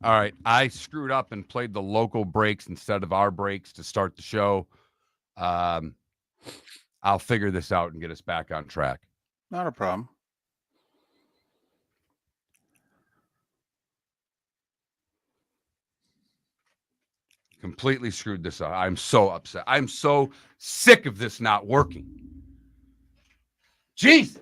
All right. I screwed up and played the local breaks instead of our breaks to start the show. I'll figure this out and get us back on track. Not a problem. Completely screwed this up. I'm so upset. I'm so sick of this not working. Jesus.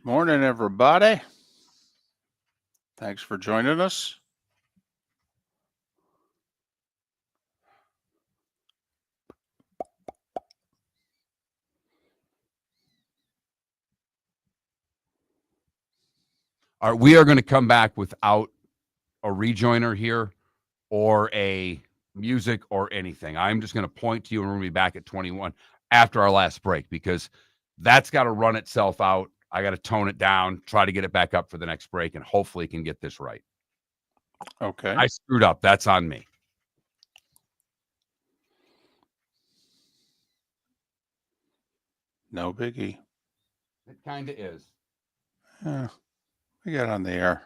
Morning, everybody. Thanks for joining us. All right, we are going to come back without a rejoiner here or a music or anything. I'm just going to point to you and we're going to be back at 21 after our last break because that's got to run itself out. I got to tone it down, try to get it back up for the next break, and hopefully can get this right. Okay. I screwed up. That's on me. No biggie. It kind of is. Yeah, we got on the air.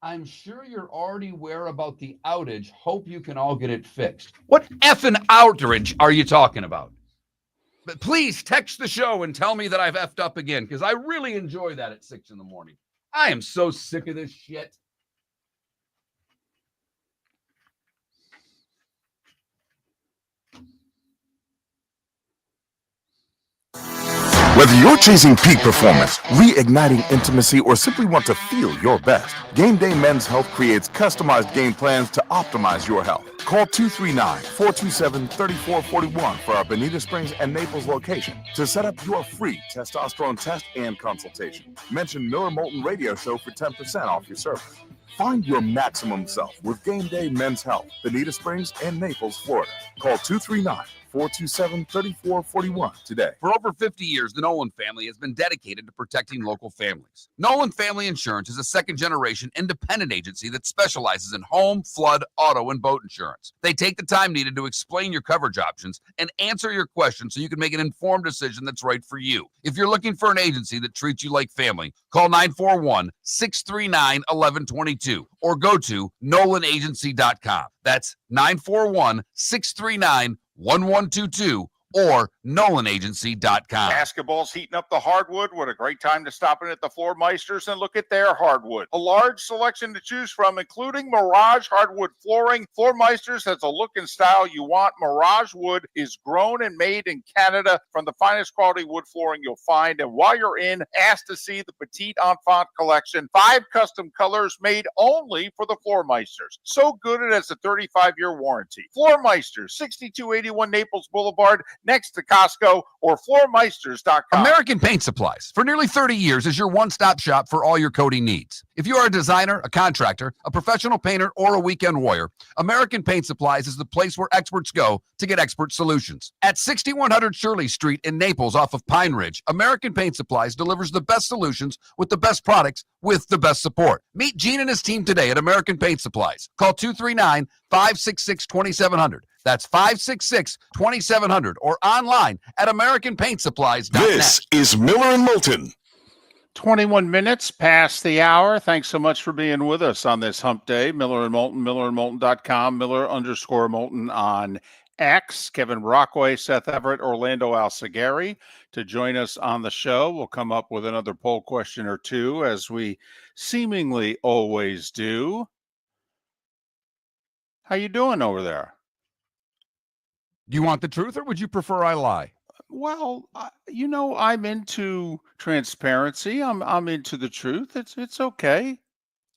I'm sure you're already aware about the outage. Hope you can all get it fixed. What effing outrage are you talking about? But please text the show and tell me that I've effed up again because I really enjoy that at 6 in the morning. I am so sick of this shit. Whether you're chasing peak performance, reigniting intimacy, or simply want to feel your best, Game Day Men's Health creates customized game plans to optimize your health. Call 239-427-3441 for our Bonita Springs and Naples location to set up your free testosterone test and consultation. Mention Miller Moulton Radio Show for 10% off your service. Find your maximum self with Game Day Men's Health, Bonita Springs and Naples, Florida. Call 239-427-3441 today. For over 50 years, the Nolan family has been dedicated to protecting local families. Nolan Family Insurance is a second-generation independent agency that specializes in home, flood, auto, and boat insurance. They take the time needed to explain your coverage options and answer your questions so you can make an informed decision that's right for you. If you're looking for an agency that treats you like family, call 941-639-1122 or go to NolanAgency.com. That's 941-639-1122 or NolanAgency.com. Basketball's heating up the hardwood. What a great time to stop in at the Floor Meisters and look at their hardwood. A large selection to choose from, including Mirage hardwood flooring. Floor Meisters has a look and style you want. Mirage wood is grown and made in Canada from the finest quality wood flooring you'll find. And while you're in, ask to see the Petite Enfant collection. 5 custom colors made only for the Floor Meisters. So good it has a 35-year warranty. Floor Meisters, 6281 Naples Boulevard, next to Costco, or floormeisters.com. American Paint Supplies, for nearly 30 years, is your one-stop shop for all your coating needs. If you are a designer, a contractor, a professional painter, or a weekend warrior, American Paint Supplies is the place where experts go to get expert solutions. At 6100 Shirley Street in Naples off of Pine Ridge, American Paint Supplies delivers the best solutions with the best products with the best support. Meet Gene and his team today at American Paint Supplies. Call 239-566-2700. That's 566-2700 or online at AmericanPaintSupplies.net. This is Miller and Moulton. 21 minutes past the hour. Thanks so much for being with us on this hump day. Miller and Moulton, MillerandMoulton.com, Miller_Moulton on X. Kevin Brockway, Seth Everett, Orlando Alzugaray to join us on the show. We'll come up with another poll question or two, as we seemingly always do. How you doing over there? Do you want the truth or would you prefer I lie? Well, I'm into transparency. I'm into the truth. It's okay. A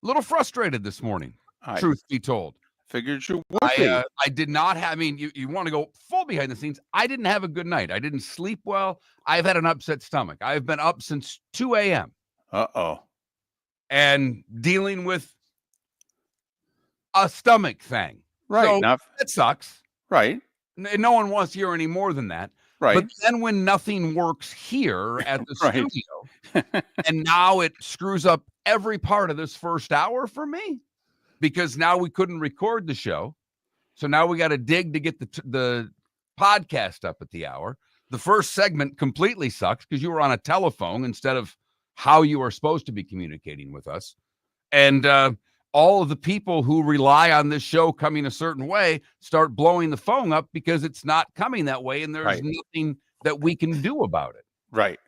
little frustrated this morning, truth be told. Figured you would be. I did not have, I mean, you want to go full behind the scenes. I didn't have a good night. I didn't sleep well. I've had an upset stomach. I've been up since 2 a.m. Uh-oh. And dealing with a stomach thing. Right. So Not, it sucks. right. No one wants to hear any more than that. Right. But then when nothing works here at the Right. studio, and now it screws up every part of this first hour for me, because now we couldn't record the show. So now we got to dig to get the podcast up at the hour. The first segment completely sucks because you were on a telephone instead of how you are supposed to be communicating with us. And all of the people who rely on this show coming a certain way start blowing the phone up because it's not coming that way, and there's nothing that we can do about it. Right.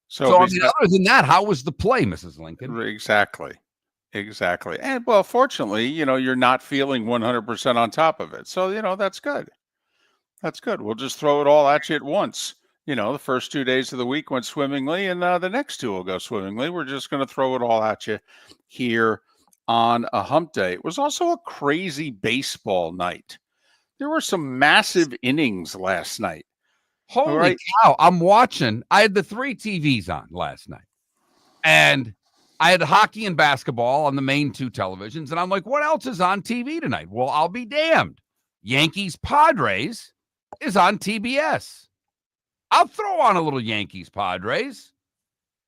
So I mean, other than that, how was the play, Mrs. Lincoln? Exactly. And well, fortunately, you're not feeling 100% on top of it. So, that's good. That's good. We'll just throw it all at you at once. The first 2 days of the week went swimmingly, and the next two will go swimmingly. We're just going to throw it all at you here on a hump day. It was also a crazy baseball night. There were some massive innings last night. Holy cow. I'm watching. I had the 3 TVs on last night, and I had hockey and basketball on the main 2 televisions, and I'm like, what else is on TV tonight? Well, I'll be damned. Yankees Padres is on TBS. I'll throw on a little Yankees Padres,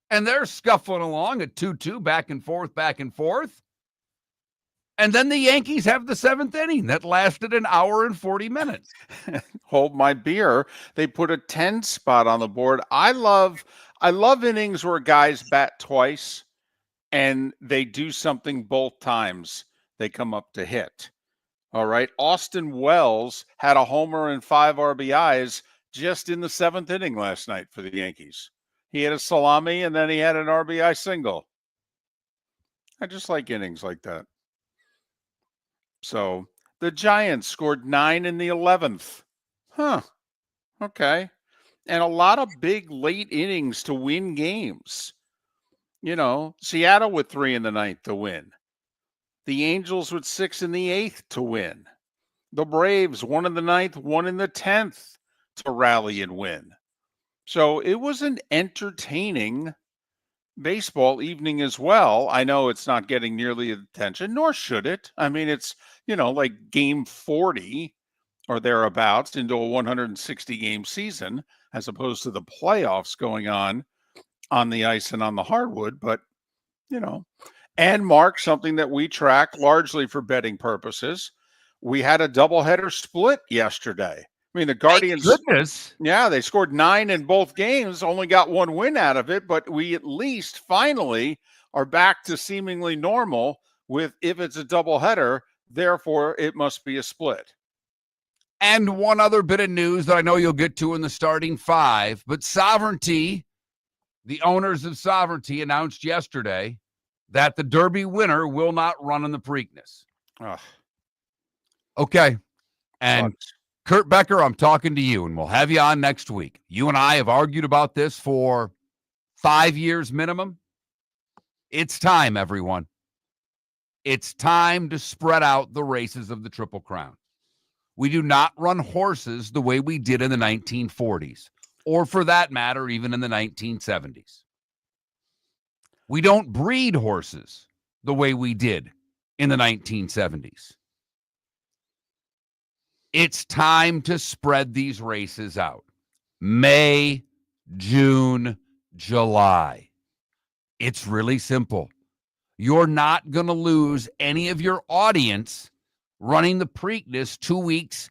and they're scuffling along at 2-2, back and forth. And then the Yankees have the 7th inning that lasted an hour and 40 minutes. Hold my beer. They put a 10 spot on the board. I love innings where guys bat twice and they do something both times they come up to hit. All right. Austin Wells had a homer and 5 RBIs just in the 7th inning last night for the Yankees. He had a salami and then he had an RBI single. I just like innings like that. So the Giants scored 9 in the 11th. Okay. And a lot of big late innings to win games. Seattle with 3 in the 9th to win. The Angels with 6 in the 8th to win. The Braves 1 in the 9th, 1 in the 10th to rally and win. So it was an entertaining baseball evening as well. I know it's not getting nearly the attention, nor should it. I mean, it's, like game 40 or thereabouts into a 160 game season, as opposed to the playoffs going on the ice and on the hardwood. But, and Mark, something that we track largely for betting purposes, we had a doubleheader split yesterday. I mean, the Guardians, goodness. Yeah, they scored 9 in both games, only got 1 win out of it, but we at least finally are back to seemingly normal with, if it's a doubleheader, therefore it must be a split. And one other bit of news that I know you'll get to in the starting 5, but Sovereignty, the owners of Sovereignty, announced yesterday that the Derby winner will not run in the Preakness. Ugh. Okay. And Kurt Becker, I'm talking to you, and we'll have you on next week. You and I have argued about this for 5 years minimum. It's time, everyone. It's time to spread out the races of the Triple Crown. We do not run horses the way we did in the 1940s, or for that matter, even in the 1970s. We don't breed horses the way we did in the 1970s. It's time to spread these races out. May, June, July. It's really simple. You're not going to lose any of your audience running the Preakness 2 weeks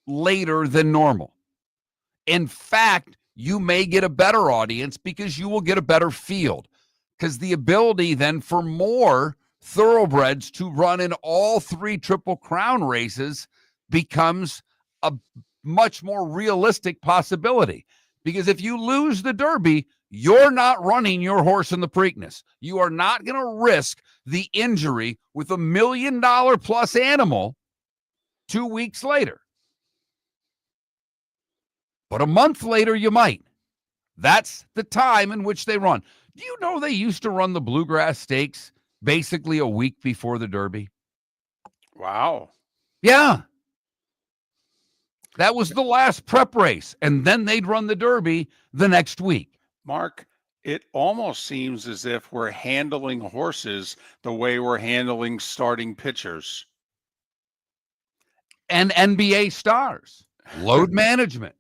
later than normal. In fact, you may get a better audience because you will get a better field, because the ability then for more thoroughbreds to run in all 3 Triple Crown races becomes a much more realistic possibility. Because if you lose the Derby, you're not running your horse in the Preakness. You are not going to risk the injury with $1 million plus animal 2 weeks later. But a month later, you might. That's the time in which they run. Do you know they used to run the Bluegrass Stakes basically a week before the Derby? Wow. Yeah. That was the last prep race, and then they'd run the Derby the next week. Mark, It almost seems as if we're handling horses the way we're handling starting pitchers. And NBA stars. Load management.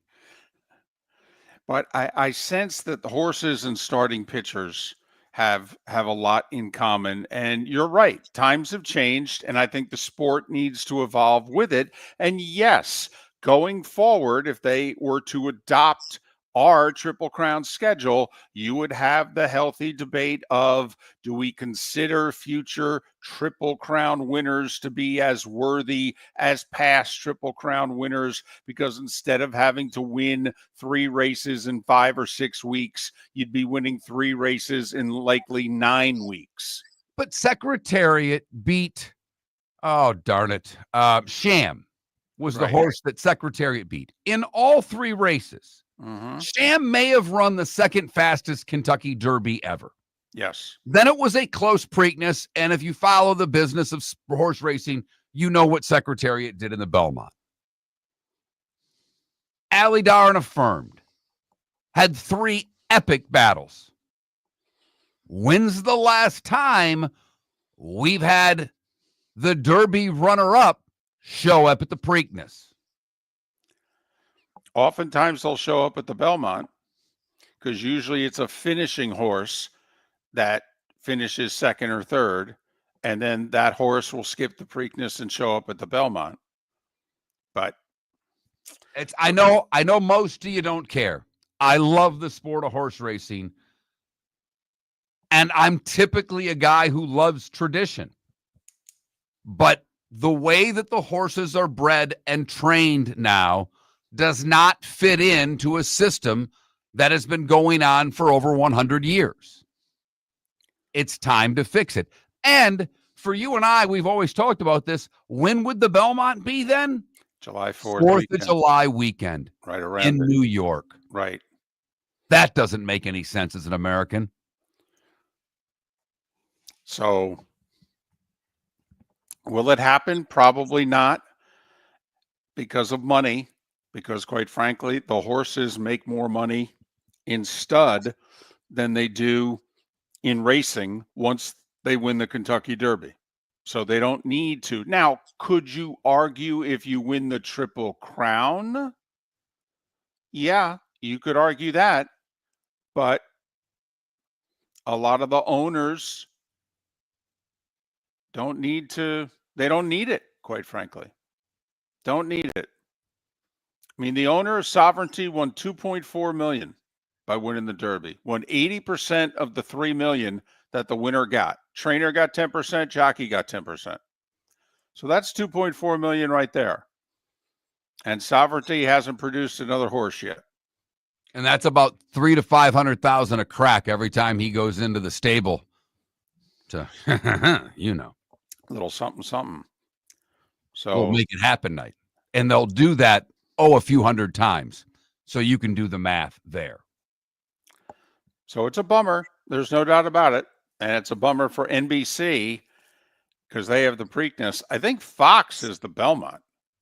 But I sense that the horses and starting pitchers have a lot in common. And you're right, times have changed, and I think the sport needs to evolve with it. And yes, going forward, if they were to adopt our Triple Crown schedule, you would have the healthy debate of, do we consider future Triple Crown winners to be as worthy as past Triple Crown winners? Because instead of having to win 3 races in 5 or 6 weeks, you'd be winning 3 races in likely 9 weeks. But Secretariat beat, oh, darn it, Sham was the horse that Secretariat beat in all 3 races. Mm-hmm. Sham may have run the second fastest Kentucky Derby ever. Yes. Then it was a close Preakness, and if you follow the business of horse racing, you know what Secretariat did in the Belmont. Alydar and Affirmed had 3 epic battles. When's the last time we've had the Derby runner-up show up at the Preakness? Oftentimes they'll show up at the Belmont because usually it's a finishing horse that finishes second or third, and then that horse will skip the Preakness and show up at the Belmont. But I know most of you don't care. I love the sport of horse racing, and I'm typically a guy who loves tradition. But the way that the horses are bred and trained now does not fit into a system that has been going on for over 100 years. It's time to fix it. And for you and I, we've always talked about this. When would the Belmont be then? July 4th. 4th of July weekend. Right around in New York. Right. That doesn't make any sense as an American. So will it happen? Probably not, because of money. Because quite frankly, the horses make more money in stud than they do in racing once they win the Kentucky Derby. So they don't need to. Now, could you argue if you win the Triple Crown? Yeah, you could argue that. But a lot of the owners don't need to. They don't need it, quite frankly. Don't need it. I mean, the owner of Sovereignty won $2.4 million by winning the Derby. Won 80% of the $3 million that the winner got. Trainer got 10%, jockey got 10%. So that's $2.4 million right there. And Sovereignty hasn't produced another horse yet. And that's about $300,000 to $500,000 a crack every time he goes into the stable to, a little something. So we'll make it happen night. And they'll do that, a few hundred times. So you can do the math there. So it's a bummer. There's no doubt about it. And it's a bummer for NBC because they have the Preakness. I think Fox is the Belmont.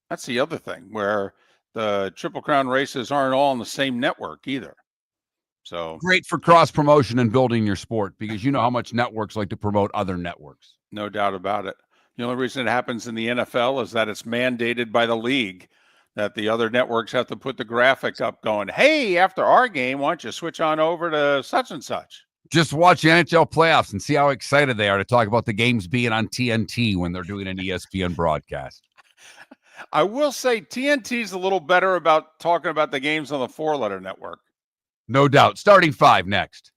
That's the other thing, where the Triple Crown races aren't all on the same network either. So great for cross promotion and building your sport, because you know how much networks like to promote other networks. No doubt about it. The only reason it happens in the NFL is that it's mandated by the league that the other networks have to put the graphic up going, hey, after our game, why don't you switch on over to such and such? Just watch the NHL playoffs and see how excited they are to talk about the games being on TNT when they're doing an ESPN broadcast. I will say TNT's a little better about talking about the games on the 4-letter network. No doubt. Starting 5 next.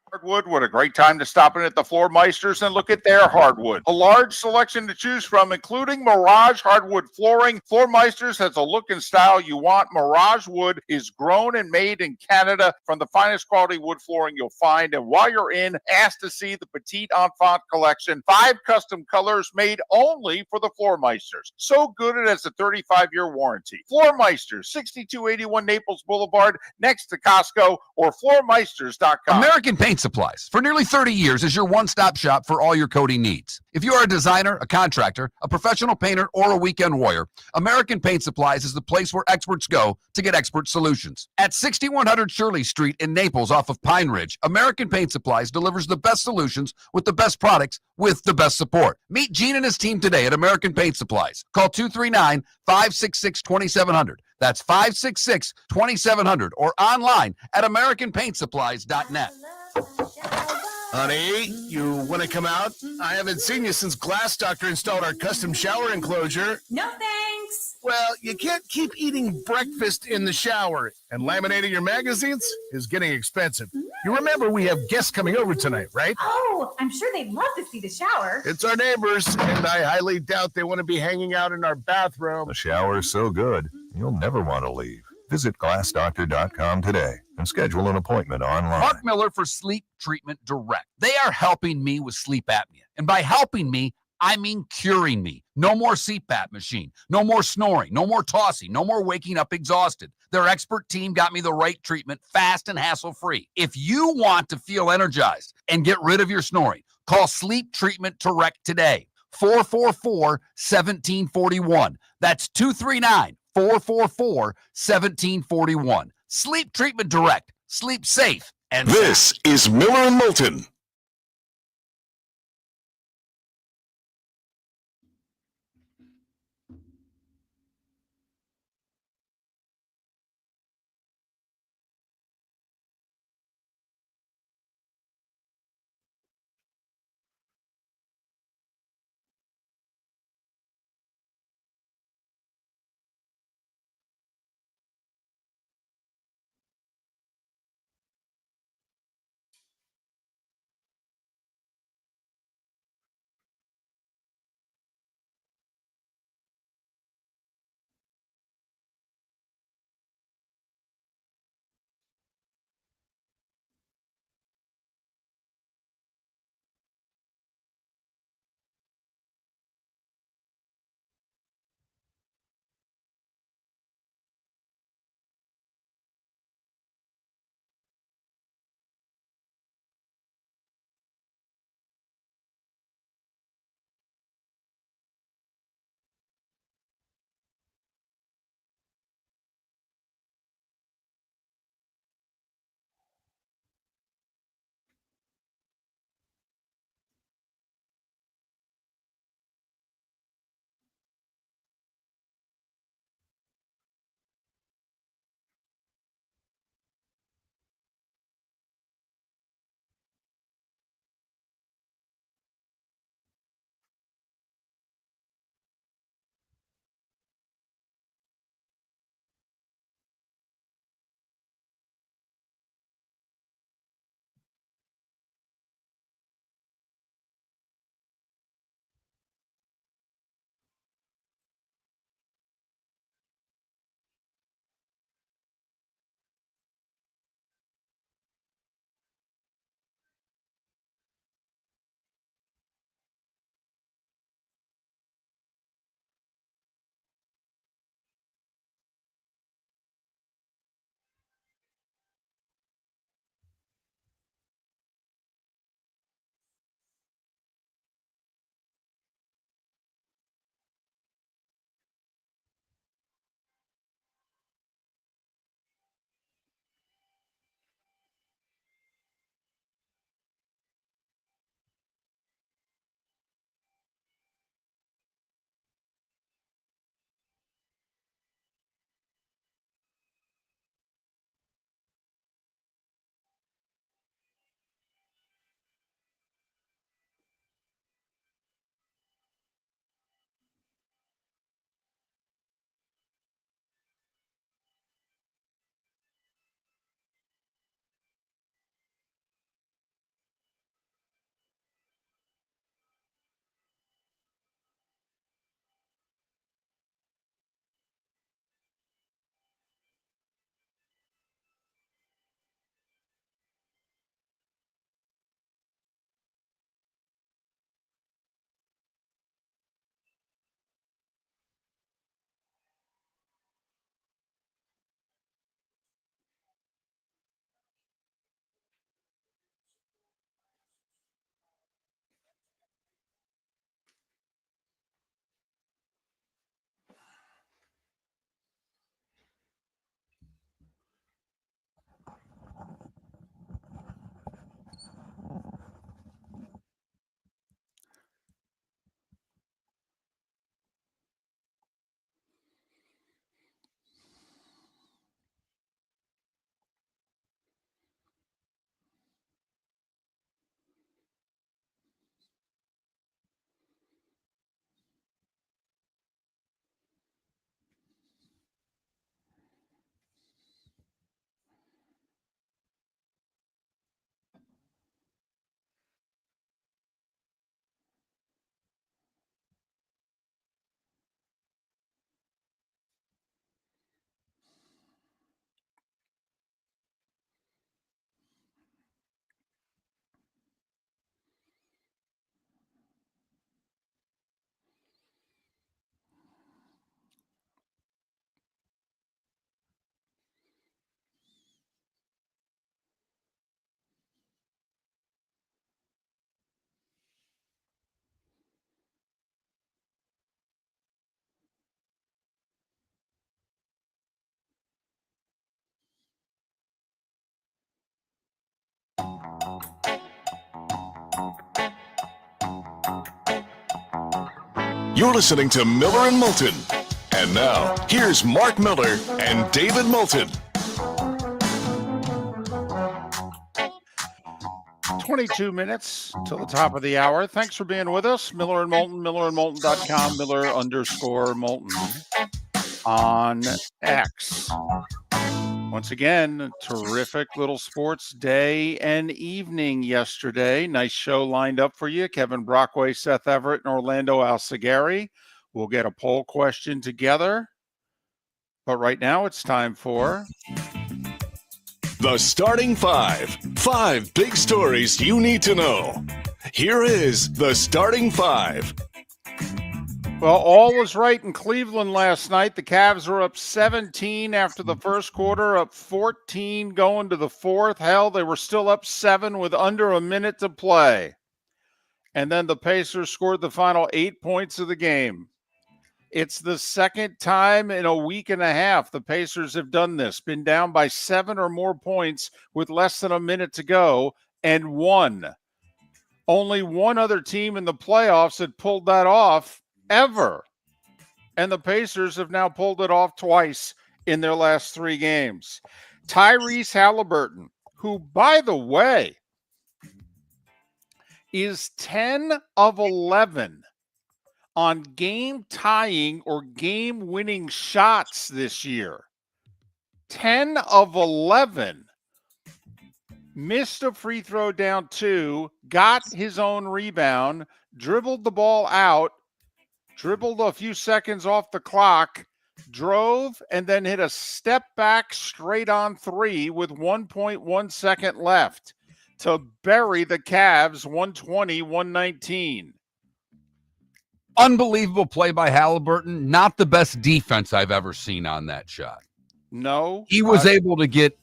Hardwood, what a great time to stop in at the Floor Meisters and look at their hardwood. A large selection to choose from, including Mirage hardwood flooring. Floor Meisters has a look and style you want. Mirage wood is grown and made in Canada from the finest quality wood flooring you'll find. And while you're in, ask to see the Petite Enfant collection. 5 custom colors made only for the Floor Meisters. So good it has a 35-year warranty. Floor Meisters, 6281 Naples Boulevard, next to Costco, or floormeisters.com. American Paint Paint Supplies, for nearly 30 years, is your one-stop shop for all your coating needs. If you are a designer, a contractor, a professional painter, or a weekend warrior, American Paint Supplies is the place where experts go to get expert solutions. At 6100 Shirley Street in Naples off of Pine Ridge, American Paint Supplies delivers the best solutions with the best products with the best support. Meet Gene and his team today at American Paint Supplies. Call 239-566-2700. That's 566-2700 or online at AmericanPaintSupplies.net. Honey, you want to come out? I haven't seen you since Glass Doctor installed our custom shower enclosure. No thanks. Well, you can't keep eating breakfast in the shower, and laminating your magazines is getting expensive. You remember we have guests coming over tonight, right? Oh, I'm sure they'd love to see the shower. It's our neighbors, and I highly doubt they want to be hanging out in our bathroom. The shower's so good, you'll never want to leave. Visit glassdoctor.com today and schedule an appointment online. Mark Miller for Sleep Treatment Direct. They are helping me with sleep apnea. And by helping me, I mean curing me. No more CPAP machine, no more snoring, no more tossing, no more waking up exhausted. Their expert team got me the right treatment, fast and hassle-free. If you want to feel energized and get rid of your snoring, call Sleep Treatment Direct today. 444-1741. That's 239-444-1741. Sleep Treatment Direct. Sleep safe and This is Miller and Moulton. You're listening to Miller and Moulton. And now, here's Mark Miller and David Moulton. 22 minutes till the top of the hour. Thanks for being with us. Miller and Moulton, millerandmoulton.com, Miller_Moulton on X. Once again, a terrific little sports day and evening yesterday. Nice show lined up for you. Kevin Brockway, Seth Everett, and Orlando Alzugaray. We'll get a poll question together. But right now it's time for The Starting Five. 5 big stories you need to know. Here is The Starting Five. Well, all was right in Cleveland last night. The Cavs were up 17 after the first quarter, up 14 going to the fourth. Hell, they were still up 7 with under a minute to play. And then the Pacers scored the final 8 points of the game. It's the second time in a week and a half the Pacers have done this, been down by 7 or more points with less than a minute to go and won. Only one other team in the playoffs had pulled that off ever. And the Pacers have now pulled it off twice in their last 3 games. Tyrese Halliburton, who, by the way, is 10 of 11 on game-tying or game-winning shots this year. 10 of 11. Missed a free throw down 2, got his own rebound, dribbled the ball out, dribbled a few seconds off the clock, drove, and then hit a step back straight on 3 with 1.1 second left to bury the Cavs 120-119. Unbelievable play by Halliburton. Not the best defense I've ever seen on that shot. No. He was able to get,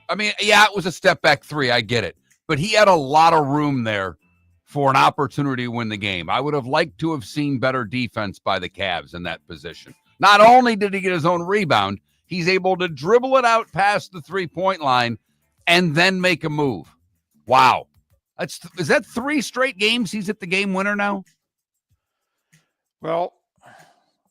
it was a step back 3. I get it. But he had a lot of room there for an opportunity to win the game. I would have liked to have seen better defense by the Cavs in that position. Not only did he get his own rebound, he's able to dribble it out past the 3-point line and then make a move. Wow. Is that 3 straight games he's at the game winner now? Well,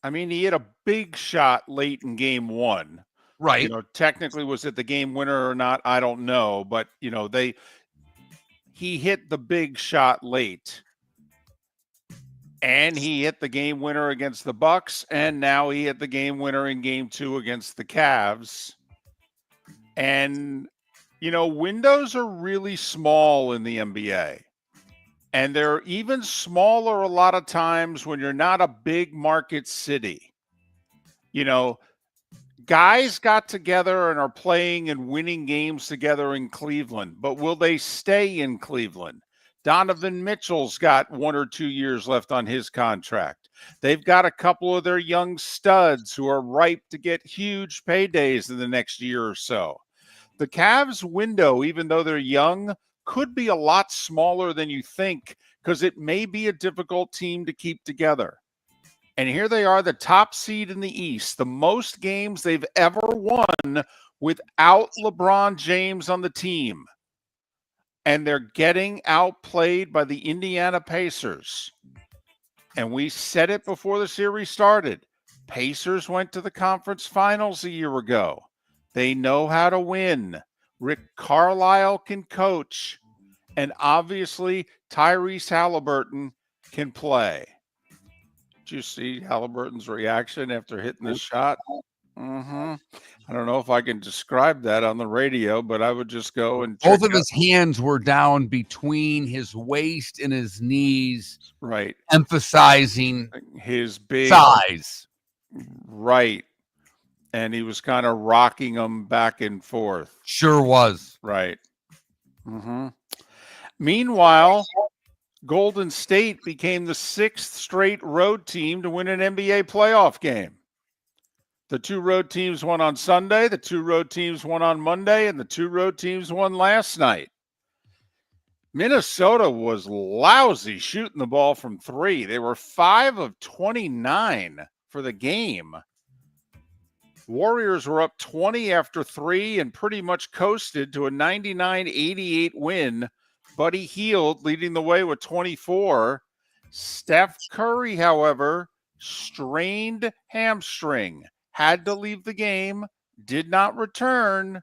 he hit a big shot late in game 1. Right. Technically was it the game winner or not, I don't know. But, he hit the big shot late. And he hit the game winner against the Bucks. And now he hit the game winner in game 2 against the Cavs. And, windows are really small in the NBA. And they're even smaller a lot of times when you're not a big market city. Guys got together and are playing and winning games together in Cleveland, but will they stay in Cleveland? Donovan Mitchell's got 1 or 2 years left on his contract. They've got a couple of their young studs who are ripe to get huge paydays in the next year or so. The Cavs window, even though they're young, could be a lot smaller than you think because it may be a difficult team to keep together. And here they are, the top seed in the East, the most games they've ever won without LeBron James on the team. And they're getting outplayed by the Indiana Pacers. And we said it before the series started. Pacers went to the conference finals a year ago. They know how to win. Rick Carlisle can coach. And obviously, Tyrese Halliburton can play. Did you see Halliburton's reaction after hitting the shot? I don't know if I can describe that on the radio, but I would just go and both of his hands were down between his waist and his knees, right, emphasizing his big size, right, and he was kind of rocking them back and forth. Sure was. Right. Meanwhile, Golden State became the 6th straight road team to win an NBA playoff game. The 2 road teams won on Sunday, the 2 road teams won on Monday, and the 2 road teams won last night. Minnesota was lousy shooting the ball from 3. They were 5 of 29 for the game. Warriors were up 20 after 3 and pretty much coasted to a 99-88 win. Buddy Hield leading the way with 24. Steph Curry, however, strained hamstring, had to leave the game, did not return.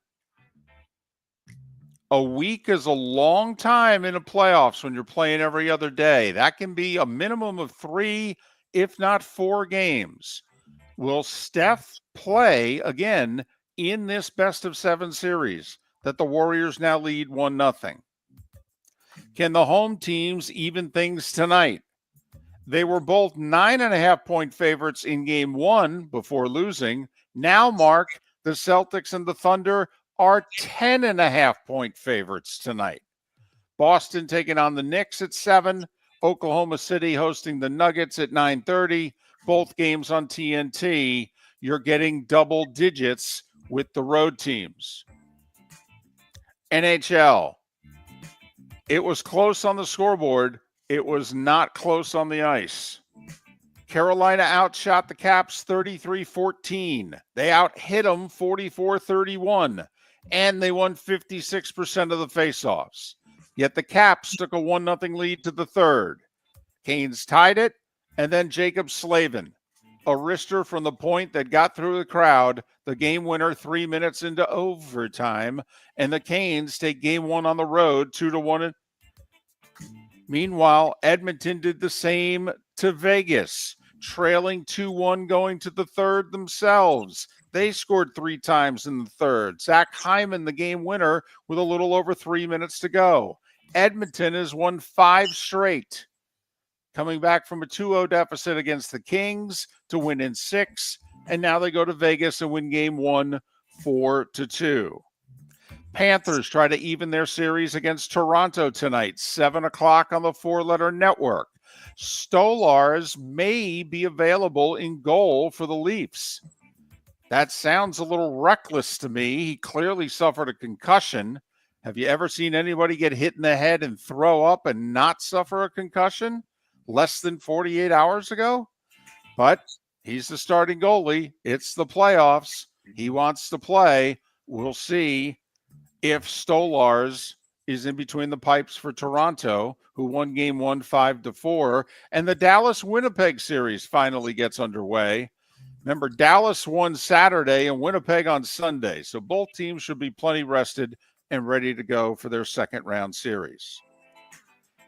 A week is a long time in the playoffs when you're playing every other day. That can be a minimum of 3, if not 4 games. Will Steph play again in this best-of-7 series that the Warriors now lead 1-0? Can the home teams even things tonight? They were both 9.5-point favorites in game 1 before losing. Now, Mark, the Celtics and the Thunder are 10.5-point favorites tonight. Boston taking on the Knicks at 7. Oklahoma City hosting the Nuggets at 9:30. Both games on TNT. You're getting double digits with the road teams. NHL. It was close on the scoreboard. It was not close on the ice. Carolina outshot the Caps 33-14. They out-hit them 44-31. And they won 56% of the faceoffs. Yet the Caps took a 1-0 lead to the third. Canes tied it, and then Jacob Slavin, a wrister from the point that got through the crowd, the game winner 3 minutes into overtime, and the Canes take game 1 on the road 2-1. Meanwhile, Edmonton did the same to Vegas, trailing 2-1 going to the third themselves. They scored 3 times in the third. Zach Hyman, the game winner, with a little over 3 minutes to go. Edmonton has won 5 straight, coming back from a 2-0 deficit against the Kings to win in 6, and now they go to Vegas and win game 1 4-2. Panthers try to even their series against Toronto tonight, 7 o'clock on the 4-letter network. Stolarz may be available in goal for the Leafs. That sounds a little reckless to me. He clearly suffered a concussion. Have you ever seen anybody get hit in the head and throw up and not suffer a concussion less than 48 hours ago? But he's the starting goalie. It's the playoffs. He wants to play. We'll see if Stolarz is in between the pipes for Toronto, who won game 1 5-4, and the Dallas-Winnipeg series finally gets underway. Remember, Dallas won Saturday and Winnipeg on Sunday, so both teams should be plenty rested and ready to go for their second round series.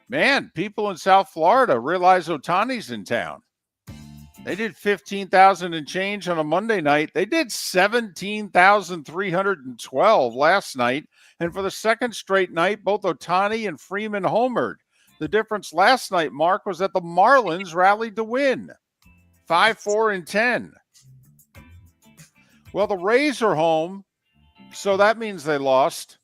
Man, people in South Florida realize Ohtani's in town. They did 15,000 and change on a Monday night. They did 17,312 last night. And for the second straight night, both Ohtani and Freeman homered. The difference last night, Mark, was that the Marlins rallied to win 5-4-10. Well, the Rays are home, so that means they lost.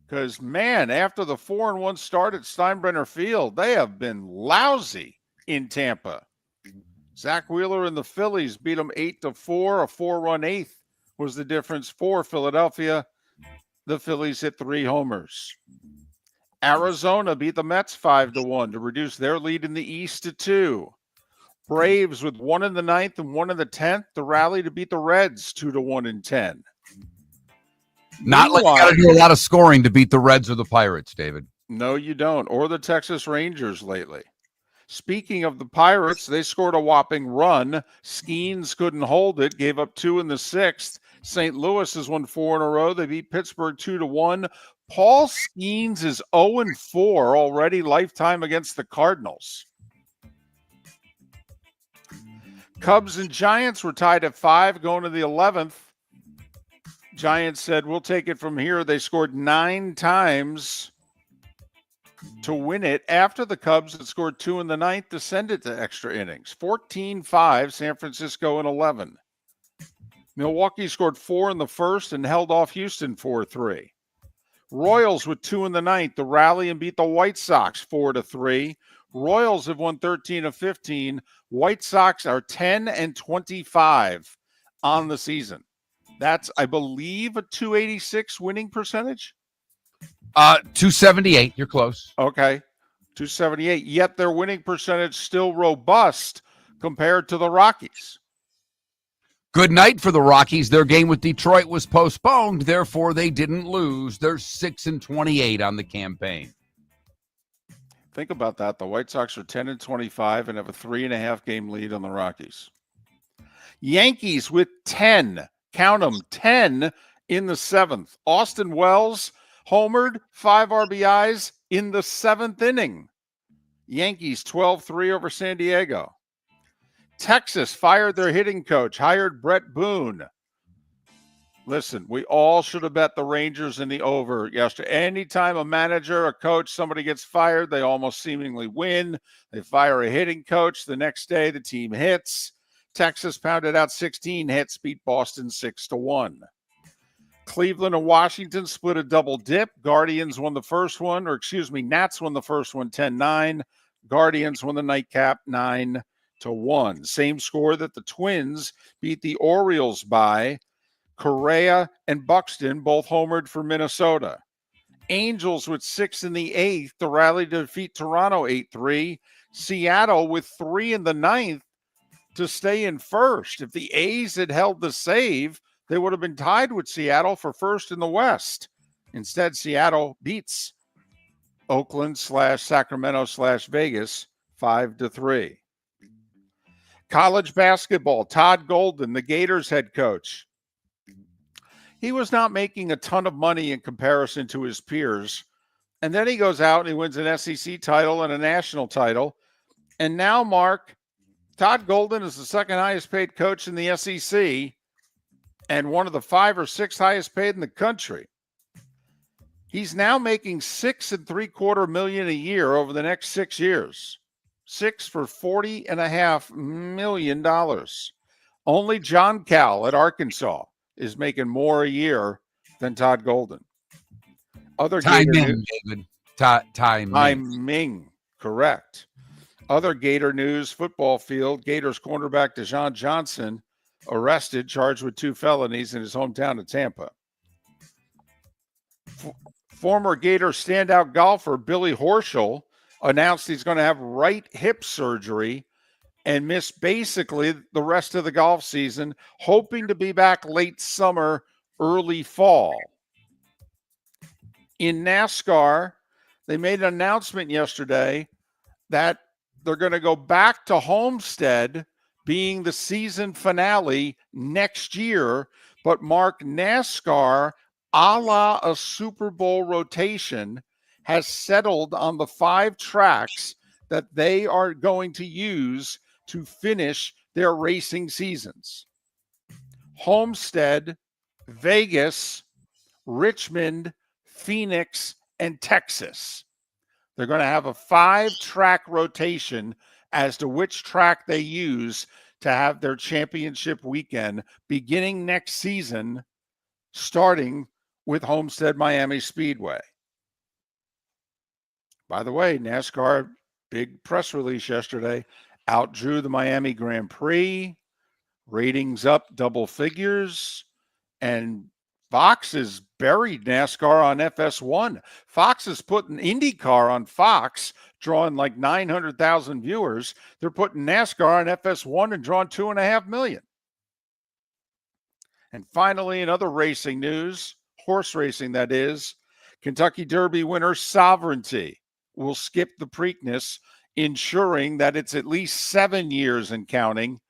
Because, man, after the 4-1 start at Steinbrenner Field, they have been lousy in Tampa. Zach Wheeler and the Phillies beat them 8-4. A 4-run eighth was the difference for Philadelphia. The Phillies hit 3 homers. Arizona beat the Mets 5-1 to reduce their lead in the East to 2. Braves with 1 in the 9th and 1 in the 10th to rally to beat the Reds 2-1 in 10. Not like you got to do a lot of scoring to beat the Reds or the Pirates, David. No, you don't. Or the Texas Rangers lately. Speaking of the Pirates, they scored a whopping run. Skeens couldn't hold it, gave up 2 in the 6th. St. Louis has won 4 in a row. They beat Pittsburgh 2-1. Paul Skeens is 0-4 already lifetime against the Cardinals. Cubs and Giants were tied at 5 going to the 11th. Giants said, we'll take it from here. They scored 9 times to win it after the Cubs had scored 2 in the 9th to send it to extra innings. 14-5, San Francisco in 11. Milwaukee scored 4 in the first and held off Houston 4-3. Royals with 2 in the 9th to rally and beat the White Sox 4-3. Royals have won 13 of 15. White Sox are 10-25 on the season. That's, I believe, a 286 winning percentage. 278. You're close. Okay. 278. Yet their winning percentage still robust compared to the Rockies. Good night for the Rockies. Their game with Detroit was postponed. Therefore, they didn't lose. They're 6-28 on the campaign. Think about that. The White Sox are 10-25 and have a 3.5 game lead on the Rockies. Yankees with 10. Count them, 10 in the 7th. Austin Wells homered, 5 RBIs in the 7th inning. Yankees 12-3 over San Diego. Texas fired their hitting coach, hired Brett Boone. Listen, we all should have bet the Rangers in the over yesterday. Anytime a manager, a coach, somebody gets fired, they almost seemingly win. They fire a hitting coach. The next day, the team hits. Texas pounded out 16 hits, beat Boston 6-1. Cleveland and Washington split a double dip. Nats won the first one 10-9. Guardians won the nightcap 9-1. Same score that the Twins beat the Orioles by. Correa and Buxton both homered for Minnesota. Angels with 6 in the 8th to rally to defeat Toronto 8-3. Seattle with 3 in the 9th to stay in first. If the A's had held the save, they would have been tied with Seattle for first in the West. Instead, Seattle beats Oakland/Sacramento/Vegas 5-3. College basketball, Todd Golden, the Gators head coach. He was not making a ton of money in comparison to his peers. And then he goes out and he wins an SEC title and a national title. And now, Mark, Todd Golden is the second highest paid coach in the SEC and one of the 5 or 6 highest paid in the country. He's now making $6.75 million a year over the next 6 years. 6 for $40.5 million. Only John Cal at Arkansas is making more a year than Todd Golden. Other Timing, David. Timing, correct. Other Gator news, football field, Gators cornerback Deshaun Johnson arrested, charged with 2 felonies in his hometown of Tampa. Former Gator standout golfer Billy Horschel announced he's going to have right hip surgery and miss basically the rest of the golf season, hoping to be back late summer, early fall. In NASCAR, they made an announcement yesterday that they're going to go back to Homestead being the season finale next year, but Mark, NASCAR, a la a Super Bowl rotation, has settled on the 5 tracks that they are going to use to finish their racing seasons. Homestead, Vegas, Richmond, Phoenix, and Texas. They're going to have a 5-track rotation as to which track they use to have their championship weekend beginning next season, starting with Homestead Miami Speedway. By the way, NASCAR, big press release yesterday, outdrew the Miami Grand Prix, ratings up double figures, and Fox has buried NASCAR on FS1. Fox is putting IndyCar on Fox, drawing like 900,000 viewers. They're putting NASCAR on FS1 and drawing 2.5 million. And finally, in other racing news, horse racing that is, Kentucky Derby winner Sovereignty will skip the Preakness, ensuring that it's at least 7 years and counting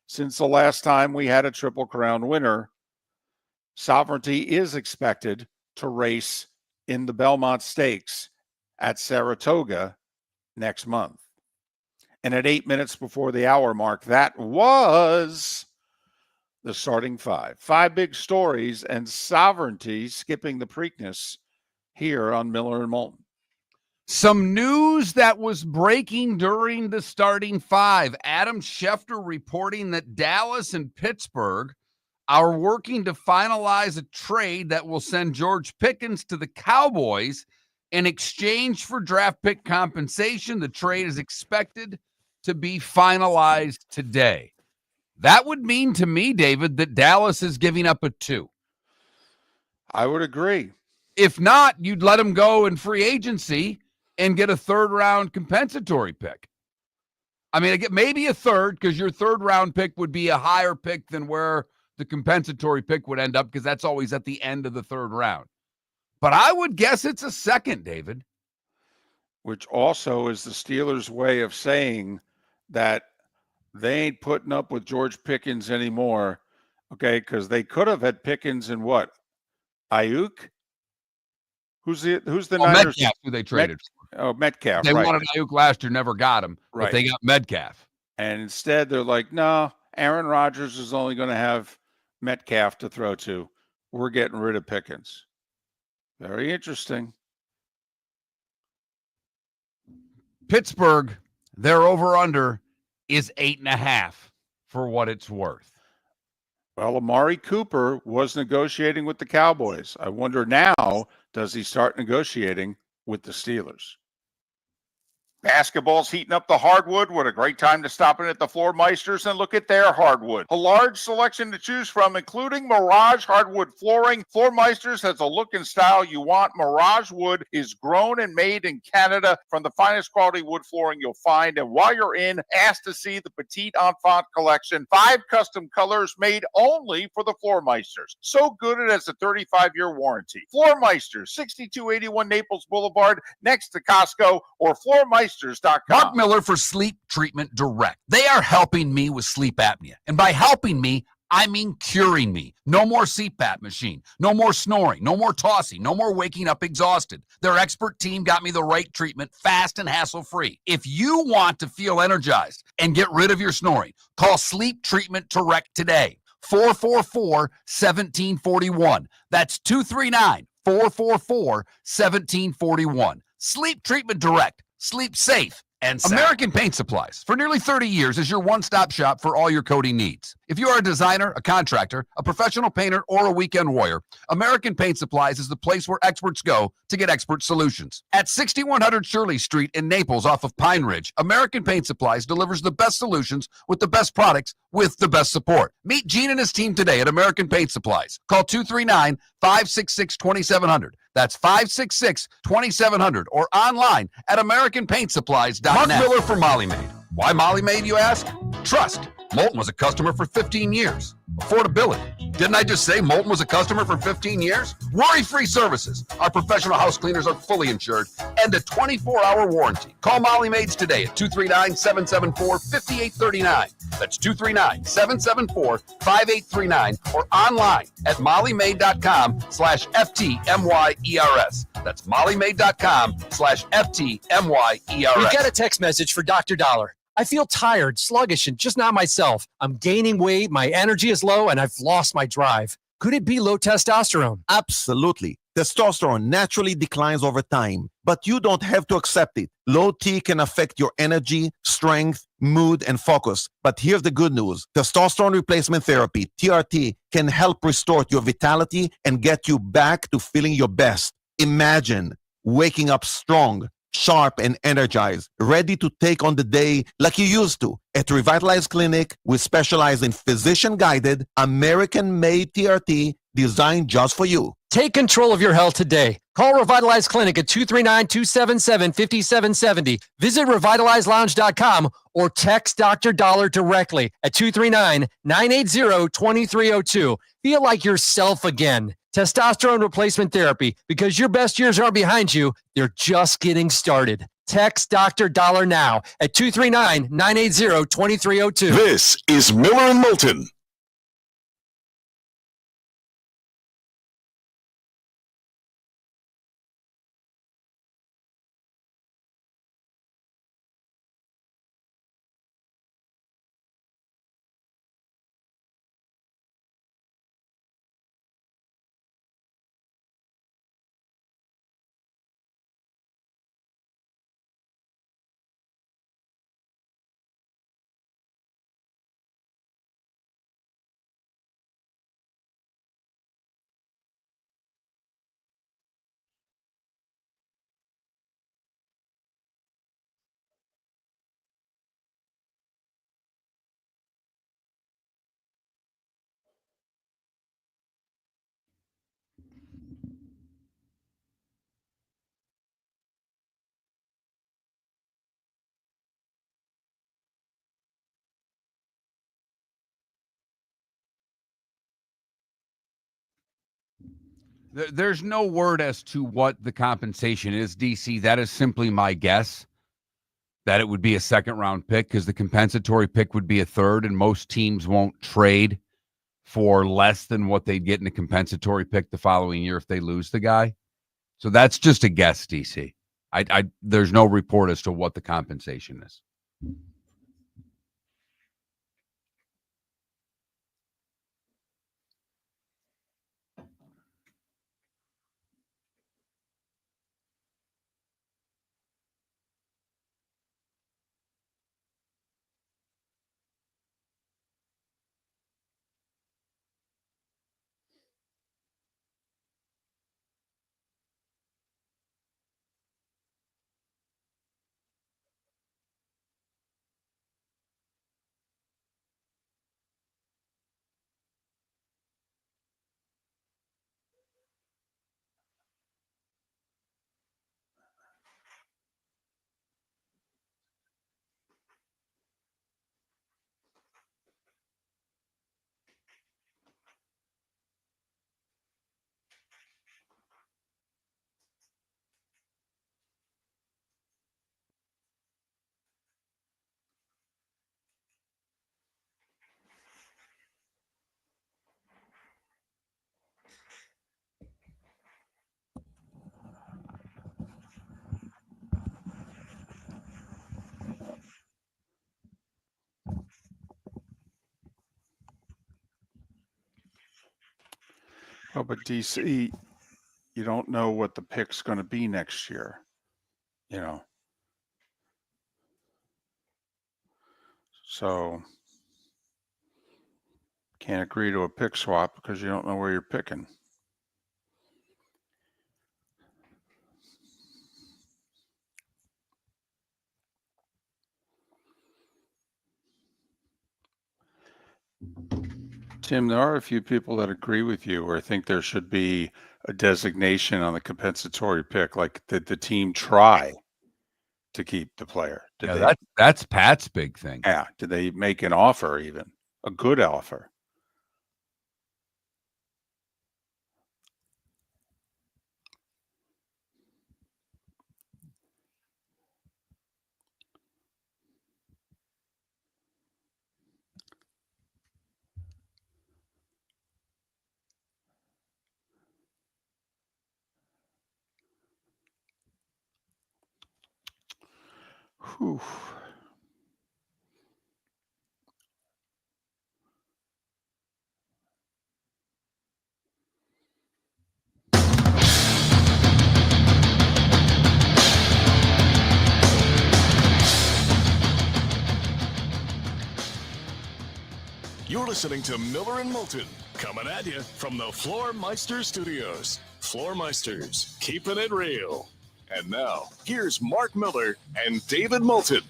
since the last time we had a Triple Crown winner. Sovereignty is expected to race in the Belmont Stakes at Saratoga next month. And at 8 minutes before the hour mark, that was the starting 5. 5 big stories and Sovereignty skipping the Preakness here on Miller and Moulton. Some news that was breaking during the starting 5. Adam Schefter reporting that Dallas and Pittsburgh are working to finalize a trade that will send George Pickens to the Cowboys in exchange for draft pick compensation. The trade is expected to be finalized today. That would mean to me, David, that Dallas is giving up a 2. I would agree. If not, you'd let him go in free agency and get a 3rd-round compensatory pick. I mean, maybe a 3rd, because your 3rd-round pick would be a higher pick than where the compensatory pick would end up, because that's always at the end of the 3rd round. But I would guess it's a 2nd, David. which also is the Steelers' way of saying that they ain't putting up with George Pickens anymore. Okay, because they could have had Pickens and what? Ayuk? Who's the Niners? Metcalf, who they traded. Metcalf. They right. wanted Ayuk last year, never got him, but Right. they got Metcalf. And instead, they're like, no, Aaron Rodgers is only going to have Metcalf to throw to. We're getting rid of Pickens. Very interesting. Pittsburgh, their over-under is 8.5 for what it's worth. Well, Amari Cooper was negotiating with the Cowboys. I wonder now, does he start negotiating with the Steelers? Basketball's heating up the hardwood. What a great time to stop in at the Floor Meisters and look at their hardwood. A large selection to choose from, including Mirage hardwood flooring. Floor Meisters has a look and style you want. Mirage wood is grown and made in Canada from the finest quality wood flooring you'll find. And while you're in, ask to see the Petite Enfant collection. 5 custom colors made only for the Floor Meisters. So good it has a 35-year warranty. Floor Meisters, 6281 Naples Boulevard, next to Costco, or floormeisters.com. Mark Miller for Sleep Treatment Direct. They are helping me with sleep apnea. And by helping me, I mean curing me. No more CPAP machine. No more snoring. No more tossing. No more waking up exhausted. Their expert team got me the right treatment, fast and hassle-free. If you want to feel energized and get rid of your snoring, call Sleep Treatment Direct today. 444-1741. That's 239-444-1741. Sleep Treatment Direct. Sleep safe and sound. American Paint Supplies, for nearly 30 years, is your one-stop shop for all your coating needs. If you are a designer, a contractor, a professional painter, or a weekend warrior, American Paint Supplies is the place where experts go to get expert solutions. At 6100 Shirley Street in Naples off of Pine Ridge, American Paint Supplies delivers the best solutions with the best products with the best support. Meet Gene and his team today at American Paint Supplies. Call 239-566-2700. That's 566-2700 or online at AmericanPaintSupplies.net. Mark Miller for Molly Maid. Why Molly Maid, you ask? Trust. Moulton was a customer for 15 years. Affordability. Didn't I just say Moulton was a customer for 15 years? Worry-free services. Our professional house cleaners are fully insured and a 24-hour warranty. Call Molly Maids today at 239-774-5839. That's 239-774-5839 or online at mollymaid.com/FTMYERS. That's mollymaid.com/FTMYERS. We get a text message for Dr. Dollar. I feel tired, sluggish, and just not myself. I'm gaining weight, my energy is low, and I've lost my drive. Could it be low testosterone? Absolutely. Testosterone naturally declines over time, but you don't have to accept it. Low T can affect your energy, strength, mood, and focus. But here's the good news. Testosterone replacement therapy, TRT, can help restore your vitality and get you back to feeling your best. Imagine waking up strong, sharp, and energized, ready to take on the day like you used to. At Revitalize Clinic, we specialize in physician-guided, American-made TRT designed just for you. Take control of your health today. Call Revitalize Clinic at 239-277-5770. Visit revitalizelounge.com or text Dr. Dollar directly at 239-980-2302. Feel like yourself again. Testosterone replacement therapy, because your best years aren't behind you, they're just getting started. Text Dr. Dollar now at 239-980-2302. This is Miller and Moulton. There's no word as to what the compensation is, DC. That is simply my guess, that it would be a second-round pick because the compensatory pick would be a third, and most teams won't trade for less than what they'd get in a compensatory pick the following year if they lose the guy. So that's just a guess, DC. There's no report as to what the compensation is. Oh, but DC, you don't know what the pick's going to be next year, you know. So can't agree to a pick swap because you don't know where you're picking. Tim, there are a few people that agree with you or think there should be a designation on the compensatory pick. Like, did the team try to keep the player? That's Pat's big thing. Yeah. Did they make an offer, even a good offer? Whew. You're listening to Miller and Moulton, coming at you from the Floor Meister Studios. Floor Meisters, keeping it real. And now, here's Mark Miller and David Moulton.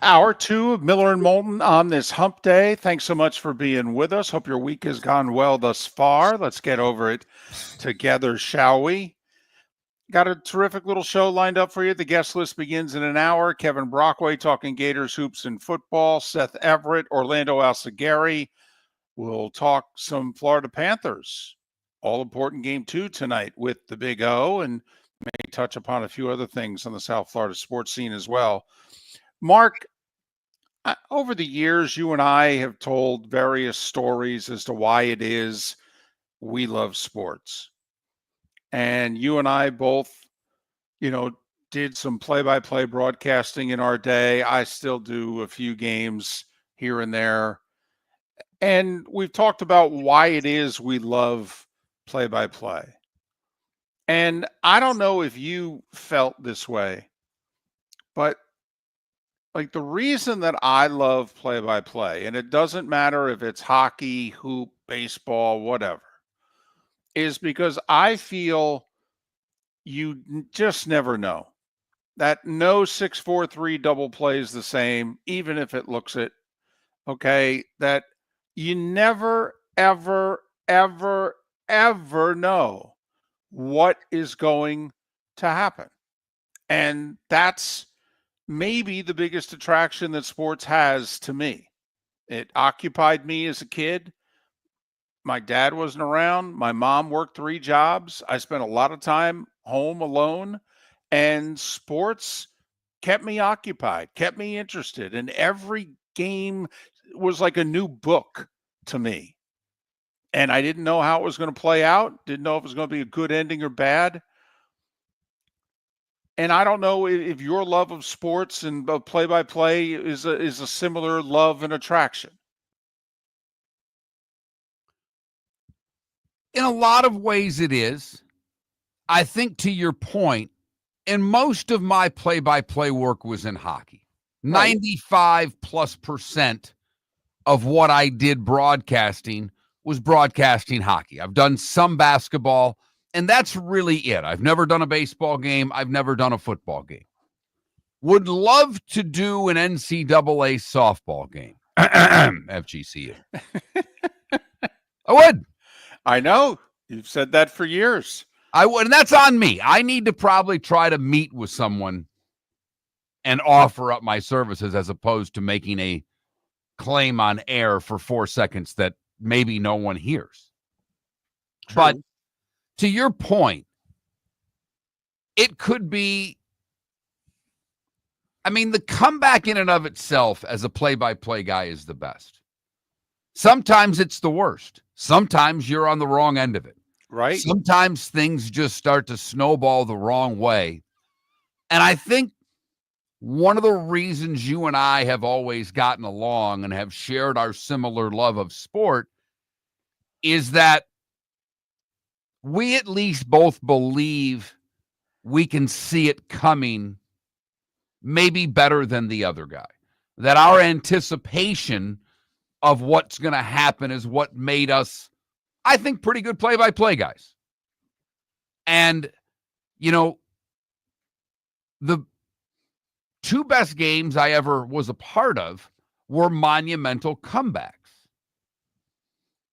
Hour 2 of Miller and Moulton on this hump day. Thanks so much for being with us. Hope your week has gone well thus far. Let's get over it together, shall we? Got a terrific little show lined up for you. The guest list begins in an hour. Kevin Brockway talking Gators, hoops, and football. Seth Everett, Orlando Alzugaray. We'll talk some Florida Panthers. All-important game 2 tonight with the Big O, and may touch upon a few other things on the South Florida sports scene as well. Mark, over the years, you and I have told various stories as to why it is we love sports. And you and I both, did some play-by-play broadcasting in our day. I still do a few games here and there. And we've talked about why it is we love play-by-play. And I don't know if you felt this way, but like the reason that I love play-by-play, and it doesn't matter if it's hockey, hoop, baseball, whatever, is because I feel you just never know. That no 6-4-3 double play is the same, even if it looks it. Okay, that you never, ever, ever, ever know what is going to happen. And that's maybe the biggest attraction that sports has to me. It occupied me as a kid. My dad wasn't around. My mom worked 3 jobs. I spent a lot of time home alone, and sports kept me occupied, kept me interested, and every game was like a new book to me. And I didn't know how it was going to play out, didn't know if it was going to be a good ending or bad. And I don't know if your love of sports and play-by-play is a similar love and attraction. In a lot of ways it is. I think to your point, and most of my play-by-play work was in hockey. Right. 95+% of what I did broadcasting was broadcasting hockey. I've done some basketball, and that's really it. I've never done a baseball game. I've never done a football game. Would love to do an NCAA softball game. FGCU. I would. I know. You've said that for years. I would, and that's on me. I need to probably try to meet with someone and offer up my services as opposed to making a claim on air for 4 seconds that maybe no one hears. True. But to your point, it could be, I mean, the comeback in and of itself as a play-by-play guy is the best. Sometimes it's the worst. Sometimes you're on the wrong end of it. Right. Sometimes things just start to snowball the wrong way. And I think one of the reasons you and I have always gotten along and have shared our similar love of sport is that we at least both believe we can see it coming maybe better than the other guy. That our anticipation of what's going to happen is what made us, I think, pretty good play-by-play guys. And, you know, the 2 best games I ever was a part of were monumental comebacks.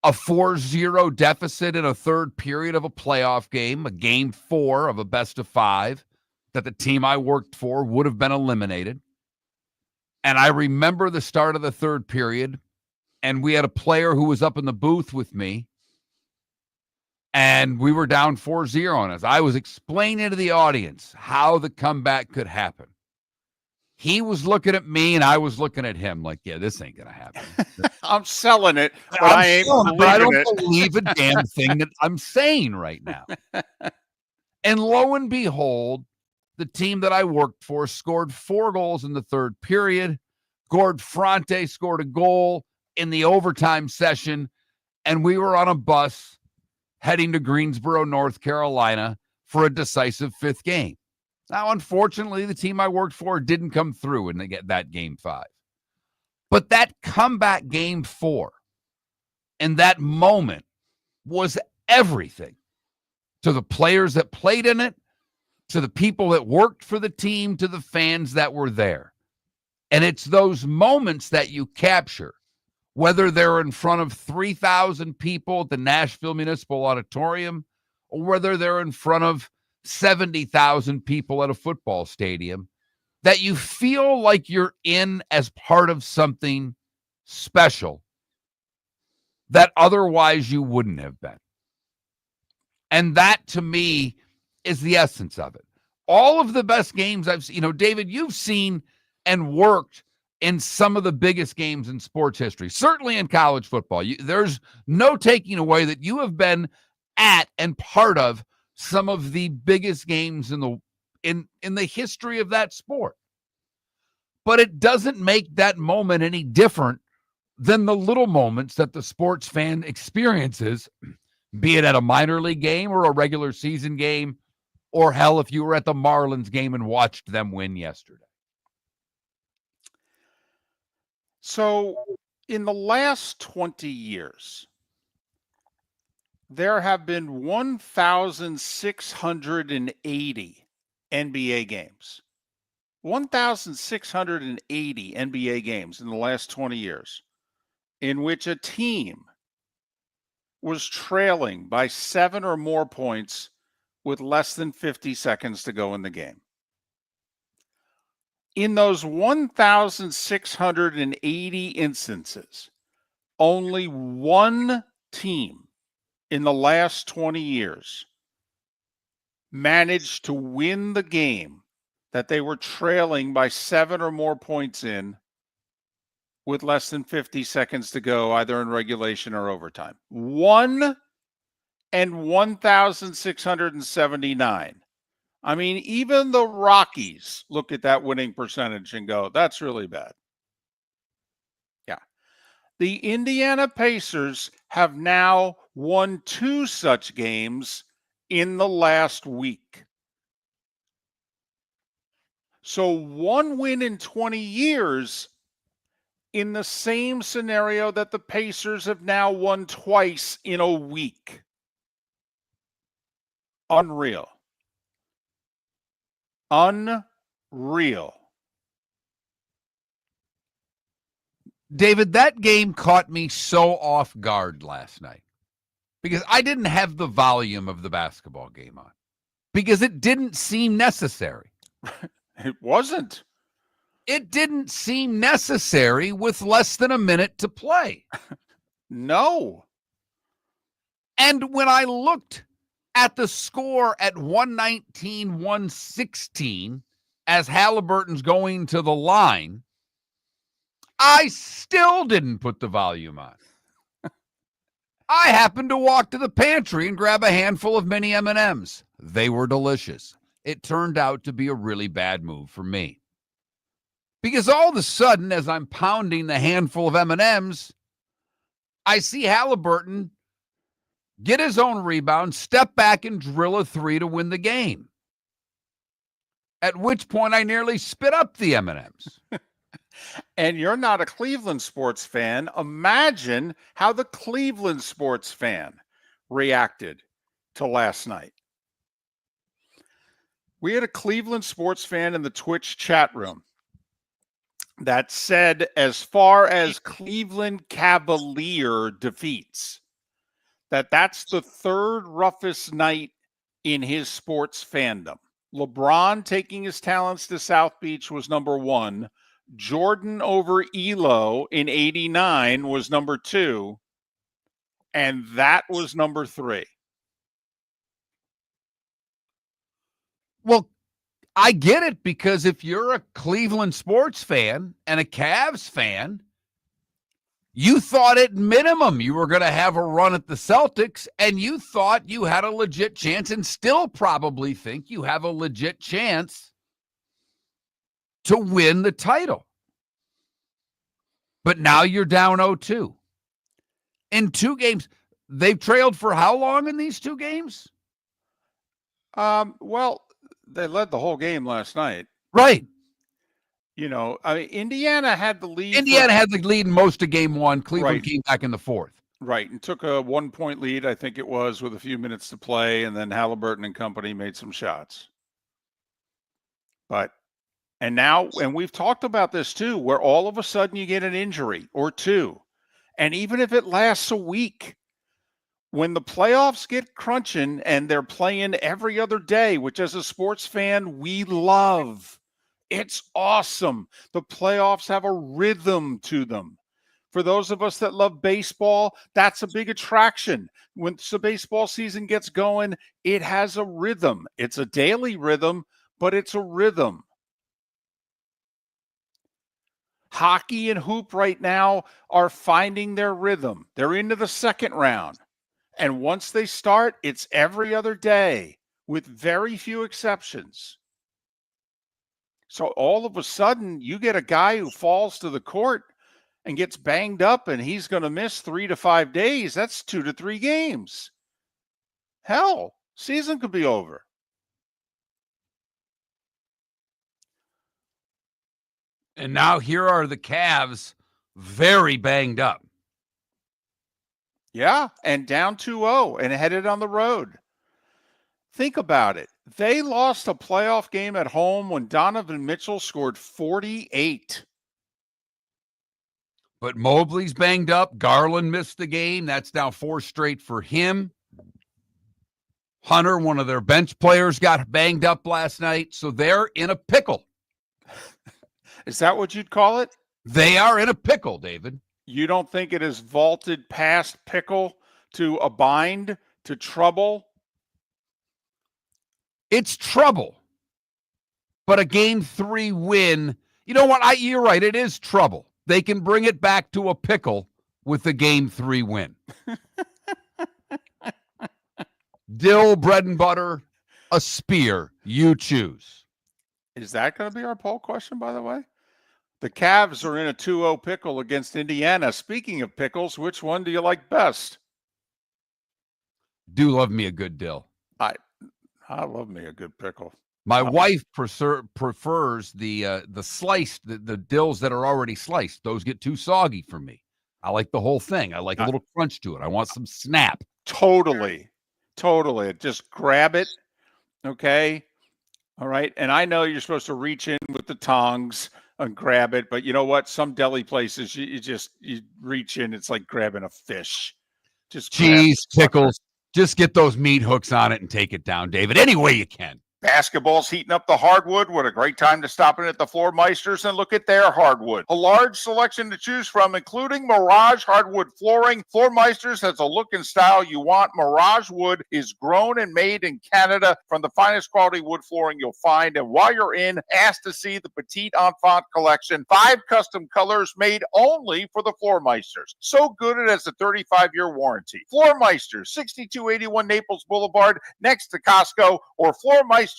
A 4-0 deficit in a third period of a playoff game, a game 4 of a best of 5 that the team I worked for would have been eliminated. And I remember the start of the third period, and we had a player who was up in the booth with me, and we were down 4-0 on us. I was explaining to the audience how the comeback could happen. He was looking at me, and I was looking at him like, yeah, this ain't going to happen. I'm selling it, but I don't believe a damn thing that I'm saying right now. And lo and behold, the team that I worked for scored 4 goals in the third period. Gord Fronte scored a goal in the overtime session, and we were on a bus heading to Greensboro, North Carolina for a decisive 5th game. Now, unfortunately, the team I worked for didn't come through and they get that game 5. But that comeback game 4 and that moment was everything to the players that played in it, to the people that worked for the team, to the fans that were there. And it's those moments that you capture, whether they're in front of 3,000 people at the Nashville Municipal Auditorium or whether they're in front of 70,000 people at a football stadium, that you feel like you're in as part of something special that otherwise you wouldn't have been. And that, to me, is the essence of it. All of the best games I've seen, David, you've seen and worked in some of the biggest games in sports history, certainly in college football. There's no taking away that you have been at and part of some of the biggest games in the history of that sport. But it doesn't make that moment any different than the little moments that the sports fan experiences, be it at a minor league game or a regular season game, or hell, if you were at the Marlins game and watched them win yesterday. So in the last 20 years, there have been 1,680 NBA games. 1,680 NBA games in the last 20 years in which a team was trailing by 7 or more points with less than 50 seconds to go in the game. In those 1,680 instances, only one team in the last 20 years managed to win the game that they were trailing by 7 or more points in with less than 50 seconds to go, either in regulation or overtime. 1 and 1,679. I mean, even the Rockies look at that winning percentage and go, that's really bad. Yeah. The Indiana Pacers have now won 2 such games in the last week. So 1 win in 20 years in the same scenario that the Pacers have now won twice in a week. Unreal. Unreal. David, that game caught me so off guard last night because I didn't have the volume of the basketball game on because it didn't seem necessary. It wasn't. It didn't seem necessary with less than a minute to play. No. And when I looked at the score at 119, 116 as Halliburton's going to the line, I still didn't put the volume on. I happened to walk to the pantry and grab a handful of mini M&Ms. They were delicious. It turned out to be a really bad move for me. Because all of a sudden, as I'm pounding the handful of M&Ms, I see Halliburton get his own rebound, step back, and drill a 3 to win the game. At which point, I nearly spit up the M&Ms. And you're not a Cleveland sports fan. Imagine how the Cleveland sports fan reacted to last night. We had a Cleveland sports fan in the Twitch chat room that said, as far as Cleveland Cavalier defeats, that's the 3rd roughest night in his sports fandom. LeBron taking his talents to South Beach was number 1. Jordan over Elo in 89 was number 2. And that was number 3. Well, I get it, because if you're a Cleveland sports fan and a Cavs fan, you thought at minimum you were going to have a run at the Celtics, and you thought you had a legit chance, and still probably think you have a legit chance to win the title. But now you're down 0-2. In 2 games, they've trailed for how long in these 2 games? Well, they led the whole game last night. Right. You know, I mean, Indiana had the lead. Indiana had the lead in most of game 1. Cleveland Right. came back in the 4th. Right, and took a 1-point lead, I think it was, with a few minutes to play, and then Halliburton and company made some shots. And we've talked about this too, where all of a sudden you get an injury or 2, and even if it lasts a week, when the playoffs get crunching and they're playing every other day, which as a sports fan, we love. It's awesome. The playoffs have a rhythm to them. For those of us that love baseball, that's a big attraction. When the baseball season gets going, it has a rhythm. It's a daily rhythm, but it's a rhythm. Hockey and hoop right now are finding their rhythm. They're into the 2nd round. And once they start, it's every other day with very few exceptions. So all of a sudden, you get a guy who falls to the court and gets banged up, and he's going to miss 3 to 5 days. That's 2 to 3 games. Hell, season could be over. And now here are the Cavs, very banged up. Yeah, and down 2-0 and headed on the road. Think about it. They lost a playoff game at home when Donovan Mitchell scored 48. But Mobley's banged up. Garland missed the game. That's now 4 straight for him. Hunter, one of their bench players, got banged up last night. So they're in a pickle. Is that what you'd call it? They are in a pickle, David. You don't think it has vaulted past pickle to a bind, to trouble? It's trouble. But a game 3 win, you know what? You're right. It is trouble. They can bring it back to a pickle with a game 3 win. Dill, bread and butter, a spear. You choose. Is that going to be our poll question, by the way? The Cavs are in a 2-0 pickle against Indiana. Speaking of pickles, which one do you like best? Do love me a good dill. I love me a good pickle. My wife prefers the sliced, the dills that are already sliced. Those get too soggy for me. I like the whole thing. I like a little crunch to it. I want some snap. Totally. Just grab it. Okay. All right. And I know you're supposed to reach in with the tongs and grab it, but you know what? Some deli places, you reach in. It's like grabbing a fish. Just cheese, pickles. Just get those meat hooks on it and take it down, David. Any way you can. Basketball's heating up the hardwood. What a great time to stop in at the Floor Meisters and look at their hardwood. A large selection to choose from, including Mirage hardwood flooring. Floor Meisters has a look and style you want. Mirage wood is grown and made in Canada from the finest quality wood flooring you'll find. And while you're in, ask to see the Petite Enfant collection. 5 custom colors made only for the Floor Meisters. So good it has a 35-year warranty. Floor Meisters, 6281 Naples Boulevard, next to Costco, or floormeisters.com.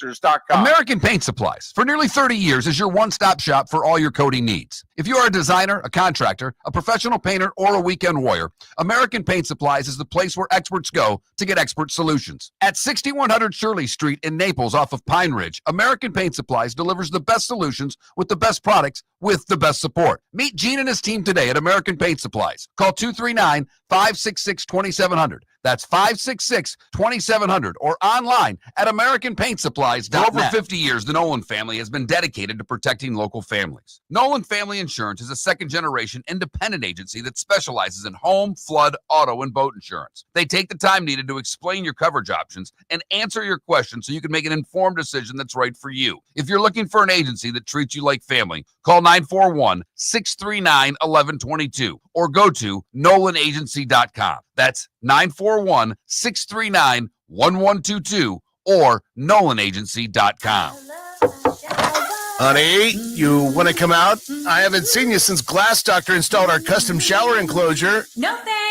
American Paint Supplies, for nearly 30 years, is your one-stop shop for all your coating needs. If you are a designer, a contractor, a professional painter, or a weekend warrior, American Paint Supplies is the place where experts go to get expert solutions. At 6100 Shirley Street in Naples off of Pine Ridge, American Paint Supplies delivers the best solutions with the best products with the best support. Meet Gene and his team today at American Paint Supplies. Call 239-566-2700. That's 566-2700 or online at AmericanPaintSupplies.net. For over 50 years, the Nolan family has been dedicated to protecting local families. Nolan Family Insurance is a second-generation independent agency that specializes in home, flood, auto, and boat insurance. They take the time needed to explain your coverage options and answer your questions so you can make an informed decision that's right for you. If you're looking for an agency that treats you like family, call 941-639-1122 or go to NolanAgency.com. That's 941-639-1122 or NolanAgency.com. Honey, you want to come out? I haven't seen you since Glass Doctor installed our custom shower enclosure. No thanks.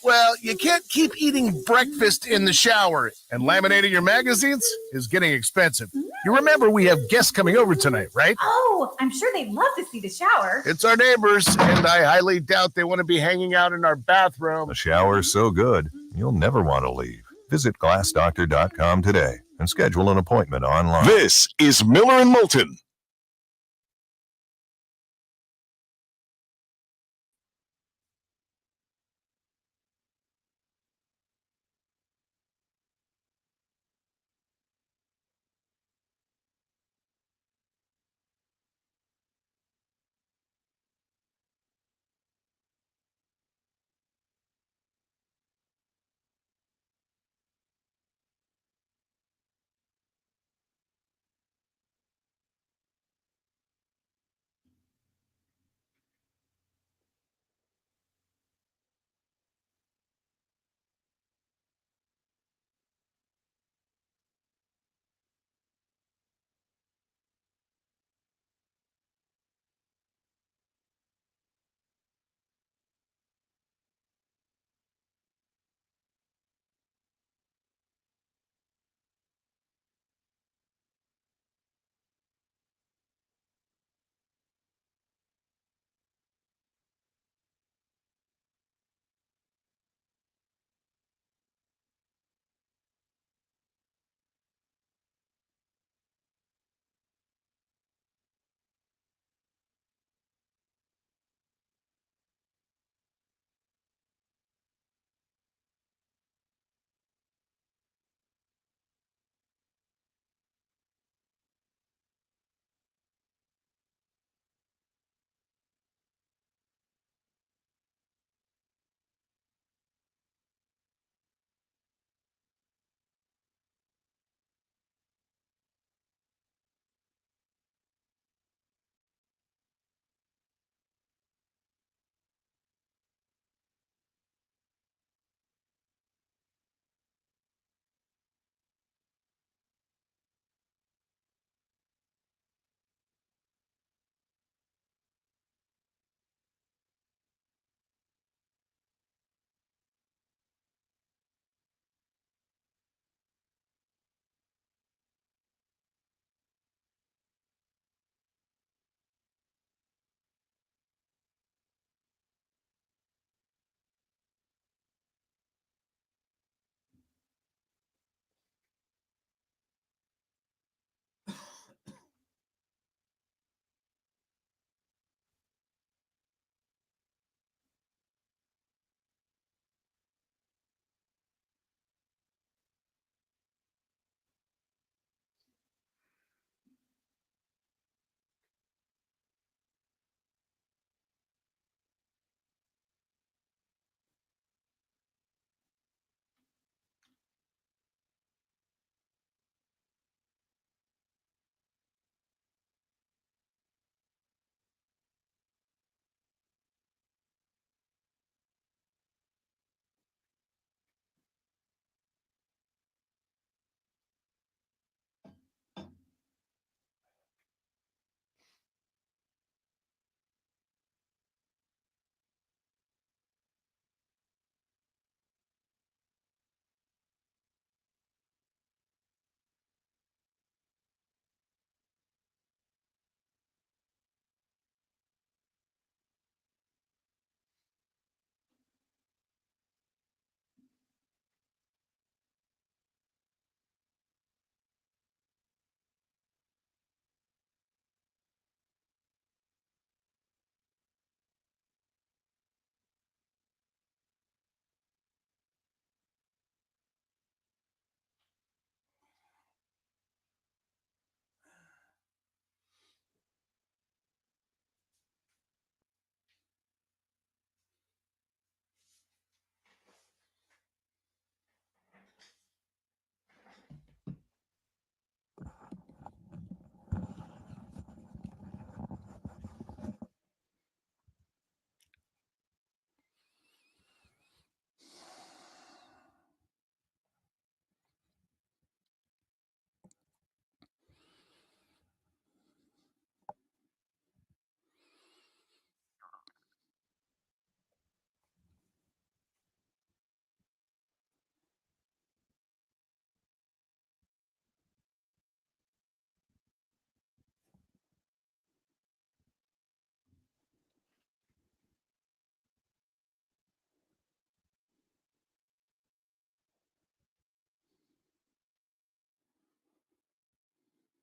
Well, you can't keep eating breakfast in the shower, and laminating your magazines is getting expensive. You remember we have guests coming over tonight, right? Oh, I'm sure they'd love to see the shower. It's our neighbors, and I highly doubt they want to be hanging out in our bathroom. The shower's so good, you'll never want to leave. Visit glassdoctor.com today and schedule an appointment online. This is Miller and Moulton.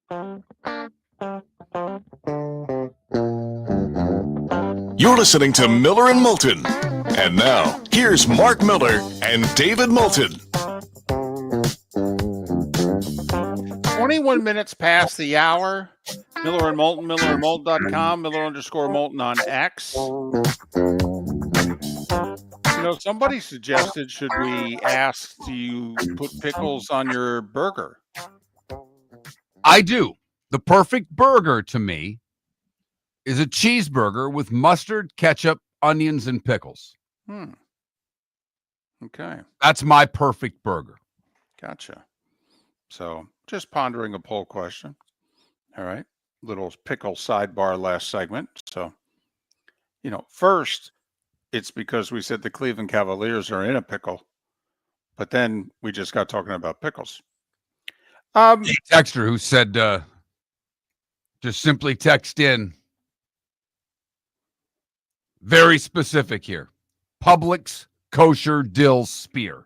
You're listening to Miller and Moulton. And now, here's Mark Miller and David Moulton. 21 minutes past the hour. Miller and Moulton, millerandmoulton.com, Miller_Moulton on X. You know, somebody suggested, should we ask, do you put pickles on your burger? I do. The perfect burger to me is a cheeseburger with mustard, ketchup, onions, and pickles. Okay. That's my perfect burger. Gotcha. So just pondering a poll question. All right. Little pickle sidebar last segment. So, you know, first, it's because we said the Cleveland Cavaliers are in a pickle, but then we just got talking about pickles. Texter who said, just simply text in. Very specific here. Publix kosher dill spear.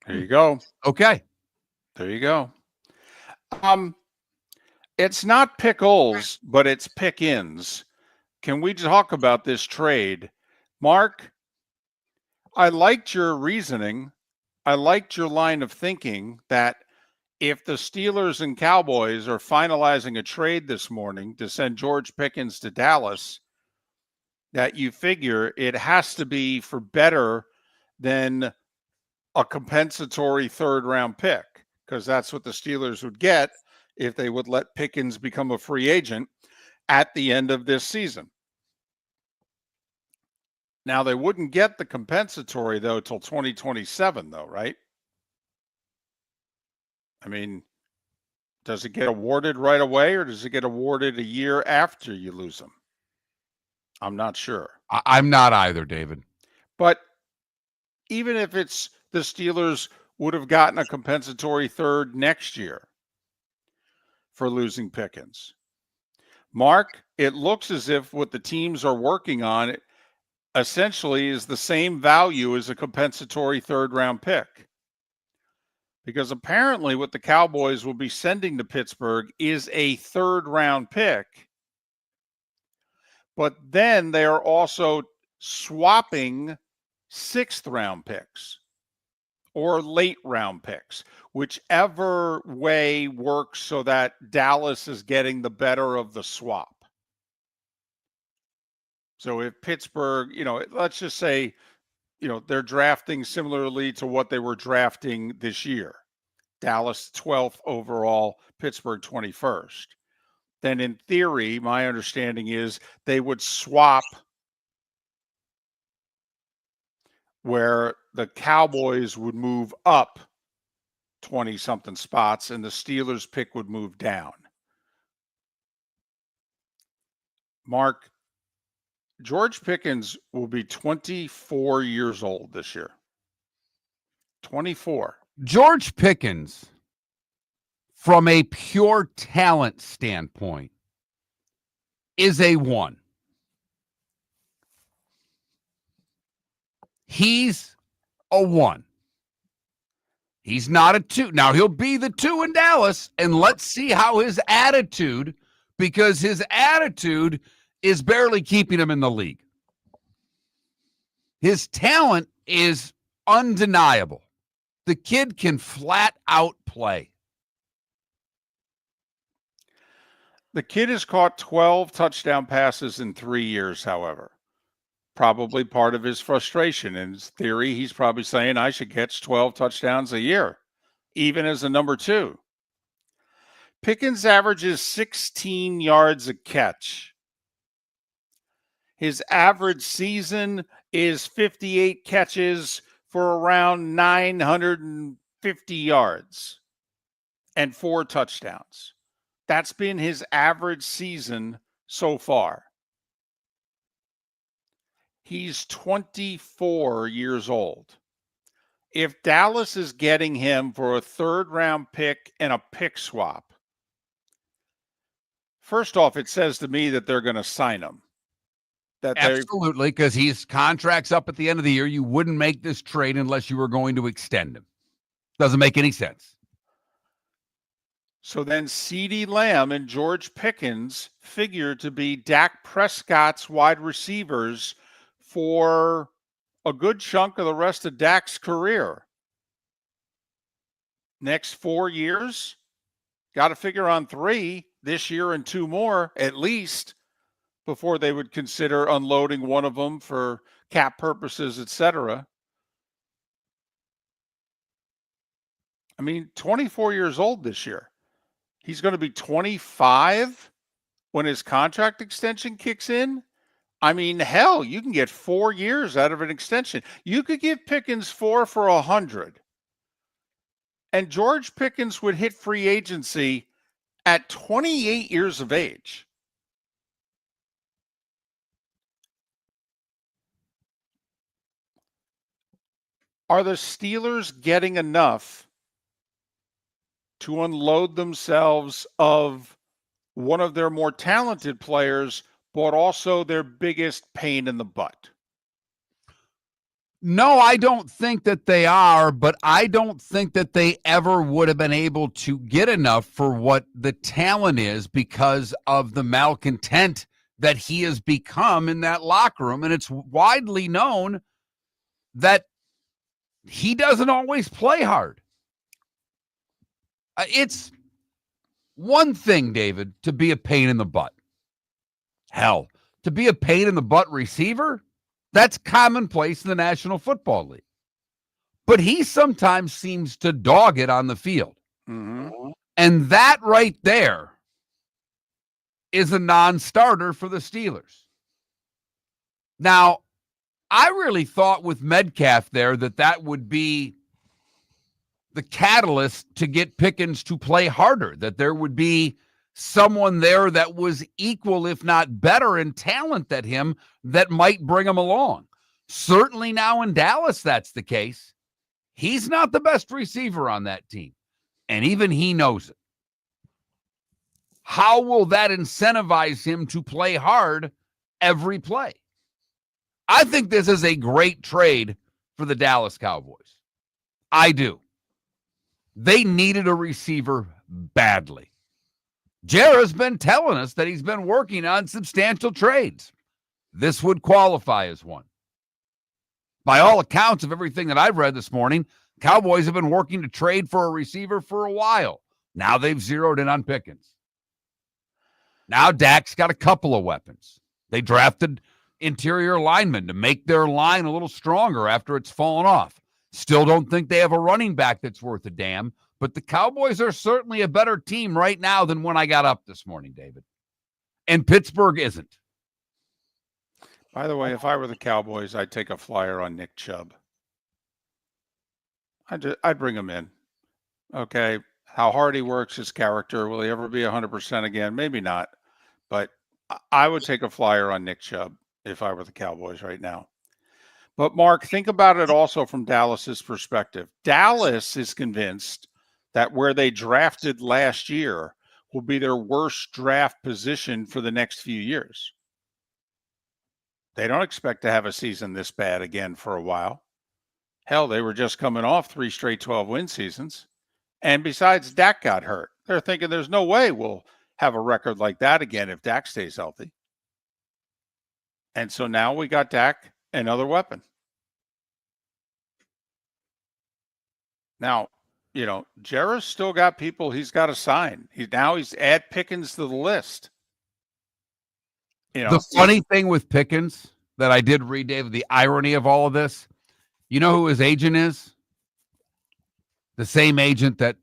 There you go. Okay. There you go. It's not pickles, but it's pick-ins. Can we talk about this trade? Mark, I liked your reasoning. I liked your line of thinking that if the Steelers and Cowboys are finalizing a trade this morning to send George Pickens to Dallas, that you figure it has to be for better than a compensatory third-round pick, because that's what the Steelers would get if they would let Pickens become a free agent at the end of this season. Now, they wouldn't get the compensatory, though, till 2027, though, right? I mean, does it get awarded right away, or does it get awarded a year after you lose them? I'm not sure. I'm not either, David. But even if it's the Steelers would have gotten a compensatory third next year for losing Pickens. Mark, it looks as if what the teams are working on essentially is the same value as a compensatory third-round pick. Because apparently what the Cowboys will be sending to Pittsburgh is a third-round pick. But then they are also swapping sixth-round picks or late-round picks, whichever way works so that Dallas is getting the better of the swap. So if Pittsburgh, you know, let's just say, you know, they're drafting similarly to what they were drafting this year. Dallas 12th overall, Pittsburgh 21st. Then in theory, my understanding is they would swap where the Cowboys would move up 20-something spots and the Steelers pick would move down. Mark, George Pickens will be 24 years old this year. 24. George Pickens, from a pure talent standpoint, is a 1. He's a 1. He's not a 2. Now, he'll be the 2 in Dallas, and let's see how his attitude, because his attitude is barely keeping him in the league. His talent is undeniable. The kid can flat out play. The kid has caught 12 touchdown passes in 3 years, however. Probably part of his frustration. In theory, he's probably saying, I should catch 12 touchdowns a year, even as a number 2. Pickens averages 16 yards a catch. His average season is 58 catches for around 950 yards and 4 touchdowns. That's been his average season so far. He's 24 years old. If Dallas is getting him for a third-round pick and a pick swap, first off, it says to me that they're going to sign him. Absolutely, because his contract's up at the end of the year. You wouldn't make this trade unless you were going to extend him. Doesn't make any sense. So then CeeDee Lamb and George Pickens figure to be Dak Prescott's wide receivers for a good chunk of the rest of Dak's career. Next 4 years, got to figure on 3 this year and 2 more at least before they would consider unloading one of them for cap purposes, etc. I mean, 24 years old this year. He's going to be 25 when his contract extension kicks in. I mean, hell, you can get 4 years out of an extension. You could give Pickens 4 for 100. And George Pickens would hit free agency at 28 years of age. Are the Steelers getting enough to unload themselves of one of their more talented players, but also their biggest pain in the butt? No, I don't think that they are, but I don't think that they ever would have been able to get enough for what the talent is because of the malcontent that he has become in that locker room. And it's widely known that he doesn't always play hard. It's one thing, David, to be a pain in the butt. Hell, to be a pain in the butt receiver, that's commonplace in the National Football League. But he sometimes seems to dog it on the field. Mm-hmm. And that right there is a non-starter for the Steelers. Now, I really thought with Metcalf there that would be the catalyst to get Pickens to play harder, that there would be someone there that was equal, if not better in talent than him, that might bring him along. Certainly now in Dallas, that's the case. He's not the best receiver on that team, and even he knows it. How will that incentivize him to play hard every play? I think this is a great trade for the Dallas Cowboys. I do. They needed a receiver badly. Jarrah's been telling us that he's been working on substantial trades. This would qualify as one. By all accounts of everything that I've read this morning, Cowboys have been working to trade for a receiver for a while. Now they've zeroed in on Pickens. Now Dak's got a couple of weapons. They drafted interior linemen to make their line a little stronger after it's fallen off. Still don't think they have a running back that's worth a damn, but the Cowboys are certainly a better team right now than when I got up this morning, David. And Pittsburgh isn't. By the way, if I were the Cowboys, I'd take a flyer on Nick Chubb. I'd bring him in. Okay, how hard he works, his character, will he ever be 100% again? Maybe not, but I would take a flyer on Nick Chubb if I were the Cowboys right now. But Mark, think about it also from Dallas's perspective. Dallas is convinced that where they drafted last year will be their worst draft position for the next few years. They don't expect to have a season this bad again for a while. Hell, they were just coming off 3 straight 12-win seasons. And besides, Dak got hurt. They're thinking there's no way we'll have a record like that again if Dak stays healthy. And so now we got Dak, another weapon. Now, you know, Jarrah's still got people he's got to sign. He's add Pickens to the list. You know, the funny thing with Pickens that I did read, David, the irony of all of this, you know who his agent is? The same agent that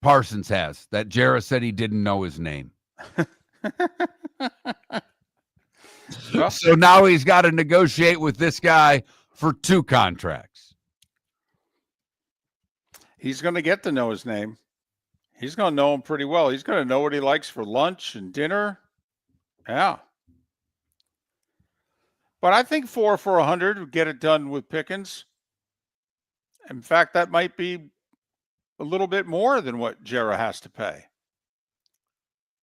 Parsons has, that Jarrah said he didn't know his name. So now he's got to negotiate with this guy for 2 contracts. He's going to get to know his name. He's going to know him pretty well. He's going to know what he likes for lunch and dinner. Yeah. But I think 4 for 100 would get it done with Pickens. In fact, that might be a little bit more than what Jarrah has to pay.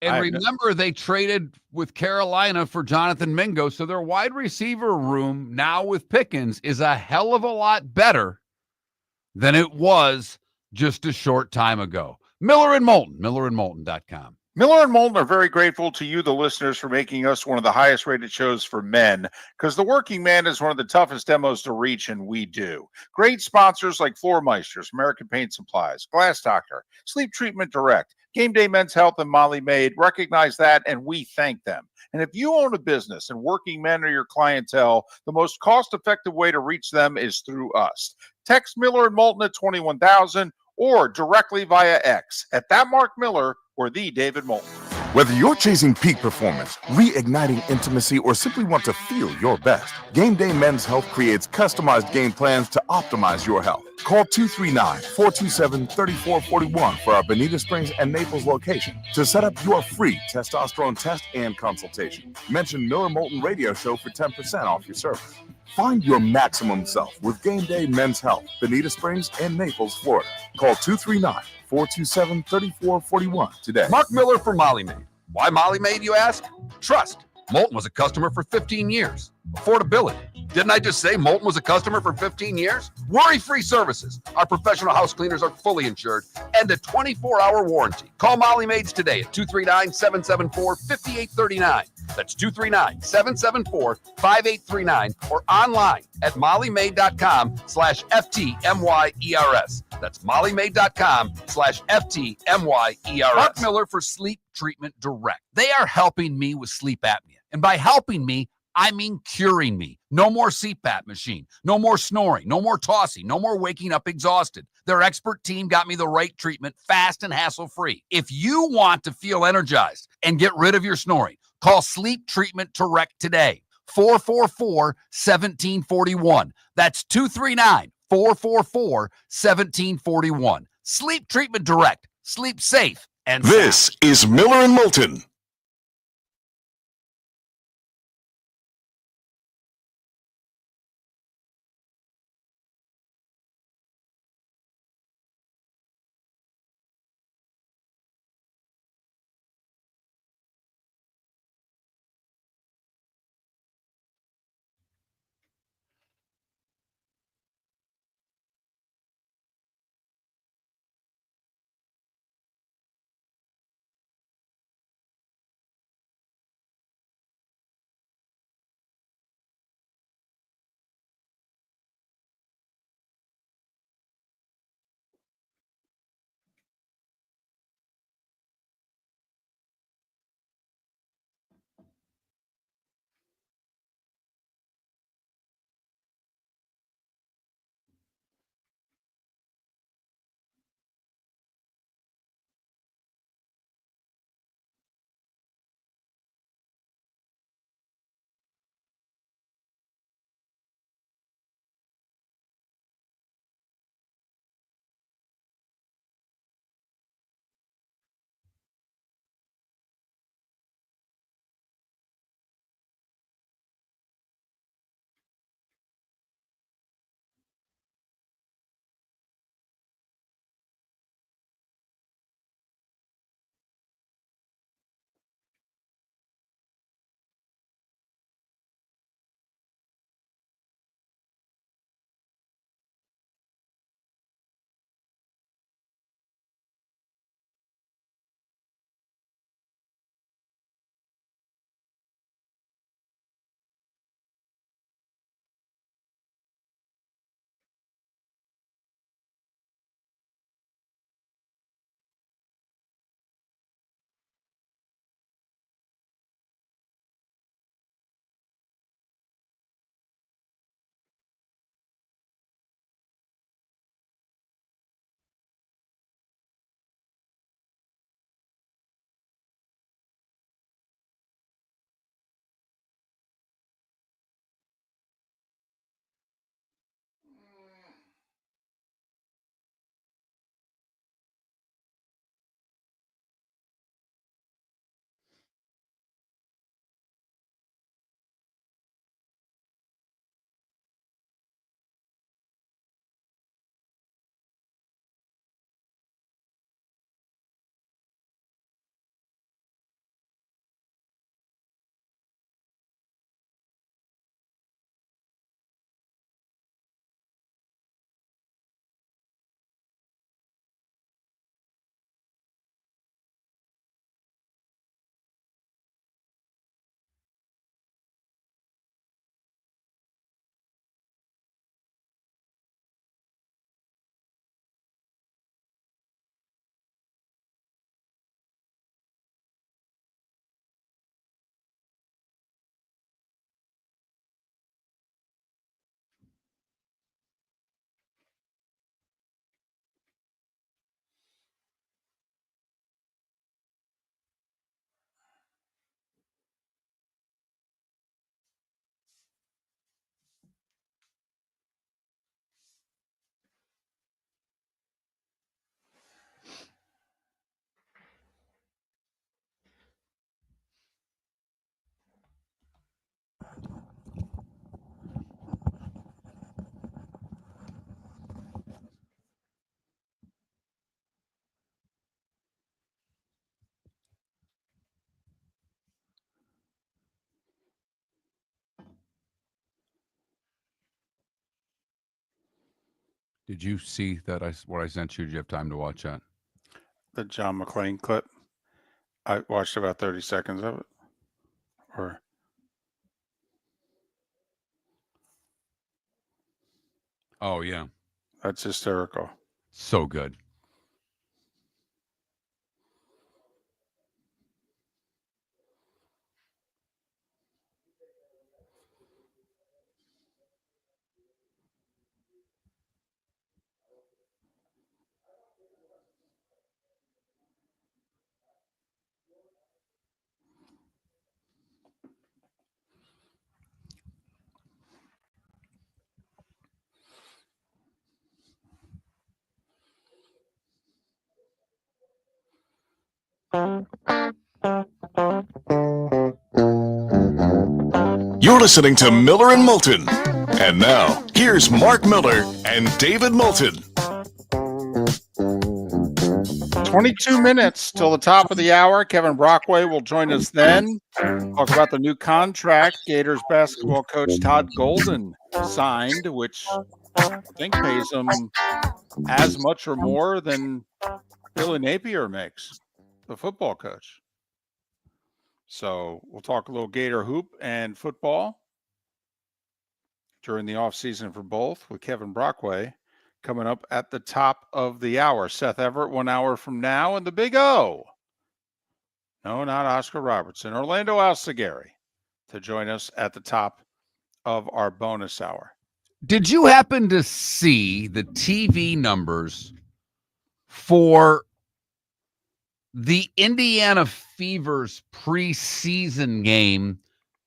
And remember, they traded with Carolina for Jonathan Mingo, so their wide receiver room now with Pickens is a hell of a lot better than it was just a short time ago. Miller and Moulton, millerandmoulton.com. Miller and Moulton are very grateful to you, the listeners, for making us one of the highest rated shows for men, because the working man is one of the toughest demos to reach, and we do. Great sponsors like Floor Meisters, American Paint Supplies, Glass Doctor, Sleep Treatment Direct, Game Day Men's Health, and Molly Maid recognize that, and we thank them. And if you own a business and working men are your clientele, the most cost-effective way to reach them is through us. Text Miller and Moulton at 21,000 or directly via X at that Mark Miller or the David Moulton. Whether you're chasing peak performance, reigniting intimacy, or simply want to feel your best, Game Day Men's Health creates customized game plans to optimize your health. Call 239-427-3441 for our Bonita Springs and Naples location to set up your free testosterone test and consultation. Mention Miller Moulton Radio Show for 10% off your service. Find your maximum self with Game Day Men's Health, Bonita Springs and Naples, Florida. Call 239-427-3441 today. Mark Miller for Molly Maid. Why Molly Maid, you ask? Trust. Moulton was a customer for 15 years. Affordability. Didn't I just say Moulton was a customer for 15 years? Worry-free services. Our professional house cleaners are fully insured and a 24-hour warranty. Call Molly Maids today at 239-774-5839. That's 239-774-5839 or online at mollymaid.com/FTMYERS. That's mollymaid.com/FTMYERS. Mark Miller for Sleep Treatment Direct. They are helping me with sleep apnea. And by helping me, I mean curing me. No more CPAP machine, no more snoring, no more tossing, no more waking up exhausted. Their expert team got me the right treatment fast and hassle-free. If you want to feel energized and get rid of your snoring, call Sleep Treatment Direct today. 444-1741. That's 239-444-1741. Sleep Treatment Direct. Sleep safe and sound. This is Miller and Moulton. Did you see that? What I sent you? Did you have time to watch that? The John McClane clip. I watched about 30 seconds of it. Or Oh yeah, that's hysterical. so good. You're listening to Miller and Moulton. And now, here's Mark Miller and David Moulton. 22 minutes till the top of the hour. Kevin Brockway will join us then. Talk about the new contract Gators basketball coach Todd Golden signed, which I think pays him as much or more than Billy Napier makes, the football coach. So we'll talk a little Gator hoop and football during the offseason for both with Kevin Brockway coming up at the top of the hour. Seth Everett 1 hour from now, and the Big O. No, not Oscar Robertson. Orlando Alzugaray to join us at the top of our bonus hour. Did you happen to see the TV numbers for the Indiana Fever's preseason game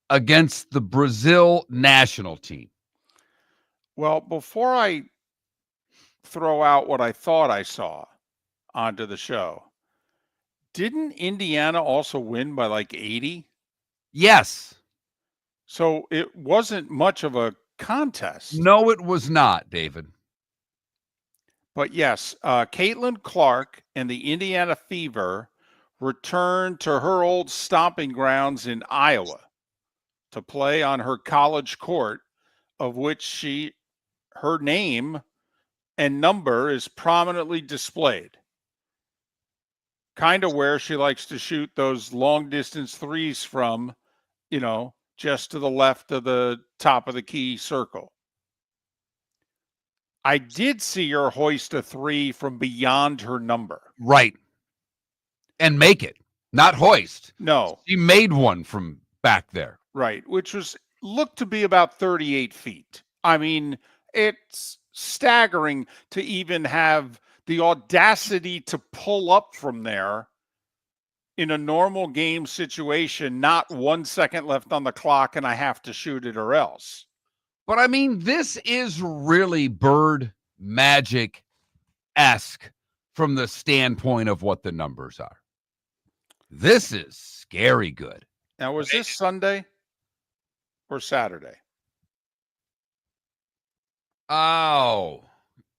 against the Brazil national team? Well, before I throw out what I thought I saw onto the show, didn't Indiana also win by like 80? Yes. So it wasn't much of a contest. No, it was not, David. But yes, Caitlin Clark and the Indiana Fever returned to her old stomping grounds in Iowa to play on her college court, of which her name and number is prominently displayed. Kind of where she likes to shoot those long distance threes from, just to the left of the top of the key circle. I did see her hoist a three from beyond her number. Right. And make it, not hoist. No. She made one from back there. Right, which looked to be about 38 feet. I mean, it's staggering to even have the audacity to pull up from there in a normal game situation, not 1 second left on the clock and I have to shoot it or else. But I mean, this is really bird magic-esque from the standpoint of what the numbers are. This is scary good. Now, was this Sunday or Saturday? Oh,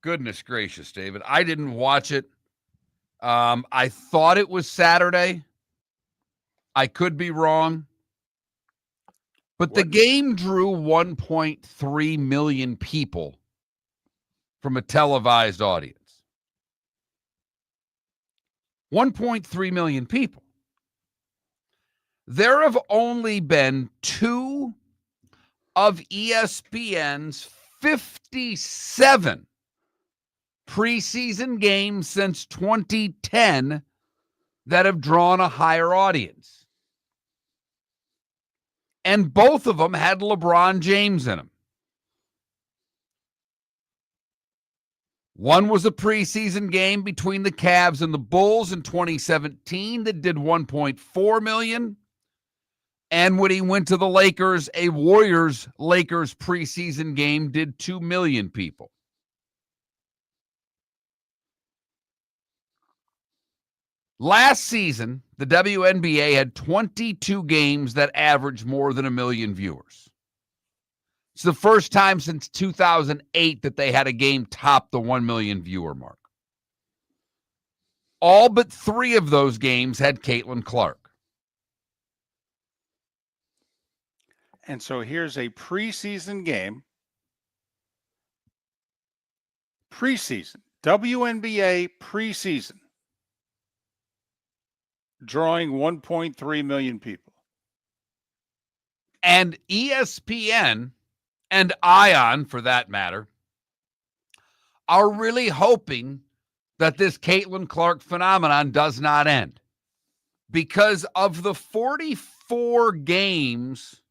goodness gracious, David. I didn't watch it. I thought it was Saturday. I could be wrong. But the game drew 1.3 million people from a televised audience. 1.3 million people. There have only been 2 of ESPN's 57 preseason games since 2010 that have drawn a higher audience. And both of them had LeBron James in them. One was a preseason game between the Cavs and the Bulls in 2017 that did 1.4 million. And when he went to the Lakers, a Warriors-Lakers preseason game did 2 million people. Last season, the WNBA had 22 games that averaged more than 1 million viewers. It's the first time since 2008 that they had a game top the 1 million viewer mark. All but 3 of those games had Caitlin Clark. And so here's a preseason game. Preseason. WNBA preseason. Drawing 1.3 million people. And ESPN and ION, for that matter, are really hoping that this Caitlin Clark phenomenon does not end. Because of the 44 games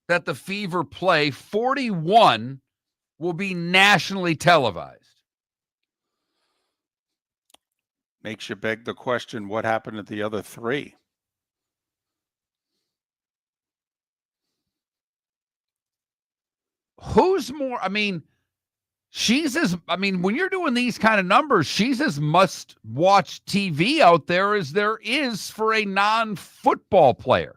that the Fever play, 41 will be nationally televised. Makes you beg the question, what happened at the other 3? Who's more? I mean, when you're doing these kind of numbers, she's as must-watch TV out there as there is for a non-football player.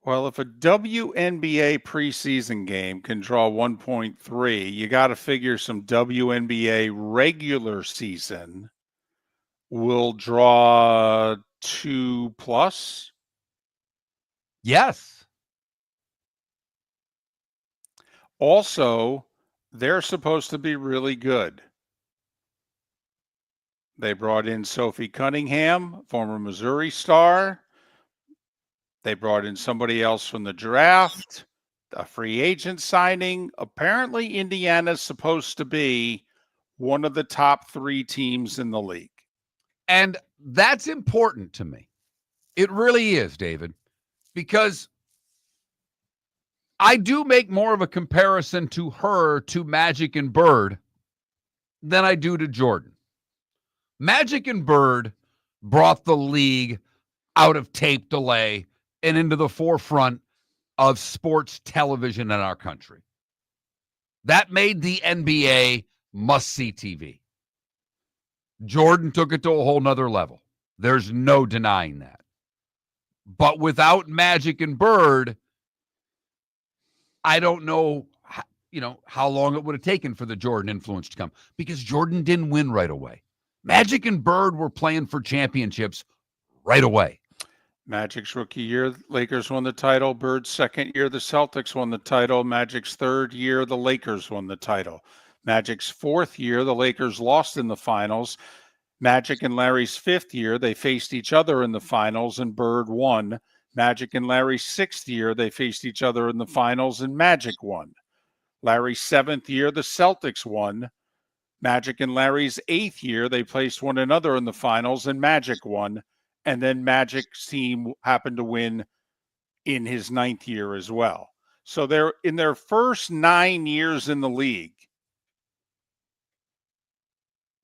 Well, if a WNBA preseason game can draw 1.3, you got to figure some WNBA regular season will draw 2+. Yes. Also, they're supposed to be really good. They brought in Sophie Cunningham, former Missouri star. They brought in somebody else from the draft, a free agent signing. Apparently, Indiana's supposed to be one of the top 3 teams in the league. And that's important to me. It really is, David, because I do make more of a comparison to her to Magic and Bird than I do to Jordan. Magic and Bird brought the league out of tape delay and into the forefront of sports television in our country. That made the NBA must-see TV. Jordan took it to a whole nother level. There's no denying that. But without Magic and Bird, I don't know, how long it would have taken for the Jordan influence to come, because Jordan didn't win right away. Magic and Bird were playing for championships right away. Magic's rookie year, Lakers won the title. Bird's second year, the Celtics won the title. Magic's third year, the Lakers won the title. Magic's fourth year, the Lakers lost in the finals. Magic and Larry's fifth year, they faced each other in the finals, and Bird won. Magic and Larry's sixth year, they faced each other in the finals, and Magic won. Larry's seventh year, the Celtics won. Magic and Larry's eighth year, they placed one another in the finals, and Magic won. And then Magic's team happened to win in his ninth year as well. So they're in their first 9 years in the league.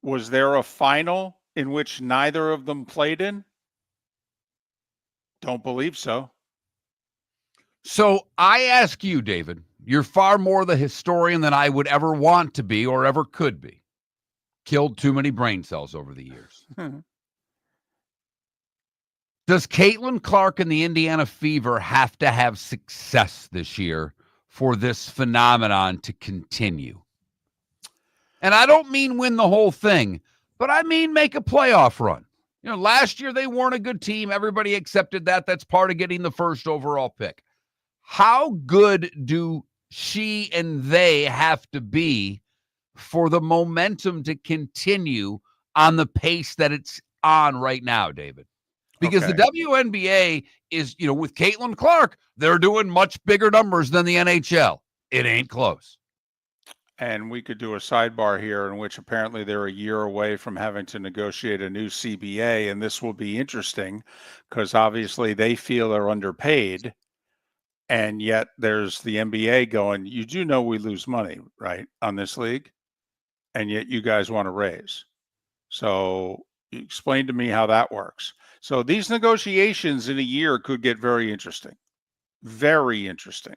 Was there a final in which neither of them played in? Don't believe so. So I ask you, David, you're far more the historian than I would ever want to be or ever could be. Killed too many brain cells over the years. Does Caitlin Clark and the Indiana Fever have to have success this year for this phenomenon to continue? And I don't mean win the whole thing, but I mean make a playoff run. Last year they weren't a good team. Everybody accepted that. That's part of getting the first overall pick. How good do she and they have to be for the momentum to continue on the pace that it's on right now, David? Because the WNBA is, with Caitlin Clark, they're doing much bigger numbers than the NHL. It ain't close. And we could do a sidebar here in which apparently they're a year away from having to negotiate a new CBA. And this will be interesting because obviously they feel they're underpaid. And yet there's the NBA going, you do know we lose money, right, on this league? And yet you guys want to raise. So explain to me how that works. So these negotiations in a year could get very interesting. Very interesting.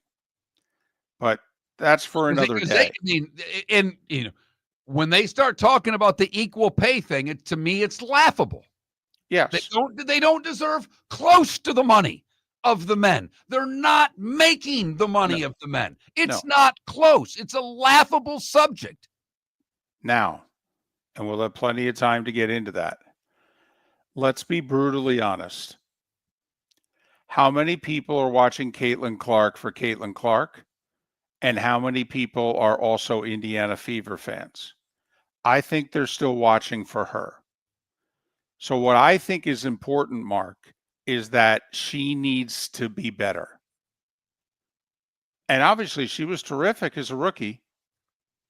But that's for another day. When they start talking about the equal pay thing, to me, it's laughable. Yes. They don't deserve close to the money of the men. They're not making the money of the men. It's not close. It's a laughable subject. Now, and we'll have plenty of time to get into that. Let's be brutally honest. How many people are watching Caitlin Clark for Caitlin Clark? and how many people are also Indiana Fever fans. I think they're still watching for her. So what I think is important, Mark, is that she needs to be better. And obviously she was terrific as a rookie.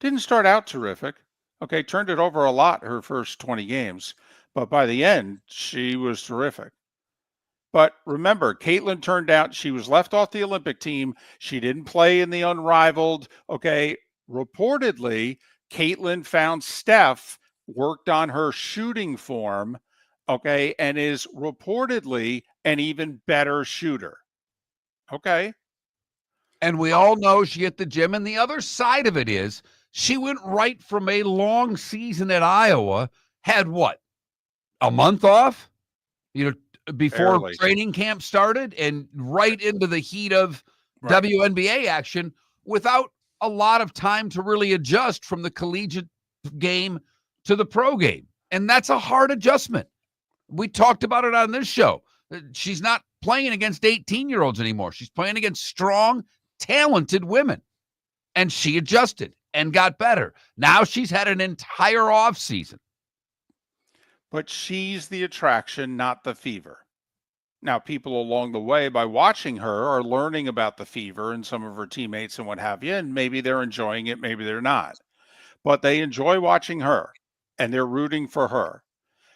Didn't start out terrific. Okay, turned it over a lot her first 20 games. But by the end, she was terrific. But remember, Caitlin turned out, she was left off the Olympic team. She didn't play in the Unrivaled. Okay, reportedly, Caitlin found Steph, worked on her shooting form, okay, and is reportedly an even better shooter. Okay. And we all know she hit the gym. And the other side of it is she went right from a long season at Iowa, had what, a month off? Before Barely. training camp started, and right into the heat of WNBA action without a lot of time to really adjust from the collegiate game to the pro game. And that's a hard adjustment. We talked about it on this show. She's not playing against 18-year-olds anymore. She's playing against strong, talented women. And she adjusted and got better. Now she's had an entire off season. But she's the attraction, not the fever. Now, people along the way, by watching her, are learning about the fever and some of her teammates and what have you, and maybe they're enjoying it, maybe they're not. But they enjoy watching her, and they're rooting for her.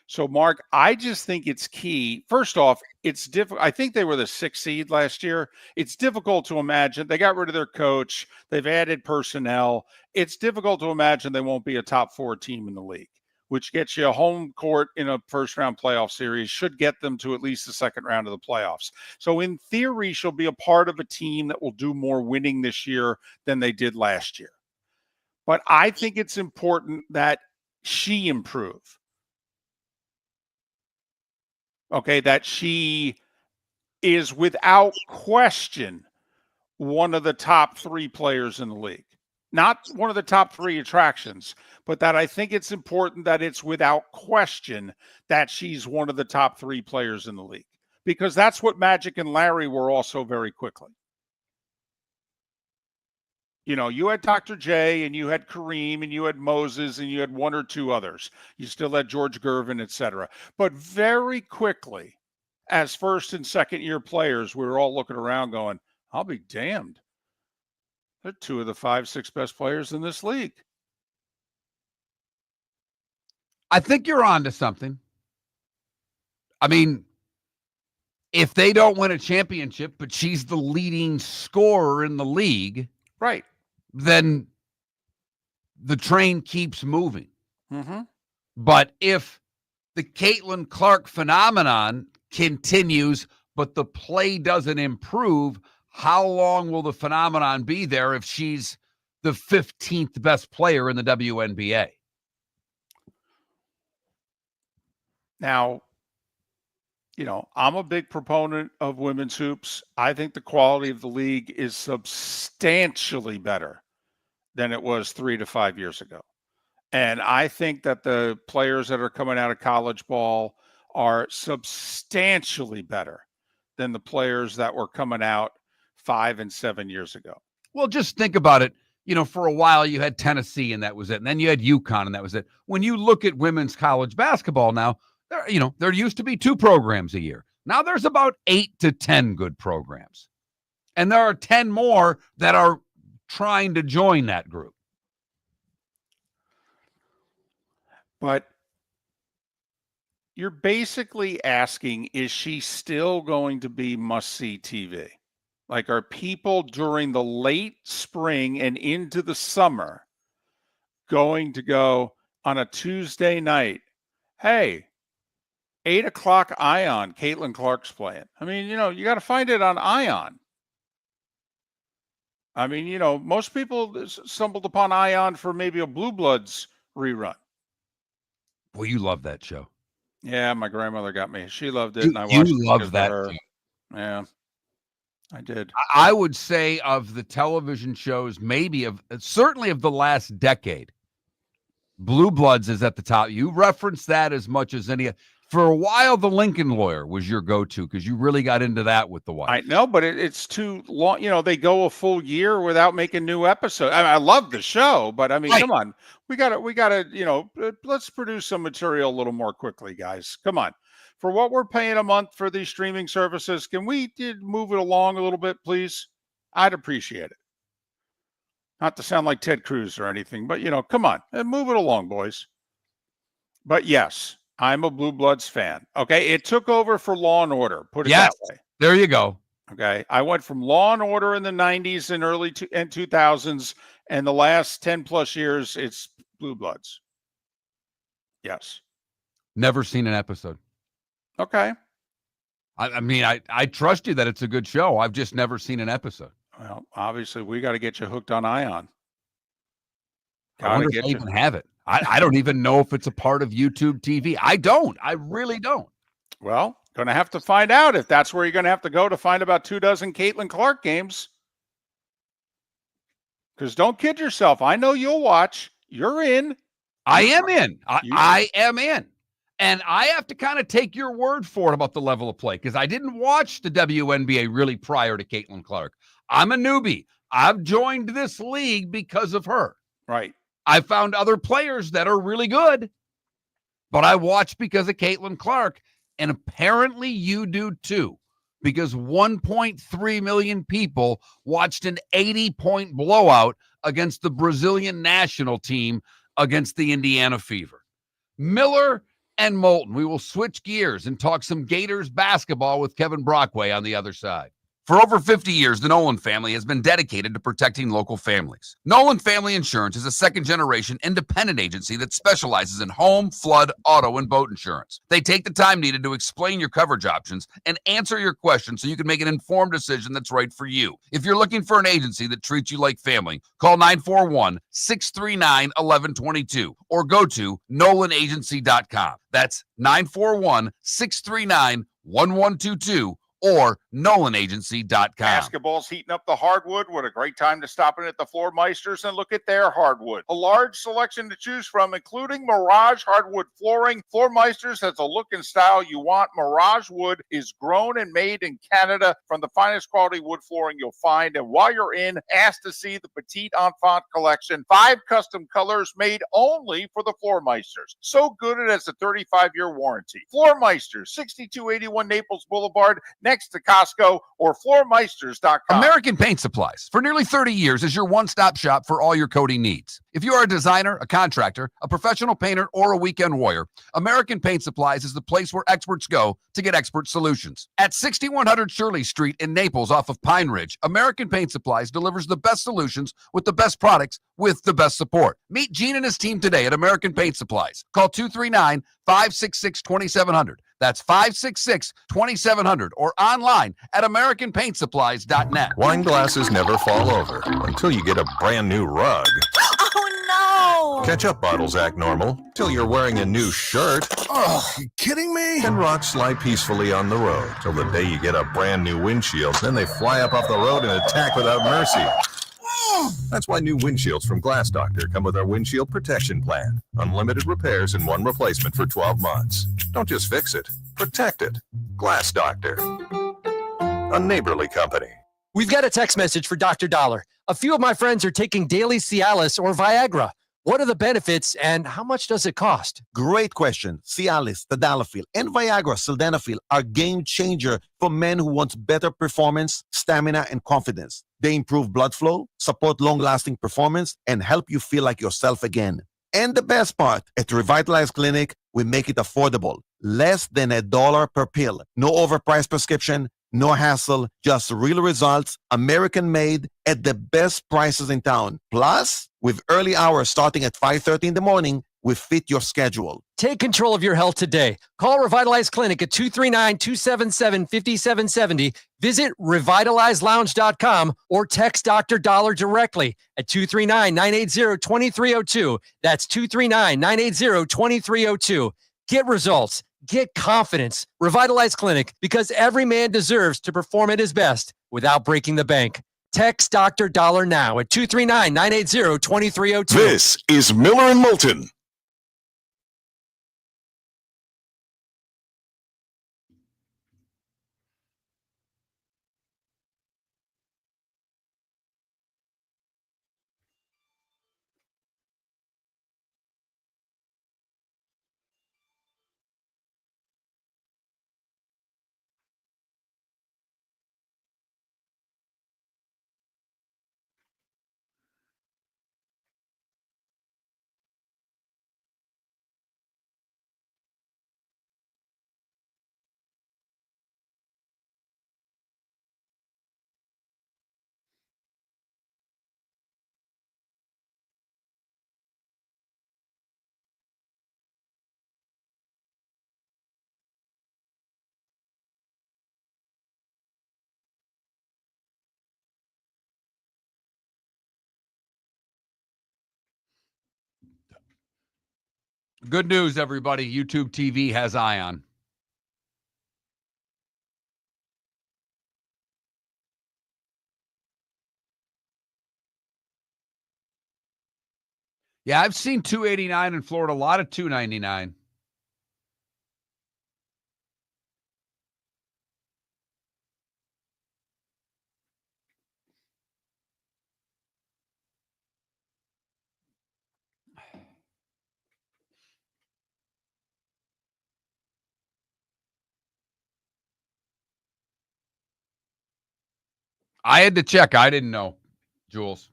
So, Mark, I just think it's key. First off, it's difficult. I think they were the 6th seed last year. It's difficult to imagine. They got rid of their coach. They've added personnel. It's difficult to imagine they won't be a top 4 team in the league, which gets you a home court in a first-round playoff series, should get them to at least the second round of the playoffs. So in theory, she'll be a part of a team that will do more winning this year than they did last year. But I think it's important that she improve. Okay, that she is without question one of the top 3 players in the league. Not one of the top 3 attractions, but that I think it's important that it's without question that she's one of the top 3 players in the league, because that's what Magic and Larry were also very quickly. You know, you had Dr. J, and you had Kareem, and you had Moses, and you had 1 or 2 others. You still had George Gervin, etc. But very quickly, as first and second year players, we were all looking around going, I'll be damned. They're 2 of the 5, 6 best players in this league. I think you're on to something. I mean, if they don't win a championship, but she's the leading scorer in the league, right, then the train keeps moving. Mm-hmm. But if the Caitlin Clark phenomenon continues, but the play doesn't improve, how long will the phenomenon be there if she's the 15th best player in the WNBA? Now, you know, I'm a big proponent of women's hoops. I think the quality of the league is substantially better than it was 3 to 5 years ago. And I think that the players that are coming out of college ball are substantially better than the players that were coming out 5 and 7 years ago. Well, just think about it. You know, for a while you had Tennessee and that was it. And then you had UConn and that was it. When you look at women's college basketball now, there used to be 2 programs a year. Now there's about 8 to 10 good programs. And there are 10 more that are trying to join that group. But you're basically asking, is she still going to be must-see TV? Like, are people during the late spring and into the summer going to go on a Tuesday night, hey, 8 o'clock Ion, Caitlin Clark's playing? I mean, you know, you got to find it on Ion. I mean, you know, most people stumbled upon Ion for maybe a Blue Bloods rerun. Well, you love that show. Yeah, my grandmother got me. She loved it, and I watched it. You love that her. show. Yeah, I did. I would say of the television shows, certainly of the last decade, Blue Bloods is at the top. You reference that as much as any. For a while, the Lincoln Lawyer was your go-to because you really got into that with the wife. I know, but it's too long. They go a full year without making new episodes. I love the show, but I mean, come on, we gotta, let's produce some material a little more quickly, guys. Come on, for what we're paying a month for these streaming services, can we move it along a little bit, please? I'd appreciate it. Not to sound like Ted Cruz or anything, but come on, move it along, boys. But yes, I'm a Blue Bloods fan. Okay. It took over for Law and Order. Put it that way. There you go. Okay. I went from Law and Order in the 90s and early 2000s, and the last 10 plus years, it's Blue Bloods. Yes. Never seen an episode. Okay. I mean, I trust you that it's a good show. I've just never seen an episode. Well, obviously, we got to get you hooked on Ion. I wonder if I even have it. I don't even know if it's a part of YouTube TV. I don't. I really don't. Well, going to have to find out if that's where you're going to have to go to find about 24 Caitlin Clark games. Because don't kid yourself. I know you'll watch. You're in. I am in. I am in. And I have to kind of take your word for it about the level of play because I didn't watch the WNBA really prior to Caitlin Clark. I'm a newbie. I've joined this league because of her. Right. I found other players that are really good, but I watch because of Caitlin Clark, and apparently you do too, because 1.3 million people watched an 80-point blowout against the Brazilian national team against the Indiana Fever. Miller and Moulton. We will switch gears and talk some Gators basketball with Kevin Brockway on the other side. For over 50 years, the Nolan family has been dedicated to protecting local families. Nolan Family Insurance is a second-generation independent agency that specializes in home, flood, auto, and boat insurance. They take the time needed to explain your coverage options and answer your questions so you can make an informed decision that's right for you. If you're looking for an agency that treats you like family, call 941-639-1122 or go to nolanagency.com. That's 941-639-1122. or nolanagency.com. Basketball's heating up the hardwood. What a great time to stop in at the Floor Meisters and look at their hardwood. A large selection to choose from, including Mirage hardwood flooring. Floor Meisters has a look and style you want. Mirage wood is grown and made in Canada from the finest quality wood flooring you'll find. And while you're in, ask to see the Petite Enfant collection. 5 custom colors made only for the Floor Meisters. So good it has a 35-year warranty. Floor Meisters, 6281 Naples Boulevard, next to Costco, or floormeisters.com. American Paint Supplies, for nearly 30 years, is your one-stop shop for all your coating needs. If you are a designer, a contractor, a professional painter, or a weekend warrior, American Paint Supplies is the place where experts go to get expert solutions. At 6100 Shirley Street in Naples off of Pine Ridge, American Paint Supplies delivers the best solutions with the best products with the best support. Meet Gene and his team today at American Paint Supplies. Call 239-566-2700. That's 566-2700 or online at AmericanPaintSupplies.net. Wine glasses never fall over until you get a brand new rug. Oh, no! Ketchup bottles act normal till you're wearing a new shirt. Oh, you kidding me? And rocks slide peacefully on the road till the day you get a brand new windshield. Then they fly up off the road and attack without mercy. That's why new windshields from Glass Doctor come with our windshield protection plan. Unlimited repairs and 1 replacement for 12 months. Don't just fix it, protect it. Glass Doctor, a neighborly company. We've got a text message for Dr. Dollar. A few of my friends are taking daily Cialis or Viagra. What are the benefits and how much does it cost? Great question. Cialis, Tadalafil, and Viagra, Sildenafil are game changer for men who want better performance, stamina, and confidence. They improve blood flow, support long-lasting performance, and help you feel like yourself again. And the best part, at Revitalize Clinic, we make it affordable. Less than $1 per pill. No overpriced prescription, no hassle, just real results, American-made, at the best prices in town. Plus, with early hours starting at 5:30 in the morning, we fit your schedule. Take control of your health today. Call Revitalize Clinic at 239-277-5770. Visit revitalizelounge.com or text Dr. Dollar directly at 239-980-2302. That's 239-980-2302. Get results. Get confidence. Revitalize Clinic, because every man deserves to perform at his best without breaking the bank. Text Dr. Dollar now at 239-980-2302. This is Miller and Moulton. Good news, everybody. YouTube TV has Ion. Yeah, I've seen $2.89 in Florida, a lot of $2.99. I had to check. I didn't know, Jules.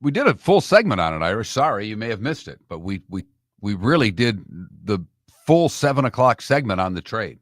We did a full segment on it, Irish. Sorry, you may have missed it, but we really did the full 7 o'clock segment on the trade.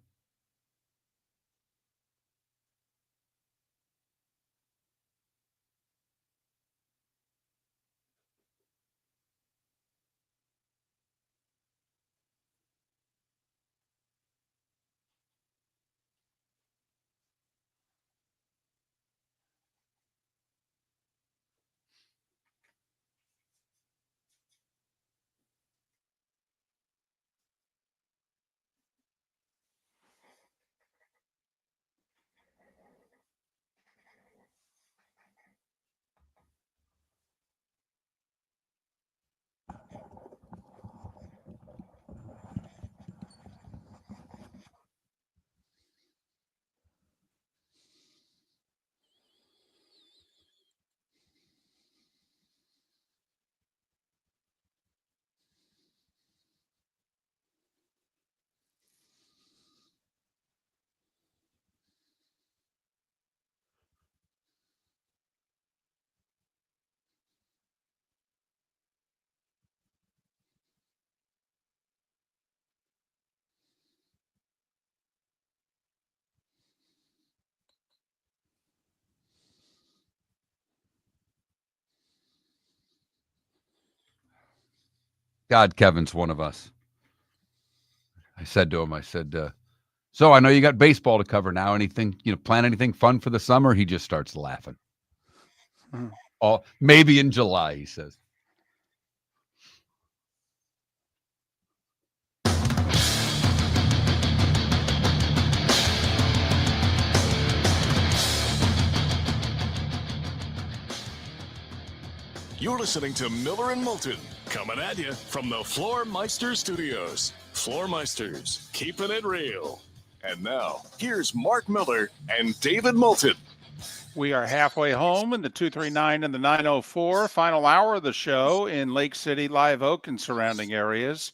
God, Kevin's one of us. I said to him, so I know you got baseball to cover now. Anything, plan anything fun for the summer? He just starts laughing. Oh, maybe in July, he says. You're listening to Miller and Moulton, coming at you from the Floor Meister Studios. Floor Meisters, keeping it real. And now, here's Mark Miller and David Moulton. We are halfway home in the 239 and the 904, final hour of the show in Lake City, Live Oak, and surrounding areas.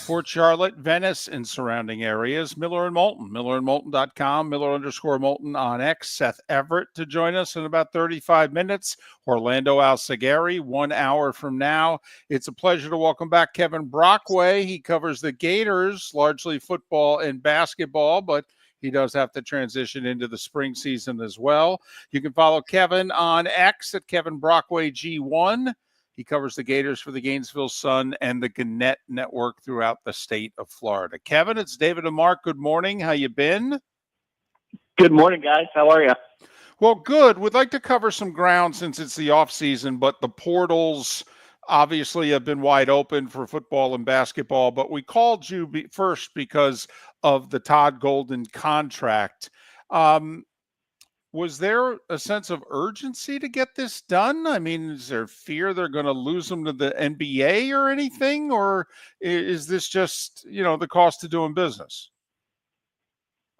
Port Charlotte, Venice, and surrounding areas. Miller and Moulton, millerandmoulton.com, Miller_Moulton on X. Seth Everett to join us in about 35 minutes. Orlando Alzugaray, 1 hour from now. It's a pleasure to welcome back Kevin Brockway. He covers the Gators, largely football and basketball, but he does have to transition into the spring season as well. You can follow Kevin on X at Kevin Brockway G1. He covers the Gators for the Gainesville Sun and the Gannett Network throughout the state of Florida. Kevin, it's David and Mark. Good morning. How you been? Good morning, guys. How are you? Well, good. We'd like to cover some ground since it's the off season, but the portals obviously have been wide open for football and basketball. But we called you first because of the Todd Golden contract. Was there a sense of urgency to get this done? I mean, is there fear they're going to lose them to the NBA or anything? Or is this just, the cost of doing business?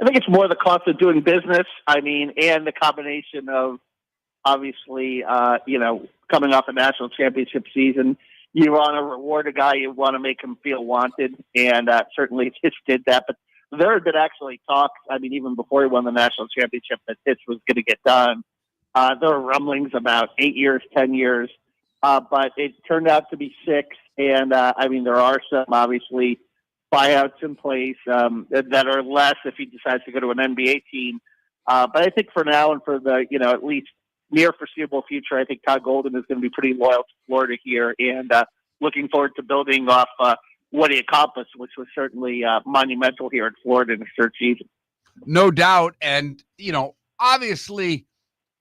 I think it's more the cost of doing business. I mean, and the combination of obviously, coming off a national championship season, you want to reward a guy, you want to make him feel wanted. And certainly Hitch did that. But there had been actually talks, I mean, even before he won the national championship, that Hitch was going to get done. There were rumblings about 8 years, 10 years, but it turned out to be 6. And I mean, there are some obviously buyouts in place that are less if he decides to go to an NBA team. But I think for now and for the, at least near foreseeable future, I think Todd Golden is going to be pretty loyal to Florida here, and looking forward to building off what he accomplished, which was certainly monumental here in Florida in the third season. No doubt. And, obviously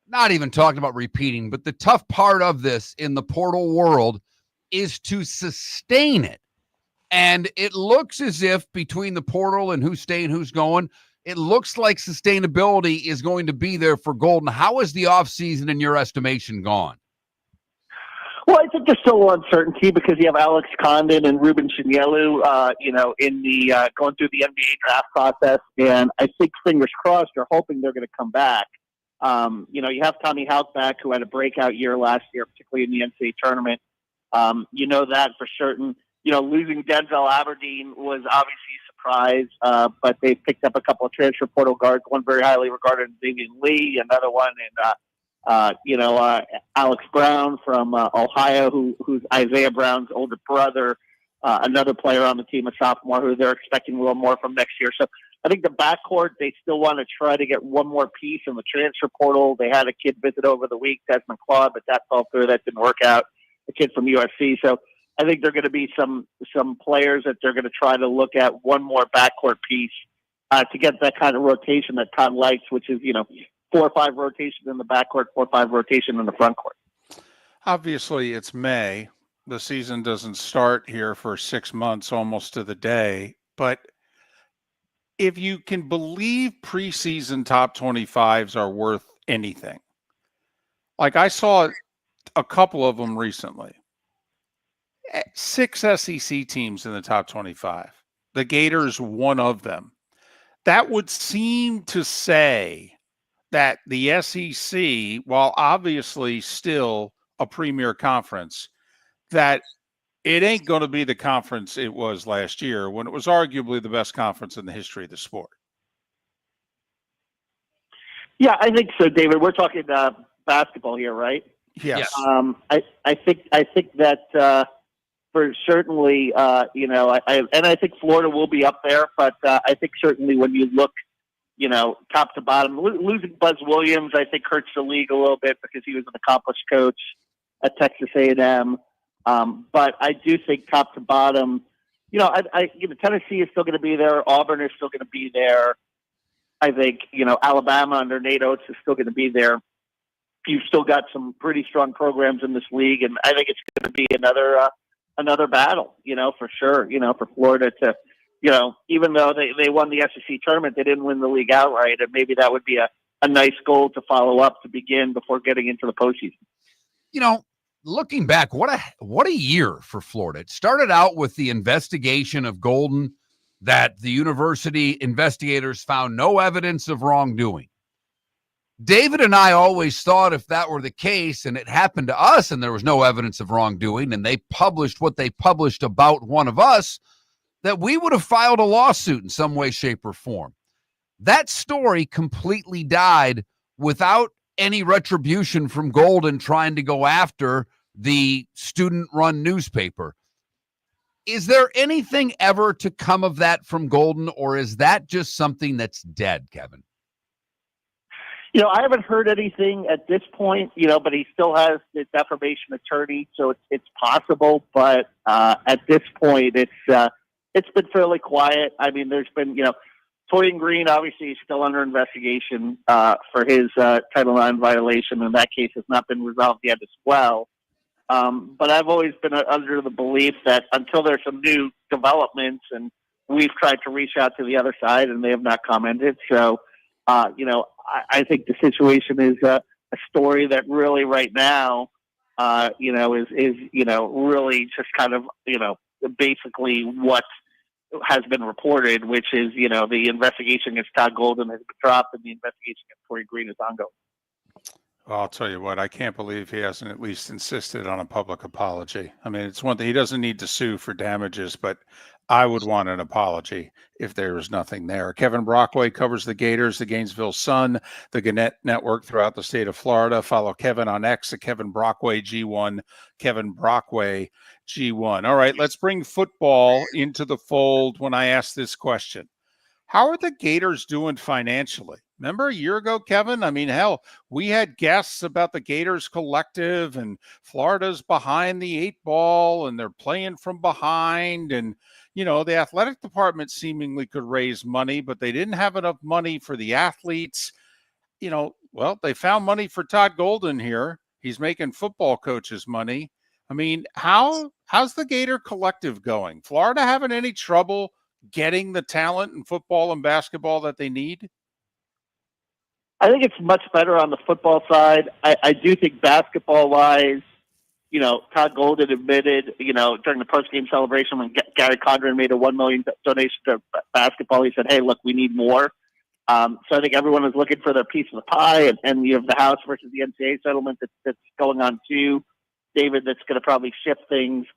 not even talking about repeating, but the tough part of this in the portal world is to sustain it. And it looks as if between the portal and who's staying, who's going, it looks like sustainability is going to be there for Golden. How is the offseason in your estimation gone? Well, I think there's still uncertainty because you have Alex Condon and Ruben Chinyelu, in the going through the NBA draft process, and I think fingers crossed are hoping they're going to come back. You have Tommy Houck back, who had a breakout year last year, particularly in the NCAA tournament. That for certain. Losing Denzel Aberdeen was obviously a surprise, but they picked up a couple of transfer portal guards, one very highly regarded, Davian Lee, another one, and Alex Brown from Ohio, who's Isaiah Brown's older brother, another player on the team, a sophomore, who they're expecting a little more from next year. So I think the backcourt, they still want to try to get one more piece in the transfer portal. They had a kid visit over the week, Desmond Claude, but that fell through. That didn't work out, a kid from USC. So I think there are going to be some players that they're going to try to look at one more backcourt piece to get that kind of rotation that Todd likes, which is, 4 or 5 rotation in the backcourt, 4 or 5 rotation in the front court. Obviously, it's May. The season doesn't start here for 6 months, almost to the day. But if you can believe preseason top 25s are worth anything, like I saw a couple of them recently. 6 SEC teams in the top 25. The Gators, one of them. That would seem to say that the SEC, while obviously still a premier conference, that it ain't going to be the conference it was last year when it was arguably the best conference in the history of the sport. Yeah, I think so, David. We're talking basketball here, right? Yes. I think that for certainly, I think Florida will be up there, but I think certainly when you look, top to bottom, losing Buzz Williams, I think hurts the league a little bit because he was an accomplished coach at Texas A&M. But I do think top to bottom, Tennessee is still going to be there. Auburn is still going to be there. I think, Alabama under Nate Oates is still going to be there. You've still got some pretty strong programs in this league, and I think it's going to be another battle, for sure, for Florida to, even though they won the SEC tournament, they didn't win the league outright, and maybe that would be a nice goal to follow up to begin before getting into the postseason. Looking back, what a year for Florida. It started out with the investigation of Golden that the university investigators found no evidence of wrongdoing. David and I always thought if that were the case and it happened to us and there was no evidence of wrongdoing and they published what they published about one of us, that we would have filed a lawsuit in some way, shape, or form. That story completely died without any retribution from Golden trying to go after the student-run newspaper. Is there anything ever to come of that from Golden, or is that just something that's dead, Kevin? I haven't heard anything at this point, but he still has the defamation attorney, so it's possible. But at this point, it's been fairly quiet. I mean, there's been, Torian Green obviously is still under investigation for his Title IX violation, and that case has not been resolved yet as well. But I've always been under the belief that until there's some new developments, and we've tried to reach out to the other side, and they have not commented. So, I think the situation is a story that really right now, is really just kind of, basically what has been reported, which is, the investigation against Todd Golden has been dropped and the investigation against Torian Green is ongoing. Well, I'll tell you what, I can't believe he hasn't at least insisted on a public apology. I mean, it's one thing, he doesn't need to sue for damages, but I would want an apology if there was nothing there. Kevin Brockway covers the Gators, the Gainesville Sun, the Gannett Network throughout the state of Florida. Follow Kevin on X at Kevin Brockway G1, Kevin Brockway G1. All right, let's bring football into the fold when I ask this question. How are the Gators doing financially? Remember a year ago, Kevin? I mean, hell, we had guests about the Gators Collective and Florida's behind the 8 ball and they're playing from behind. And, the athletic department seemingly could raise money, but they didn't have enough money for the athletes. Well, they found money for Todd Golden here. He's making football coaches money. I mean, how's the Gator Collective going? Florida having any trouble getting the talent in football and basketball that they need? I think it's much better on the football side. I do think basketball-wise, Todd Golden admitted, during the post-game celebration when Gary Condren made a $1 million donation to basketball, he said, hey, look, we need more. So I think everyone is looking for their piece of the pie, and you have the House versus the NCAA settlement that's going on too, David, that's going to probably shift things.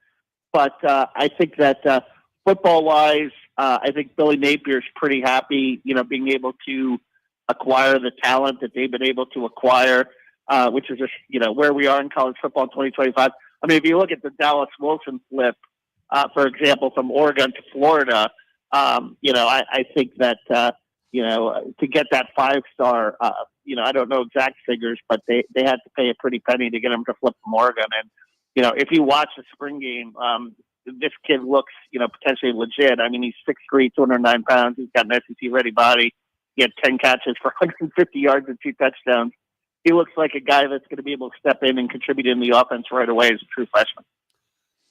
But I think that football-wise, I think Billy Napier's pretty happy, being able to acquire the talent that they've been able to acquire, which is just, where we are in college football in 2025. I mean, if you look at the Dallas Wilson flip, for example, from Oregon to Florida, I think that, to get that 5-star, I don't know exact figures, but they had to pay a pretty penny to get him to flip from Oregon. And, if you watch the spring game, this kid looks, potentially legit. I mean, he's 6'3", 209 pounds. He's got an SEC-ready body. He had 10 catches for 150 yards and 2 touchdowns. He looks like a guy that's going to be able to step in and contribute in the offense right away as a true freshman.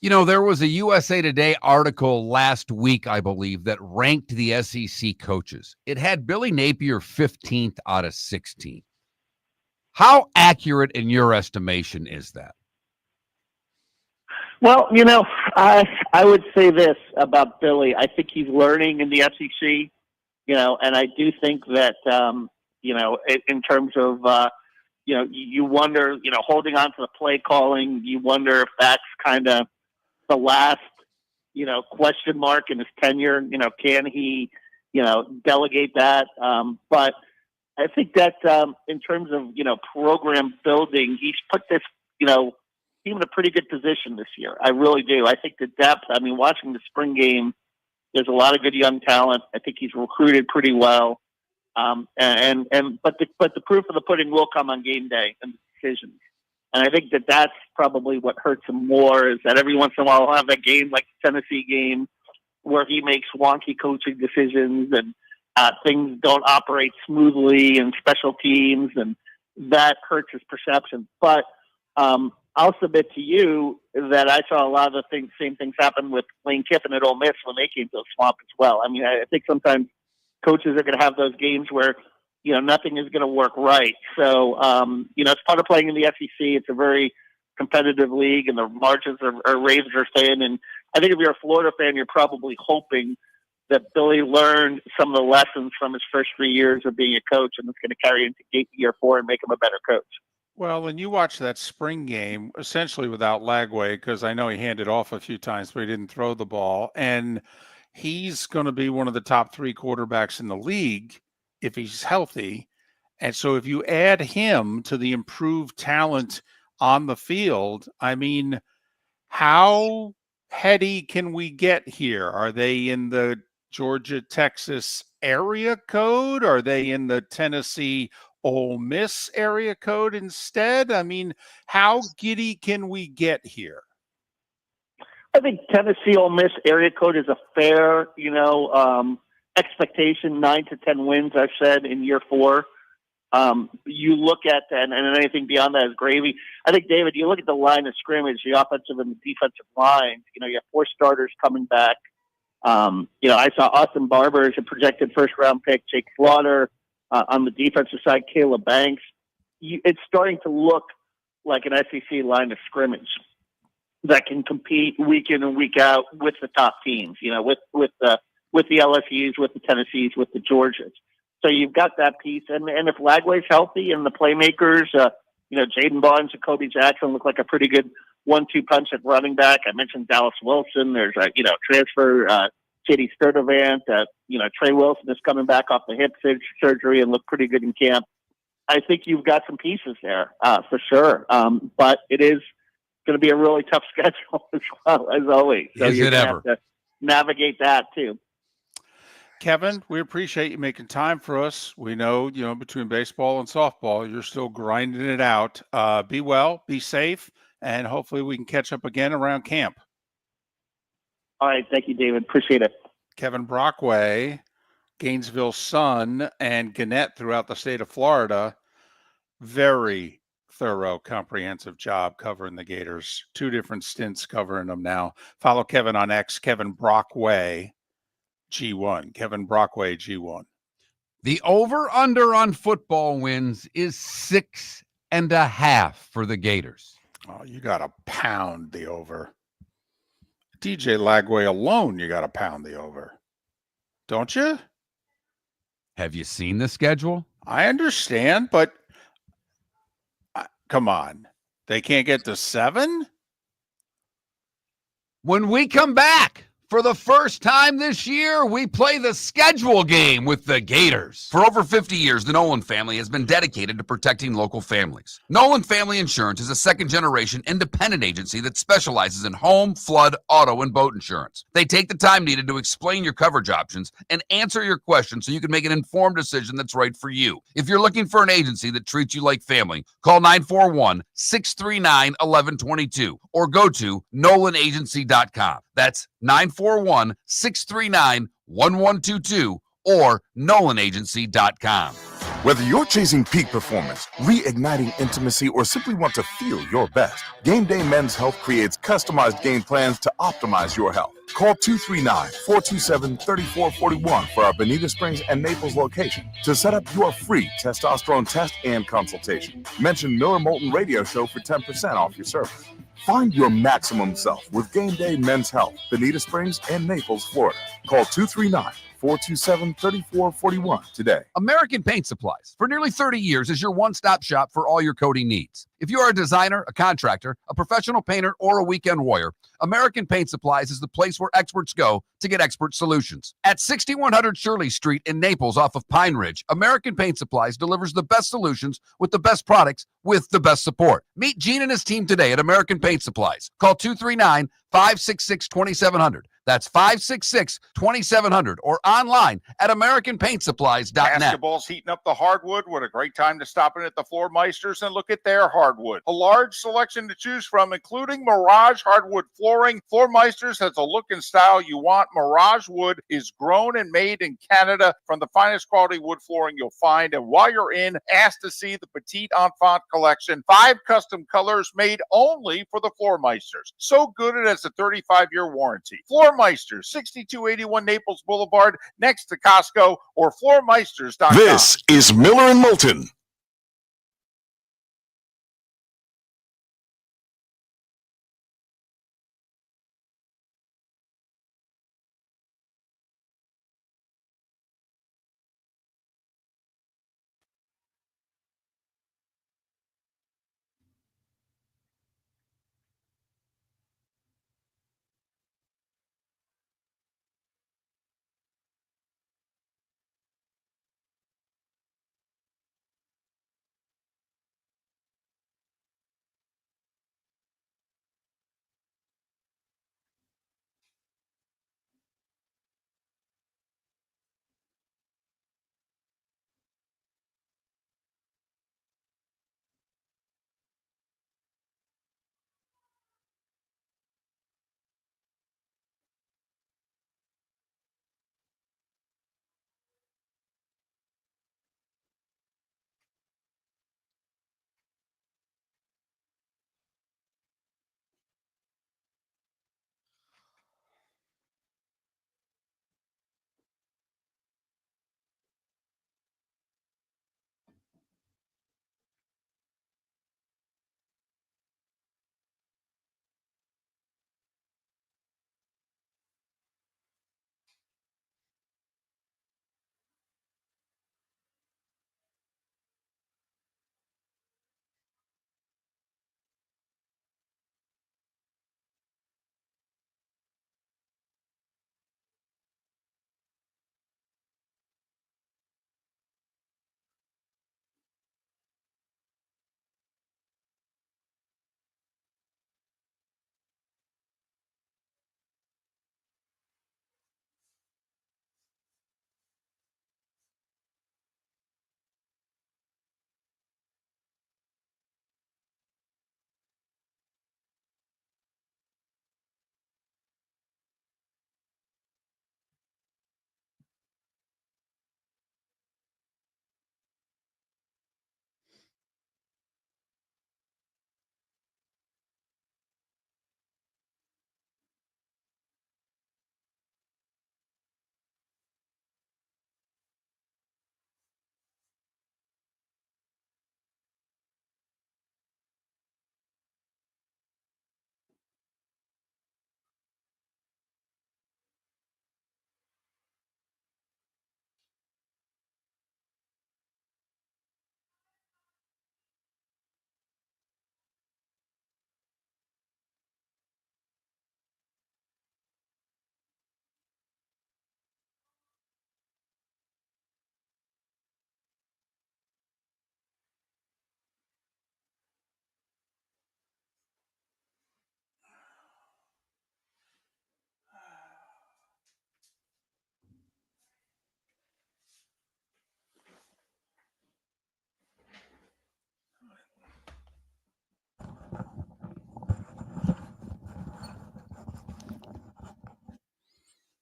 There was a USA Today article last week, I believe, that ranked the SEC coaches. It had Billy Napier 15th out of 16. How accurate in your estimation is that? Well, I would say this about Billy. I think he's learning in the SEC, and I do think that, in terms of, you wonder, holding on to the play calling, you wonder if that's kind of the last, question mark in his tenure. Can he, delegate that? But I think that in terms of, program building, he's put this, team in a pretty good position this year. I really do. I think the depth, watching the spring game, there's a lot of good young talent. I think he's recruited pretty well. But the proof of the pudding will come on game day and the decisions. And I think that that's probably what hurts him more, is that every once in a while he'll have that game like the Tennessee game where he makes wonky coaching decisions and things don't operate smoothly in special teams, and that hurts his perception. But I'll submit to you that I saw a lot of the same things happen with Lane Kiffin at Ole Miss when they came to the swamp as well. I mean, I think sometimes coaches are going to have those games where, nothing is going to work right. So, it's part of playing in the SEC. It's a very competitive league, and the margins are razor thin. And I think if you're a Florida fan, you're probably hoping that Billy learned some of the lessons from his first 3 years of being a coach, and it's going to carry into year 4 and make him a better coach. Well, when you watch that spring game, essentially without Lagway, because I know he handed off a few times, but he didn't throw the ball, and he's going to be one of the top 3 quarterbacks in the league if he's healthy. And so if you add him to the improved talent on the field, I mean, how heady can we get here? Are they in the Georgia, Texas area code? Are they in the Tennessee, Ole Miss area code instead? I mean, how giddy can we get here? I think Tennessee, Ole Miss area code is a fair, expectation. 9 to 10 wins, I've said, in year 4. You look at that, and anything beyond that is gravy. I think, David, you look at the line of scrimmage, the offensive and the defensive lines. You have 4 starters coming back. I saw Austin Barber as a projected first-round pick, Jake Slaughter. On the defensive side, Caleb Banks. It's starting to look like an SEC line of scrimmage that can compete week in and week out with the top teams, with the LSUs, with the Tennessees, with the Georgias. So you've got that piece. And if Lagway's healthy and the playmakers, Jaden Barnes and Kobe Jackson look like a pretty good 1-2 punch at running back. I mentioned Dallas Wilson. There's a, transfer, J.D. Sturdivant. Trey Wilson is coming back off the hip surgery and looked pretty good in camp. I think you've got some pieces there, for sure. But it is going to be a really tough schedule as well, as always. So Is you're it going to ever? have to navigate that too. Kevin, we appreciate you making time for us. We know, between baseball and softball, you're still grinding it out. Be well, be safe, and hopefully we can catch up again around camp. All right. Thank you, David. Appreciate it. Kevin Brockway, Gainesville Sun, and Gannett throughout the state of Florida. Very thorough, comprehensive job covering the Gators. 2 different stints covering them now. Follow Kevin on X, Kevin Brockway, G1. Kevin Brockway, G1. The over-under on football wins is 6.5 for the Gators. Oh, you got to pound the over. DJ Lagway alone, you got to pound the over. Don't you? Have you seen the schedule? I understand, but come on. They can't get to 7? When we come back, for the first time this year, we play the schedule game with the Gators. For over 50 years, the Nolan family has been dedicated to protecting local families. Nolan Family Insurance is a second-generation independent agency that specializes in home, flood, auto, and boat insurance. They take the time needed to explain your coverage options and answer your questions so you can make an informed decision that's right for you. If you're looking for an agency that treats you like family, call 941-639-1122 or go to nolanagency.com. That's 941-639-1122 or nolanagency.com. Whether you're chasing peak performance, reigniting intimacy, or simply want to feel your best, Game Day Men's Health creates customized game plans to optimize your health. Call 239-427-3441 for our Bonita Springs and Naples location to set up your free testosterone test and consultation. Mention Miller Moulton Radio Show for 10% off your service. Find your maximum self with Game Day Men's Health, Bonita Springs and Naples, Florida. Call 239-427-3441 today. American Paint Supplies, for nearly 30 years, is your one-stop shop for all your coating needs. If you are a designer, a contractor, a professional painter, or a weekend warrior, American Paint Supplies is the place where experts go to get expert solutions. At 6100 Shirley Street in Naples off of Pine Ridge, American Paint Supplies delivers the best solutions with the best products with the best support. Meet Gene and his team today at American Paint Supplies. Call 239-566-2700. That's 566-2700 or online at AmericanPaintSupplies.net. Basketball's heating up the hardwood. What a great time to stop in at the Floor Meisters and look at their hardwood. A large selection to choose from, including Mirage hardwood flooring. Floor Meisters has a look and style you want. Mirage wood is grown and made in Canada from the finest quality wood flooring you'll find. And while you're in, ask to see the Petite Enfant collection. 5 custom colors made only for the Floor Meisters. So good it has a 35-year warranty. Floor Meisters, 6281 Naples Boulevard, next to Costco, or floormeisters.com. This is Miller and Moulton.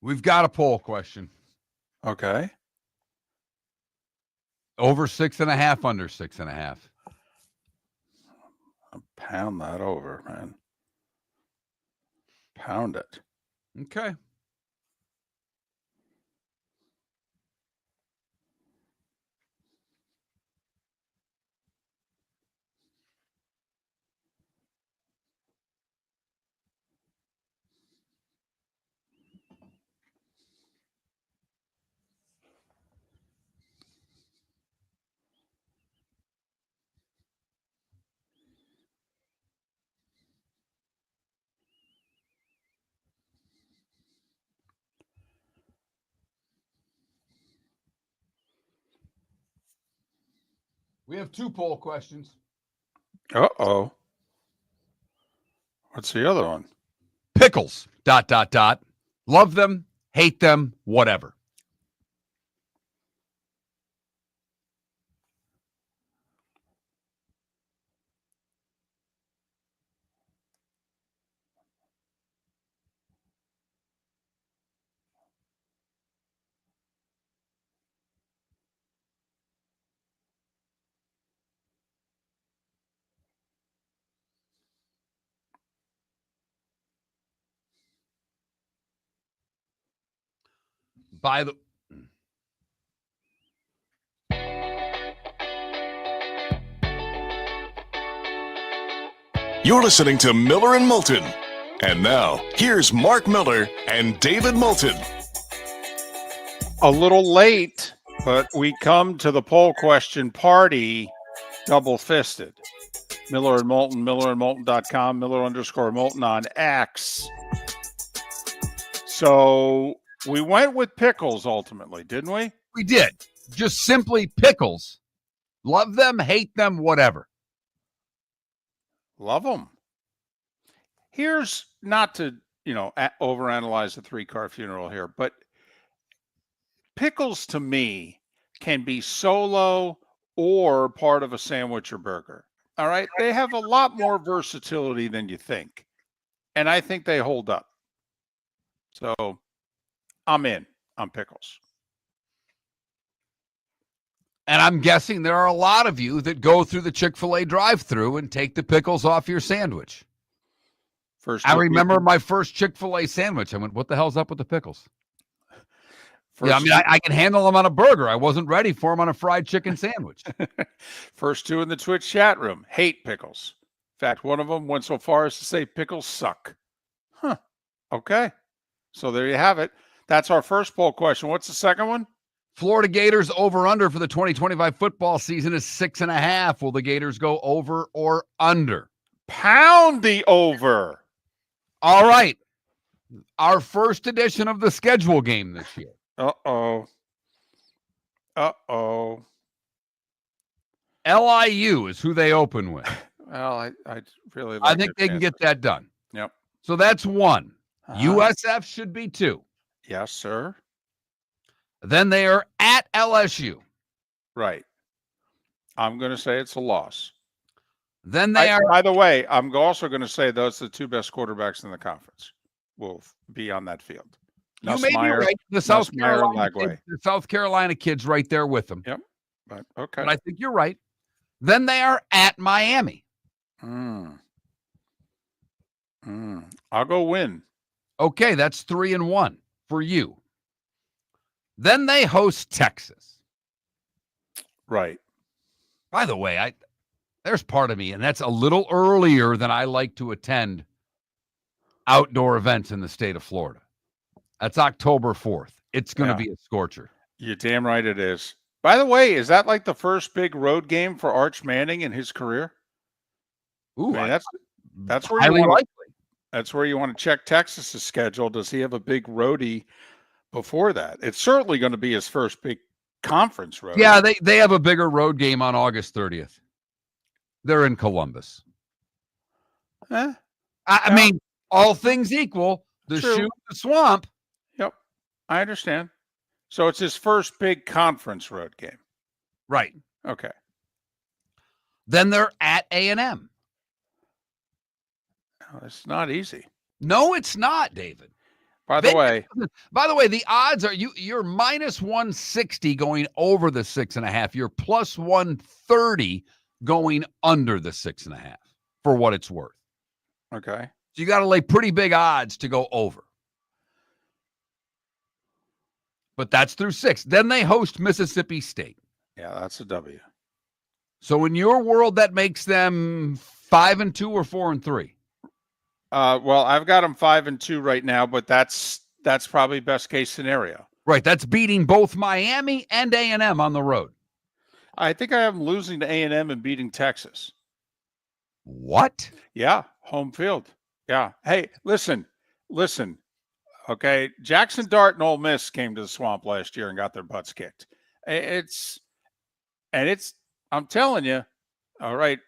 We've got a poll question. Okay. Over 6.5, under 6.5. Pound that over, man. Pound it. Okay. We have 2 poll questions. Uh-oh. What's the other one? Pickles, ... Love them, hate them, whatever. By the You're listening to Miller and Moulton. And now, here's Mark Miller and David Moulton. A little late, but we come to the poll question party double-fisted. Miller and Moulton, millerandmoulton.com, Miller_Moulton on X. So we went with pickles ultimately, didn't we? We did. Just simply pickles. Love them, hate them, whatever. Love them. Here's not to, overanalyze the 3-car funeral here, but pickles to me can be solo or part of a sandwich or burger. All right. They have a lot more versatility than you think. And I think they hold up. So I'm in on pickles. And I'm guessing there are a lot of you that go through the Chick-fil-A drive-thru and take the pickles off your sandwich. I remember my first Chick-fil-A sandwich. I went, what the hell's up with the pickles? I can handle them on a burger. I wasn't ready for them on a fried chicken sandwich. First 2 in the Twitch chat room hate pickles. In fact, one of them went so far as to say pickles suck. Huh. Okay. So there you have it. That's our first poll question. What's the second one? Florida Gators over-under for the 2025 football season is 6.5. Will the Gators go over or under? Pound the over. All right. Our first edition of the schedule game this year. Uh-oh. LIU is who they open with. Well, I really like I think they can get that done. Yep. So that's 1. USF should be 2. Yes, sir. Then they are at LSU. Right. I'm going to say it's a loss. Then they are. By the way, I'm also going to say those are the 2 best quarterbacks in the conference will be on that field. You may be right. The South Carolina kids right there with them. Yep. But okay. But I think you're right. Then they are at Miami. I'll go win. Okay, that's 3-1 for you. Then they host Texas. Right. By the way, there's part of me, and that's a little earlier than I like to attend outdoor events in the state of Florida. That's October 4th. It's going to be a scorcher. You're damn right it is. By the way, is that like the first big road game for Arch Manning in his career? Ooh, that's where that's where you want to check Texas's schedule. Does he have a big roadie before that? It's certainly going to be his first big conference road. Yeah, they have a bigger road game on August 30th. They're in Columbus. I mean, all things equal, the shoot, the swamp. Yep, I understand. So it's his first big conference road game. Right. Okay. Then they're at A&M. It's not easy. No, it's not, David. By the way, the odds are you're minus 160 going over the 6.5. You're plus 130 going under the 6.5 for what it's worth. okay. So you got to lay pretty big odds to go over. But that's through 6. Then they host Mississippi State. Yeah, that's a W. So in your world, that makes them 5-2 or 4-3. Well, I've got them 5-2 right now, but that's probably best case scenario. Right, that's beating both Miami and A&M on the road. I think I have them losing to A&M and beating Texas. What? Yeah, home field. Yeah. Hey, listen. Okay, Jackson Dart and Ole Miss came to the Swamp last year and got their butts kicked. I'm telling you, all right,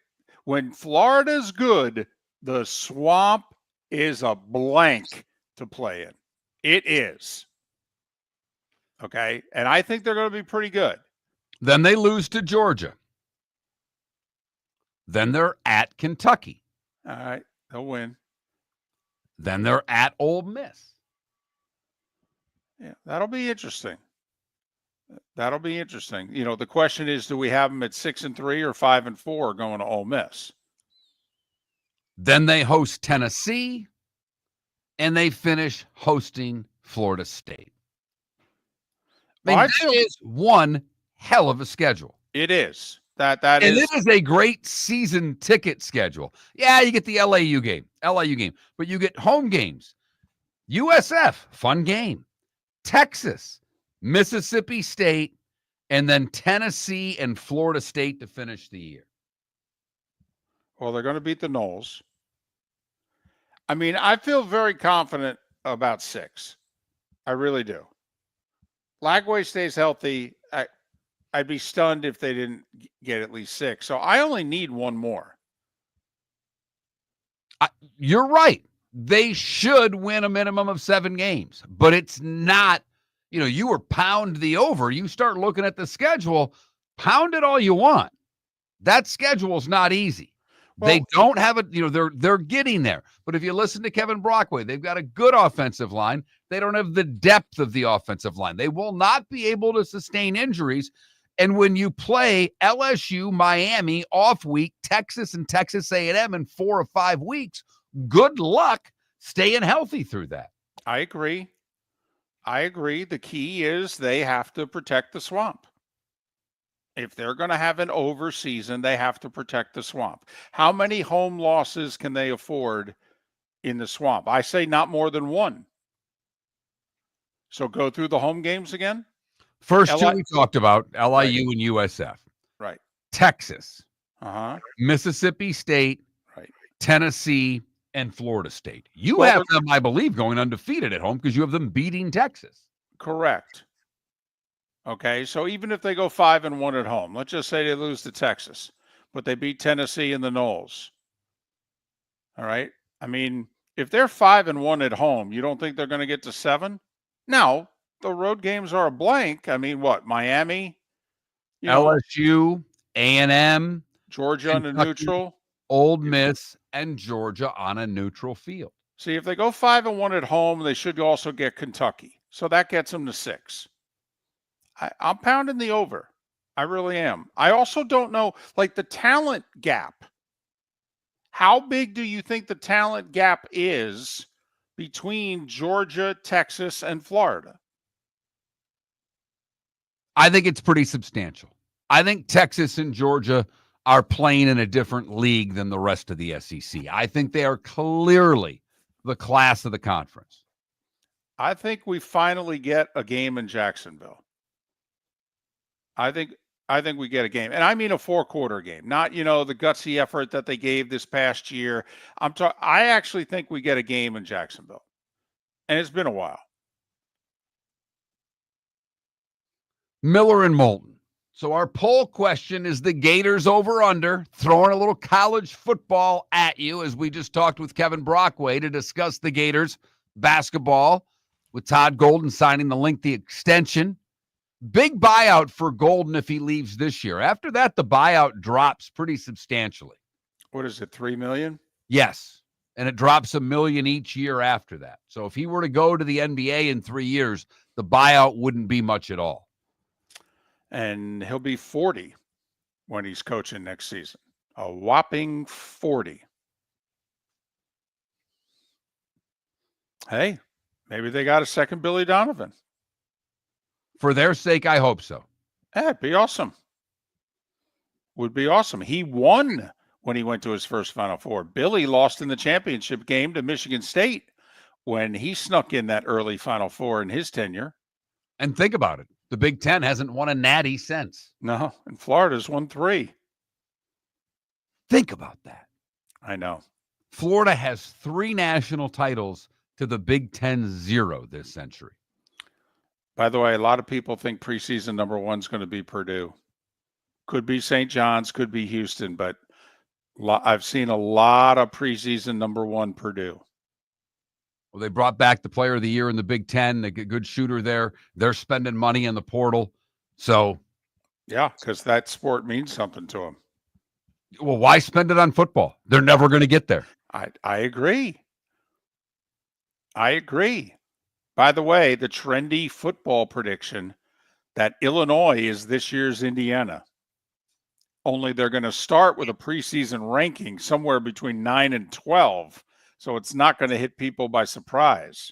when Florida's good, the Swamp is a blank to play in. It is. Okay, and I think they're going to be pretty good. Then they lose to Georgia. Then they're at Kentucky. All right, they'll win. Then they're at Ole Miss. Yeah, that'll be interesting. You know, the question is, do we have them at 6-3 or 5-4 going to Ole Miss? Then they host Tennessee, and they finish hosting Florida State. That is one hell of a schedule. It is. And it is a great season ticket schedule. Yeah, you get the LAU game, but you get home games. USF, fun game. Texas, Mississippi State, and then Tennessee and Florida State to finish the year. Well, they're going to beat the Noles. I mean, I feel very confident about 6. I really do. Lagway stays healthy. I'd be stunned if they didn't get at least 6. So I only need one more. You're right. They should win a minimum of 7 games, but it's not, you were pound the over. You start looking at the schedule, pound it all you want. That schedule is not easy. Well, they don't have it, they're getting there. But if you listen to Kevin Brockway, they've got a good offensive line. They don't have the depth of the offensive line. They will not be able to sustain injuries. And when you play LSU, Miami, off week, Texas and Texas A&M in 4 or 5 weeks, good luck staying healthy through that. I agree. The key is they have to protect the Swamp. If they're going to have an over season, they have to protect the Swamp. How many home losses can they afford in the Swamp? I say not more than 1. So go through the home games again. First 2 we talked about, LIU and USF. Right. Texas. Uh-huh. Mississippi State. Right. Tennessee and Florida State. You have them, I believe, going undefeated at home because you have them beating Texas. Correct. Okay, so even if they go 5-1 at home, let's just say they lose to Texas, but they beat Tennessee and the Noles. All right. I mean, if they're 5-1 at home, you don't think they're going to get to 7? Now, the road games are a blank. I mean, what? Miami, LSU, A&M, Georgia on a neutral, Ole Miss, and Georgia on a neutral field. See, if they go 5-1 at home, they should also get Kentucky. So that gets them to 6. I'm pounding the over. I really am. I also don't know, like, the talent gap. How big do you think the talent gap is between Georgia, Texas, and Florida? I think it's pretty substantial. I think Texas and Georgia are playing in a different league than the rest of the SEC. I think they are clearly the class of the conference. I think we finally get a game in Jacksonville. I think we get a game. And I mean a 4-quarter game, not, the gutsy effort that they gave this past year. I actually think we get a game in Jacksonville. And it's been a while. Miller and Moulton. So our poll question is the Gators over under, throwing a little college football at you as we just talked with Kevin Brockway to discuss the Gators basketball with Todd Golden signing the lengthy extension. Big buyout for Golden if he leaves this year. After that, the buyout drops pretty substantially. What is it, $3 million? Yes. and it drops $1 million each year after that. So if he were to go to the NBA in 3 years, the buyout wouldn't be much at all. And he'll be 40 when he's coaching next season. A whopping 40. Hey, maybe they got a second Billy Donovan. For their sake, I hope so. That'd be awesome. Would be awesome. He won when he went to his first Final Four. Billy lost in the championship game to Michigan State when he snuck in that early Final Four in his tenure. And think about it. The Big Ten hasn't won a natty since. No, and Florida's won 3. Think about that. I know. Florida has 3 national titles to the Big Ten 0 this century. By the way, a lot of people think preseason number 1 is going to be Purdue. Could be St. John's, could be Houston, but I've seen a lot of preseason number 1 Purdue. Well, they brought back the player of the year in the Big Ten. They get a good shooter there. They're spending money in the portal. So, yeah, because that sport means something to them. Well, why spend it on football? They're never going to get there. I agree. I agree. By the way, the trendy football prediction that Illinois is this year's Indiana. Only they're going to start with a preseason ranking somewhere between 9 and 12. So it's not going to hit people by surprise.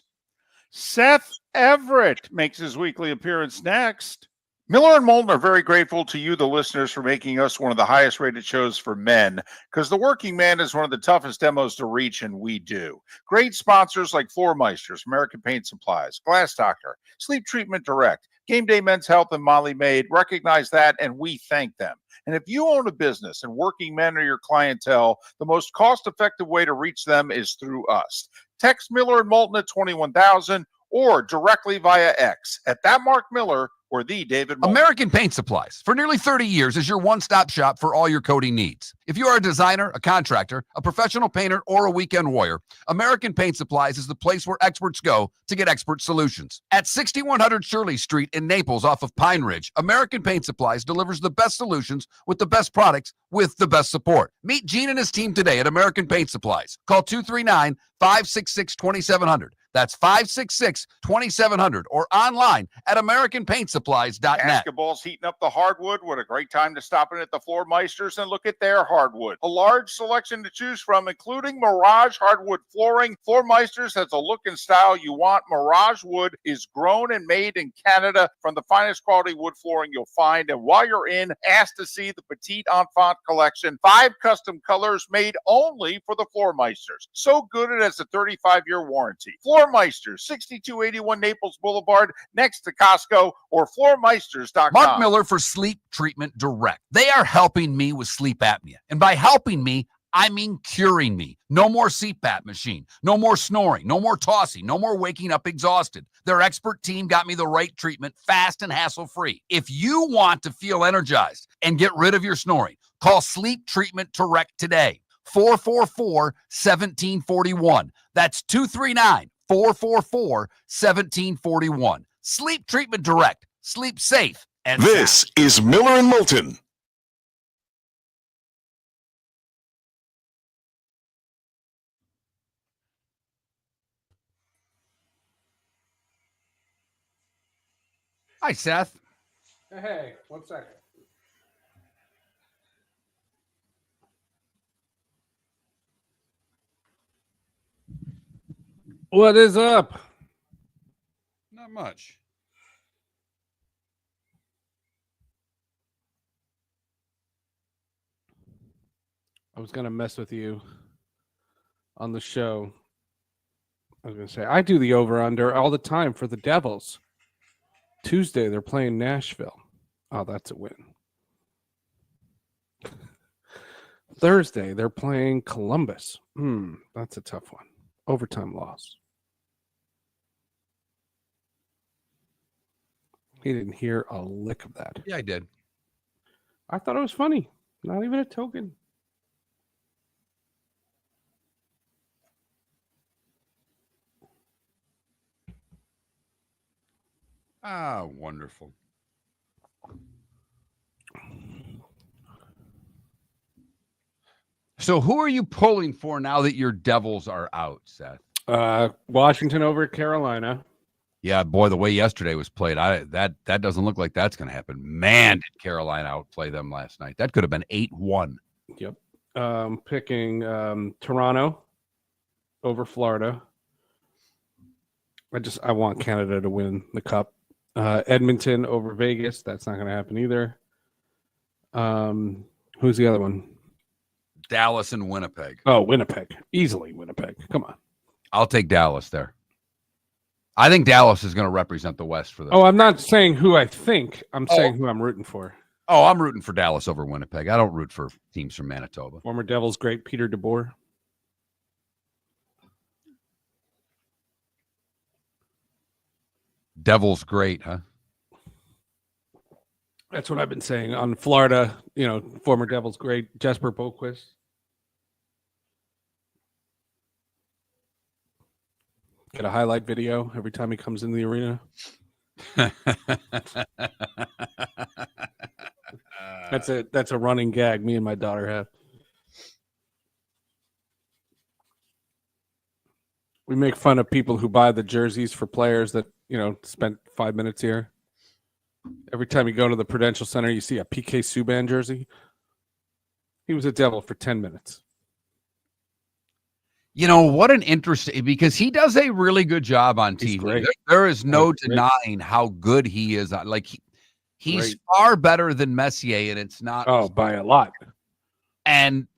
Seth Everett makes his weekly appearance next. Miller and Moulton are very grateful to you, the listeners, for making us one of the highest rated shows for men, because the working man is one of the toughest demos to reach, and we do. Great sponsors like Floor Meisters, American Paint Supplies, Glass Doctor, Sleep Treatment Direct, Game Day Men's Health, and Molly Maid recognize that, and we thank them. And if you own a business and working men are your clientele, the most cost-effective way to reach them is through us. Text Miller and Moulton at 21,000 or directly via X at that Mark Miller or the David Moulton. American Paint Supplies, for nearly 30 years, is your one-stop shop for all your coating needs. If you are a designer, a contractor, a professional painter, or a weekend warrior, American Paint Supplies is the place where experts go to get expert solutions. At 6100 Shirley Street in Naples off of Pine Ridge, American Paint Supplies delivers the best solutions with the best products with the best support. Meet Gene and his team today at American Paint Supplies. Call 239-566-2700. That's 566-2700 or online at AmericanPaintSupplies.net. Basketball's heating up the hardwood. What a great time to stop in at the Floor Meisters and look at their hardwood. A large selection to choose from, including Mirage hardwood flooring. Floor Meisters has a look and style you want. Mirage wood is grown and made in Canada from the finest quality wood flooring you'll find. And while you're in, ask to see the Petite Enfant collection. 5 custom colors made only for the Floor Meisters. So good it has a 35-year warranty. Floor Meisters, 6281 Naples Boulevard, next to Costco, or floormeisters.com. Mark Miller for Sleep Treatment Direct. They are helping me with sleep apnea. And by helping me, I mean curing me. No more CPAP machine. No more snoring. No more tossing. No more waking up exhausted. Their expert team got me the right treatment, fast and hassle-free. If you want to feel energized and get rid of your snoring, call Sleep Treatment Direct today. 444-1741. That's 239-444-1741. Sleep Treatment Direct. Sleep safe and This sound. is Miller and Moulton. Hi, Seth. Hey, 1 second. What is up? Not much. I was going to mess with you on the show. I was going to say, I do the over-under all the time for the Devils. Tuesday, they're playing Nashville. Oh, that's a win. Thursday, they're playing Columbus. That's a tough one. Overtime loss. He didn't hear a lick of that. Yeah, I did. I thought it was funny. Not even a token. Ah, wonderful. So who are you pulling for now that your Devils are out, Seth? Washington over Carolina. Yeah, boy, the way yesterday was played, that doesn't look like that's going to happen. Man, did Carolina outplay them last night. That could have been 8-1. Yep. Picking Toronto over Florida. I want Canada to win the cup. Edmonton over Vegas. That's not going to happen either. Who's the other one? Dallas and Winnipeg. Oh, Winnipeg. Easily Winnipeg. Come on. I'll take Dallas there. I think Dallas is going to represent the West for this. Oh, I'm not saying who I think. I'm saying who I'm rooting for. Oh, I'm rooting for Dallas over Winnipeg. I don't root for teams from Manitoba. Former Devils great Peter DeBoer. Devils great, huh? That's what I've been saying. On Florida, former Devils great Jesper Boquist. Get a highlight video every time he comes in the arena. That's a running gag me and my daughter have. We make fun of people who buy the jerseys for players that, spent 5 minutes here. Every time you go to the Prudential Center, you see a PK Subban jersey. He was a Devil for 10 minutes. What an interesting, because he does a really good job on TV. There is no denying how good he is. He's far better than Messier, and it's not. Oh, by a lot. And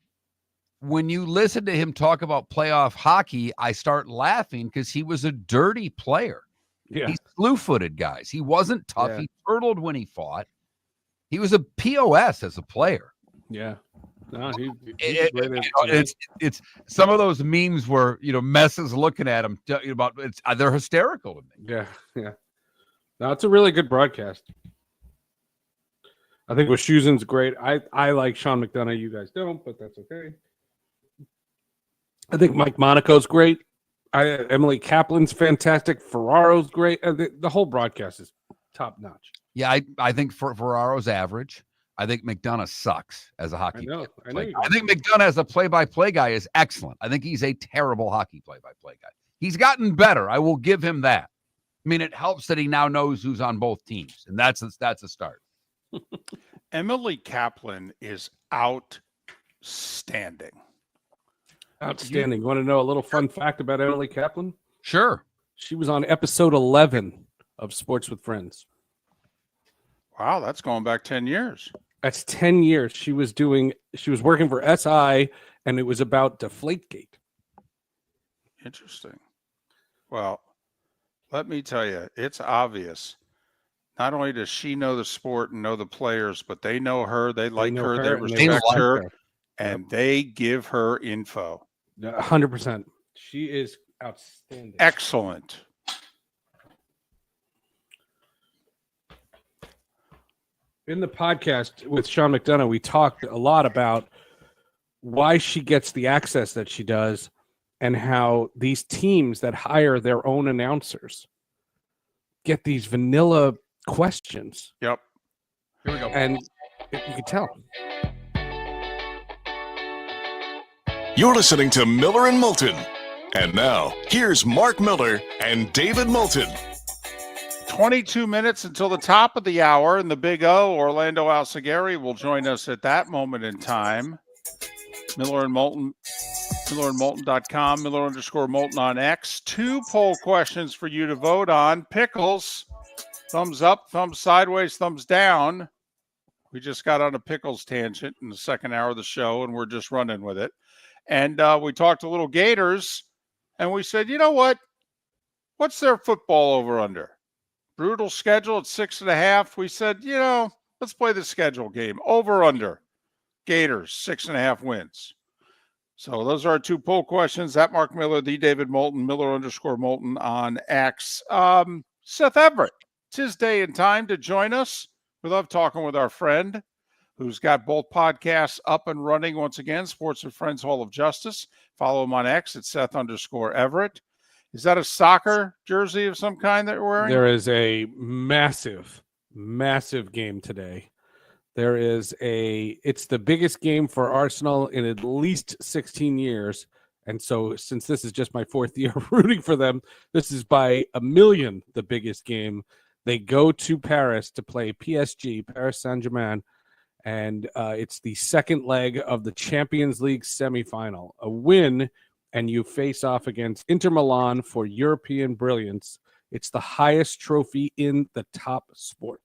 when you listen to him talk about playoff hockey, I start laughing because he was a dirty player. Yeah. He slew-footed guys. He wasn't tough. Yeah. He turtled when he fought. He was a POS as a player. Yeah. No, it's some of those memes where Mess is looking at him about they're hysterical to me. Yeah. No, it's a really good broadcast. I think Wischusen's great. I like Sean McDonough. You guys don't, but that's okay. I think Mike Monaco's great. Emily Kaplan's fantastic. Ferraro's great. The whole broadcast is top notch. Yeah, I think Ferraro's average. I think McDonough sucks as a hockey player. I think McDonough as a play-by-play guy is excellent. I think he's a terrible hockey play-by-play guy. He's gotten better. I will give him that. I mean, it helps that he now knows who's on both teams, and that's a start. Emily Kaplan is outstanding. Outstanding. You want to know a little fun fact about Emily Kaplan? Sure. She was on episode 11 of Sports with Friends. Wow, that's going back 10 years. That's 10 years. She was working for SI, and it was about Deflategate. Interesting. Well, let me tell you, it's obvious. Not only does she know the sport and know the players, but they know her, they like her, they respect her, and they give her info. 100%. She is outstanding. Excellent. In the podcast with Sean McDonough, we talked a lot about why she gets the access that she does and how these teams that hire their own announcers get these vanilla questions. Yep. Here we go. And you can tell. You're listening to Miller and Moulton. And now, here's Mark Miller and David Moulton. 22 minutes until the top of the hour, and the Big O, Orlando Alzugaray, will join us at that moment in time. Miller and Moulton, MillerandMoulton.com, Miller_Moulton on X. 2 poll questions for you to vote on. Pickles, thumbs up, thumbs sideways, thumbs down. We just got on a Pickles tangent in the second hour of the show, and we're just running with it. And we talked a little Gators, and we said, you know what? What's their football over-under? Brutal schedule at 6.5. We said, let's play the schedule game. Over/under. Gators, 6.5 wins. So those are our 2 poll questions. At Mark Miller, the David Moulton, Miller_Moulton on X. Seth Everett, it's his day and time to join us. We love talking with our friend who's got both podcasts up and running once again, Sports with Friends Hall of Justice. Follow him on X at Seth_Everett. Is that a soccer jersey of some kind that you're wearing? There is a massive, massive game today. It's the biggest game for Arsenal in at least 16 years. And so since this is just my fourth year rooting for them, this is by a million the biggest game. They go to Paris to play PSG, Paris Saint-Germain, and it's the second leg of the Champions League semifinal. A win, and you face off against Inter Milan for European brilliance. It's the highest trophy in the top sport.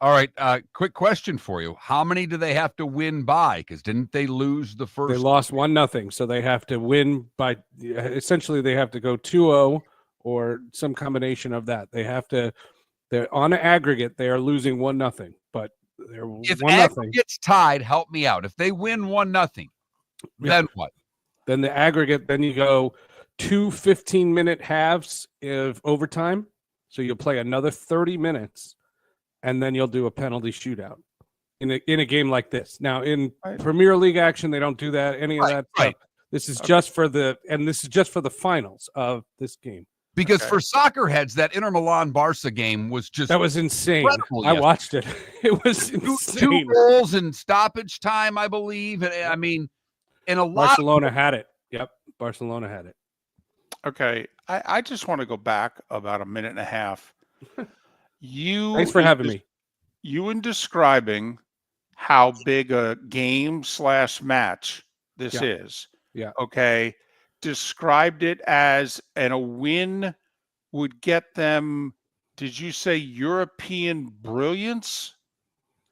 All right, quick question for you. How many do they have to win by? Because didn't they lose the first? They lost 1-0, so they have to win by essentially they have to go 2-0 or some combination of that. They're on an aggregate, they are losing 1-0, but they're 1-0. If aggregate's tied, help me out. If they win 1-0, then what? Then the aggregate, then you go 2 15-minute halves of overtime. So you'll play another 30 minutes, and then you'll do a penalty shootout in a game like this. Now, in Premier League action, they don't do that, any of that stuff. This is just for the finals of this game. Because for soccer heads, that Inter Milan Barca game was just insane. I watched it. It was insane. 2 goals in stoppage time, I believe. And I mean, in a lot. Barcelona had it. Yep, Barcelona had it. Okay, I just want to go back about a minute and a half. Thanks for having me. You in describing how big a game/match this is. Yeah. Okay. Described it as, and a win would get them, did you say European brilliance?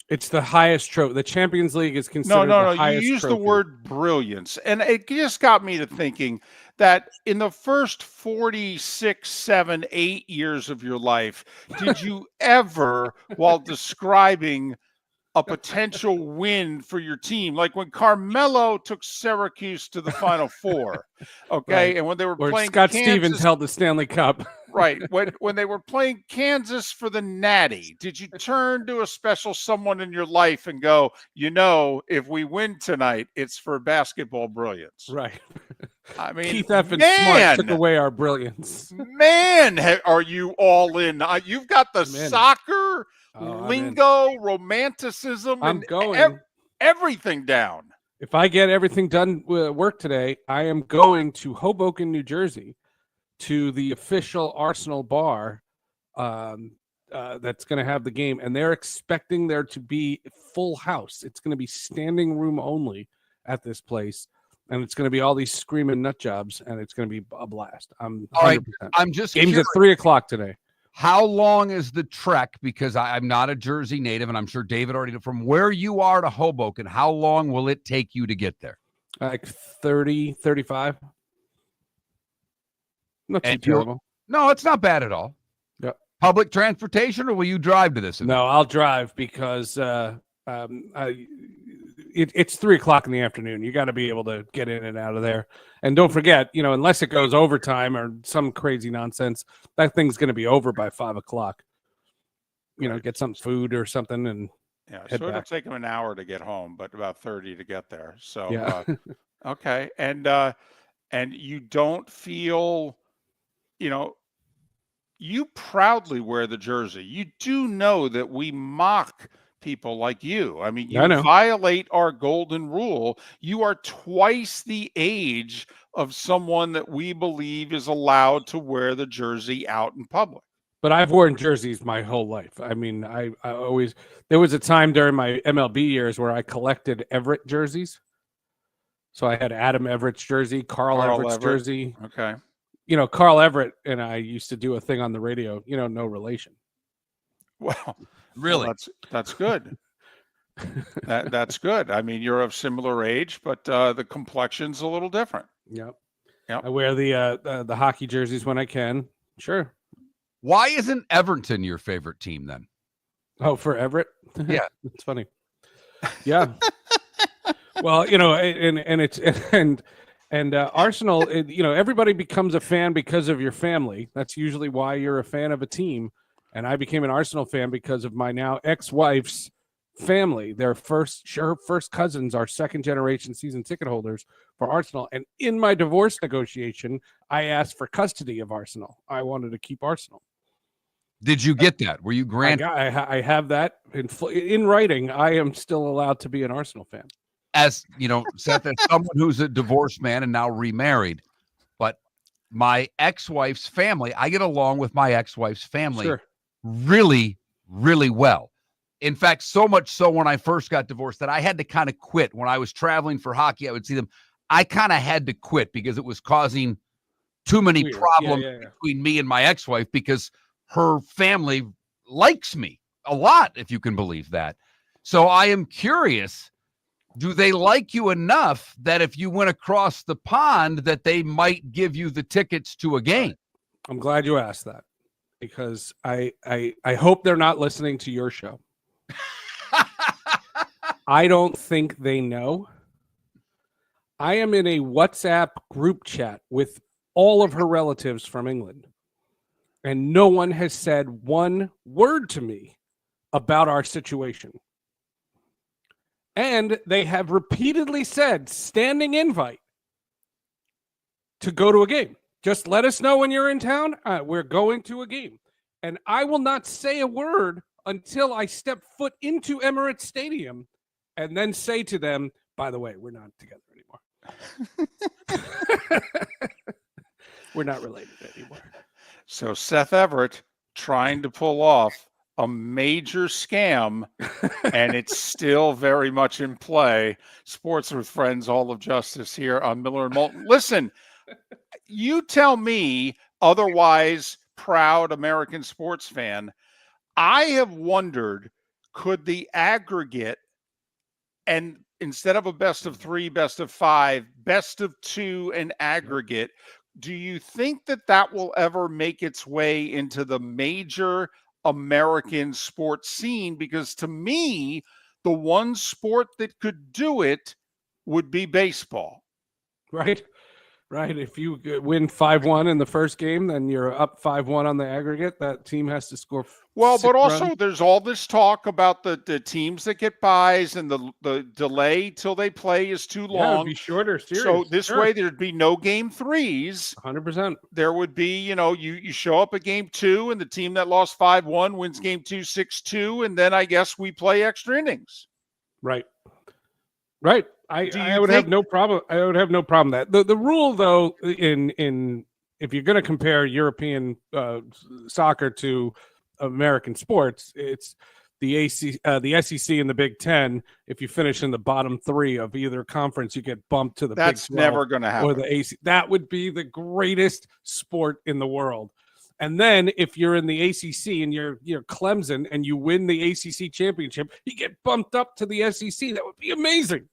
It's the highest trophy. The Champions League is considered the highest you used trophy. the word brilliance. And it just got me to thinking that in the first 46, 7, 8 years of your life, did you ever, while describing a potential win for your team, like when Carmelo took Syracuse to the Final Four, okay, right. and when they were Or playing Scott Kansas, Stevens held the Stanley Cup, right? When they were playing Kansas for the Natty, did you turn to a special someone in your life and go, if we win tonight, it's for basketball brilliance, right? I mean, Keith Effin Smart took away our brilliance. Man, are you all in? You've got the soccer lingo, romanticism, I'm and going everything down. If I get everything done with work today, I am going to Hoboken, New Jersey, to the official Arsenal bar that's going to have the game, and they're expecting there to be full house. It's going to be standing room only at this place, and it's going to be all these screaming nut jobs, and it's going to be a blast. I'm 100%. All right, I'm just game's curious. at 3:00 today. How long is the trek? Because I'm not a Jersey native, and I'm sure David already did. From where you are to Hoboken, how long will it take you to get there? Like 30, 35. Not too terrible. No, it's not bad at all. Yep. Public transportation, or will you drive to this event? No, I'll drive because it's 3:00 in the afternoon. You got to be able to get in and out of there. And don't forget, unless it goes overtime or some crazy nonsense, that thing's going to be over by 5:00. Get some food or something and head so back. it'll take them an hour to get home, but about 30 to get there. So, yeah. Okay. And you don't feel, you proudly wear the jersey. You do know that we mock people like you. I mean, you violate our golden rule. You are twice the age of someone that we believe is allowed to wear the jersey out in public. But I've worn jerseys my whole life. I mean, I always, there was a time during my MLB years where I collected Everett jerseys. So I had Adam Everett's jersey, Carl Everett's jersey. Okay. Carl Everett and I used to do a thing on the radio, no relation. Well, really? Well, that's good. That's good. I mean, you're of similar age, but the complexion's a little different. Yep. Yep. I wear the hockey jerseys when I can. Sure. Why isn't Everton your favorite team then? Oh, for Everett? Yeah. It's funny. Yeah. Well, and Arsenal, everybody becomes a fan because of your family. That's usually why you're a fan of a team. And I became an Arsenal fan because of my now ex-wife's family. Her first cousins are second-generation season ticket holders for Arsenal. And in my divorce negotiation, I asked for custody of Arsenal. I wanted to keep Arsenal. Did you get that? Were you granted? I have that in writing. I am still allowed to be an Arsenal fan. As you know, Seth, as someone who's a divorced man and now remarried, but my ex-wife's family, I get along with my ex-wife's family really, really well. In fact, so much so when I first got divorced that I had to kind of quit. When I was traveling for hockey, I would see them. I kind of had to quit because it was causing too many problems between me and my ex-wife because her family likes me a lot, if you can believe that. So I am curious, do they like you enough that if you went across the pond that they might give you the tickets to a game? I'm glad you asked that because I hope they're not listening to your show. I don't think they know. I am in a WhatsApp group chat with all of her relatives from England, and no one has said one word to me about our situation. And they have repeatedly said, standing invite to go to a game. Just let us know when you're in town. We're going to a game. And I will not say a word until I step foot into Emirates Stadium and then say to them, by the way, we're not together anymore. We're not related anymore. So Seth Everett trying to pull off a major scam, and it's still very much in play. Sports with Friends, all of justice here on Miller and Moulton. Listen, you tell me, otherwise proud American sports fan, I have wondered, could the aggregate, and instead of a best of 3, best of 5, best of 2 and aggregate, do you think that will ever make its way into the major American sports scene? Because to me, the one sport that could do it would be baseball. Right. If you win 5-1 in the first game, then you're up 5-1 on the aggregate. That team has to score. Well, but also there's all this talk about the teams that get buys and the delay till they play is too long. It'd be shorter series. So this way there'd be no game 3s. 100%. There would be, you show up at game 2 and the team that lost 5-1 wins game 2 6-2, and then I guess we play extra innings. Right. I would have no problem. I would have no problem that the rule though in if you're going to compare European soccer to American sports, it's the SEC and the Big Ten. If you finish in the bottom 3 of either conference, you get bumped to the That's Big 12 never going to happen. or the AC. That would be the greatest sport in the world. And then if you're in the ACC and you're Clemson and you win the ACC championship, you get bumped up to the SEC. That would be amazing.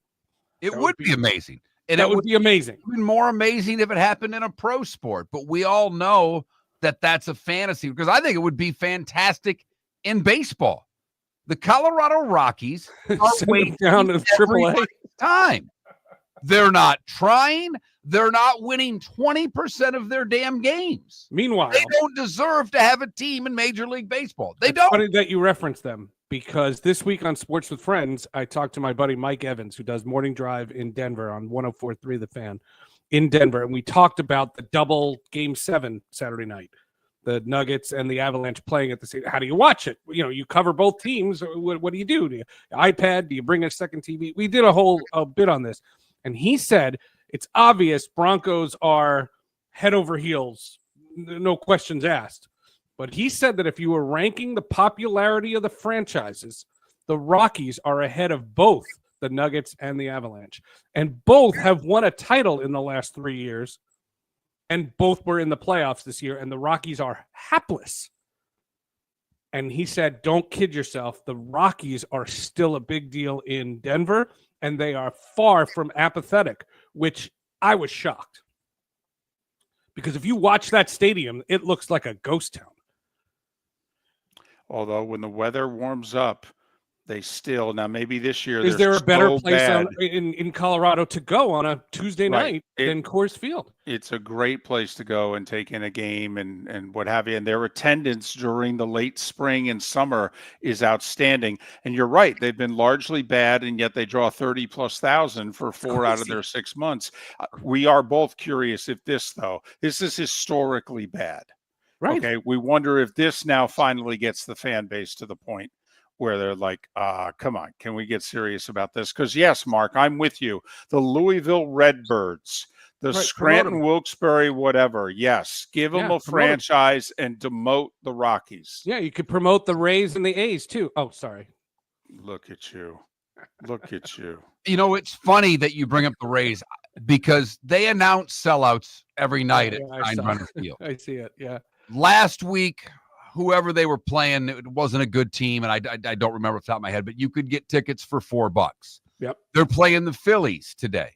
It would be amazing. And that would be amazing. Even more amazing if it happened in a pro sport. But we all know that that's a fantasy because I think it would be fantastic in baseball. The Colorado Rockies are way down to AAA time. They're not trying. They're not winning 20% of their damn games. Meanwhile, they don't deserve to have a team in Major League Baseball. They it's don't. Funny that you reference them because this week on Sports with Friends, I talked to my buddy Mike Evans, who does Morning Drive in Denver on 104.3 The Fan in Denver, and we talked about the double Game 7 Saturday night. The Nuggets and the Avalanche playing at the same. How do you watch it? You cover both teams. What do you do? Do you iPad? Do you bring a second TV? We did a bit on this, and he said it's obvious Broncos are head over heels, no questions asked. But he said that if you were ranking the popularity of the franchises, the Rockies are ahead of both the Nuggets and the Avalanche, and both have won a title in the last 3 years. And both were in the playoffs this year, and the Rockies are hapless. And he said, don't kid yourself. The Rockies are still a big deal in Denver, and they are far from apathetic, which I was shocked. Because if you watch that stadium, it looks like a ghost town. Although when the weather warms up, they still, now maybe this year, is there a better place in Colorado to go on a Tuesday night than Coors Field? It's a great place to go and take in a game and what have you. And their attendance during the late spring and summer is outstanding. And you're right, they've been largely bad, and yet they draw 30,000+ for 4 out of their 6 months. We are both curious if this is historically bad. Right. Okay, we wonder if this now finally gets the fan base to the point where they're like, come on, can we get serious about this? Because yes, Mark, I'm with you. The Louisville Redbirds, the Right, Scranton promote 'em. Wilkes-Barre, whatever. Yes, give them Yeah, a promote 'em. franchise and demote the Rockies. Yeah, you could promote the Rays and the A's too. Oh, sorry. Look at you. Look at you. You know, it's funny that you bring up the Rays because they announce sellouts every night Yeah, at I saw Steinbrenner it. Field. I see it. Yeah. Last week, whoever they were playing, it wasn't a good team, and I don't remember off the top of my head, but you could get tickets for $4. Yep. They're playing the Phillies today.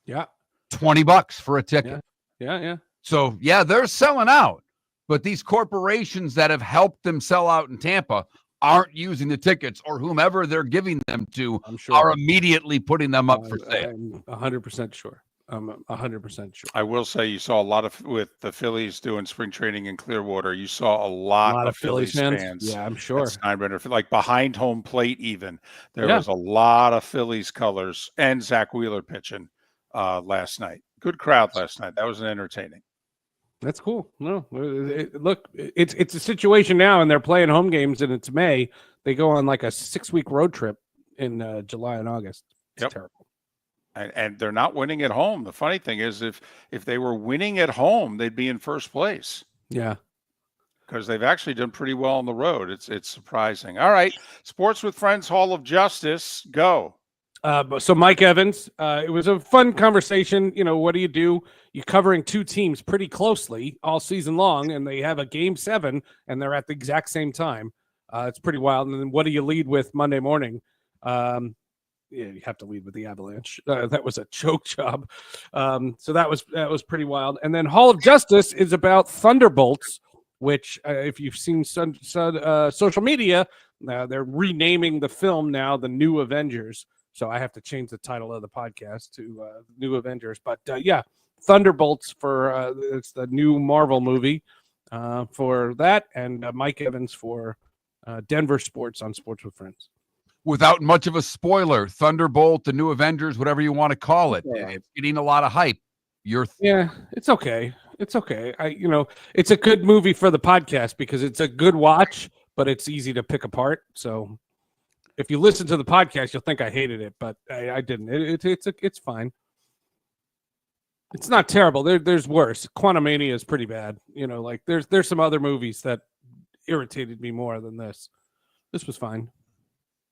Yeah. $20 for a ticket. Yeah. So, yeah, they're selling out. But these corporations that have helped them sell out in Tampa aren't using the tickets, or whomever they're giving them to I'm sure. are immediately putting them up for sale. I'm 100% sure. I'm 100% sure. I will say you saw a lot of, with the Phillies doing spring training in Clearwater, you saw a lot of Phillies fans. Yeah, I'm sure. Steinbrenner, like behind home plate even. There Yeah. was a lot of Phillies colors and Zach Wheeler pitching last night. Good crowd last night. That was entertaining. That's cool. No, look, it's a situation now, and they're playing home games, and it's May. They go on like a 6-week road trip in July and August. It's terrible. And they're not winning at home. The funny thing is, if they were winning at home, they'd be in first place. Yeah, because they've actually done pretty well on the road. It's surprising. All right, Sports with Friends Hall of Justice, go. So Mike Evans, it was a fun conversation. You know, what do? You're covering two teams pretty closely all season long, and they have a game 7, and they're at the exact same time. It's pretty wild. And then what do you lead with Monday morning? Yeah, you have to lead with the Avalanche. That was a choke job. So that was pretty wild. And then Hall of Justice is about Thunderbolts, which if you've seen social media, they're renaming the film now the New Avengers. So I have to change the title of the podcast to New Avengers. But yeah, Thunderbolts for it's the new Marvel movie for that, and Mike Evans for Denver Sports on Sports with Friends. Without much of a spoiler, Thunderbolt, the New Avengers, whatever you want to call it, it's getting a lot of hype. Yeah, it's okay. It's okay. It's a good movie for the podcast because it's a good watch, but it's easy to pick apart. So if you listen to the podcast, you'll think I hated it, but I didn't. It's fine. It's not terrible. There's worse. Quantumania is pretty bad. Like there's some other movies that irritated me more than this. This was fine.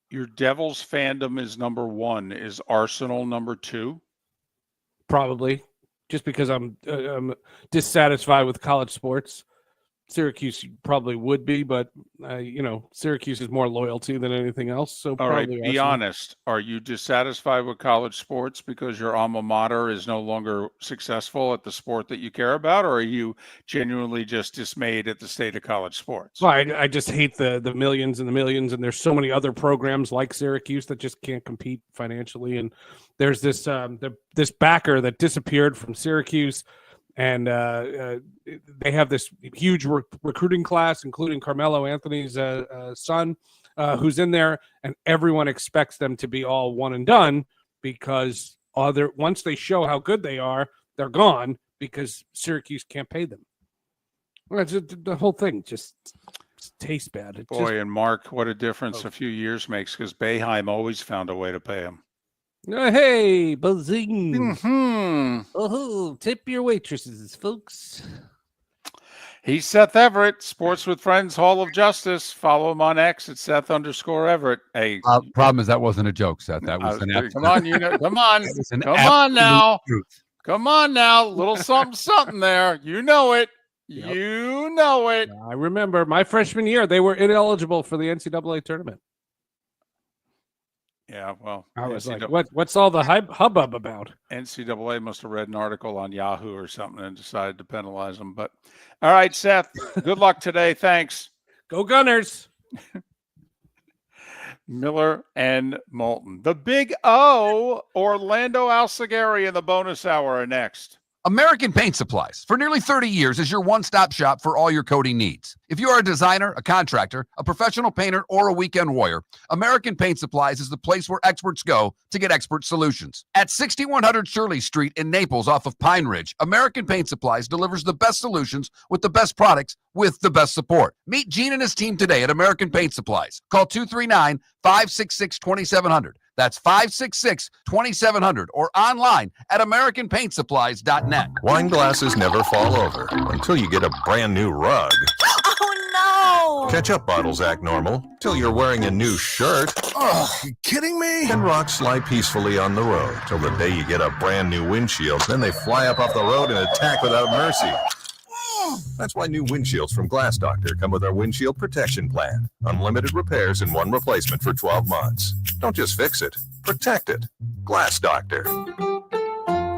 Your Devils fandom is number 1. Is Arsenal number 2? Probably, just because I'm dissatisfied with college sports. Syracuse probably would be, but Syracuse is more loyalty than anything else. So all right, be Arsenal. Honest. Are you dissatisfied with college sports because your alma mater is no longer successful at the sport that you care about, or are you genuinely just dismayed at the state of college sports? Well, I just hate the millions and the millions, and there's so many other programs like Syracuse that just can't compete financially. And there's this this backer that disappeared from Syracuse. And they have this huge recruiting class, including Carmelo Anthony's son, who's in there, and everyone expects them to be all one and done because once they show how good they are, they're gone because Syracuse can't pay them. Well, the whole thing just tastes bad. And Mark, what a difference a few years makes because Boeheim always found a way to pay him. Hey, buzzing. Mm-hmm. Oh, tip your waitresses, folks. He's Seth Everett, Sports with Friends Hall of Justice. Follow him on X at Seth_Everett. Hey, problem is that wasn't a joke, Seth. That was an absolute. Come on, come on. Come on now. Truth. Come on now. Little something there. You know it. Yep. You know it. I remember my freshman year, they were ineligible for the NCAA tournament. Yeah, well, I was like, what's all the hubbub about? NCAA must have read an article on Yahoo or something and decided to penalize them. But all right, Seth, good luck today. Thanks. Go Gunners. Miller and Moulton. The Big O, Orlando Alzugaray in the bonus hour are next. American Paint Supplies, for nearly 30 years, is your one-stop shop for all your coating needs. If you are a designer, a contractor, a professional painter, or a weekend warrior, American Paint Supplies is the place where experts go to get expert solutions. At 6100 Shirley Street in Naples off of Pine Ridge, American Paint Supplies delivers the best solutions with the best products with the best support. Meet Gene and his team today at American Paint Supplies. Call 239-566-2700. That's 566-2700 or online at AmericanPaintSupplies.net. Wine glasses never fall over until you get a brand new rug. Oh no! Ketchup bottles act normal till you're wearing a new shirt. Oh, you kidding me? And rocks slide peacefully on the road till the day you get a brand new windshield. Then they fly up off the road and attack without mercy. That's why new windshields from Glass Doctor come with our windshield protection plan. Unlimited repairs and one replacement for 12 months. Don't just fix it, protect it. Glass Doctor.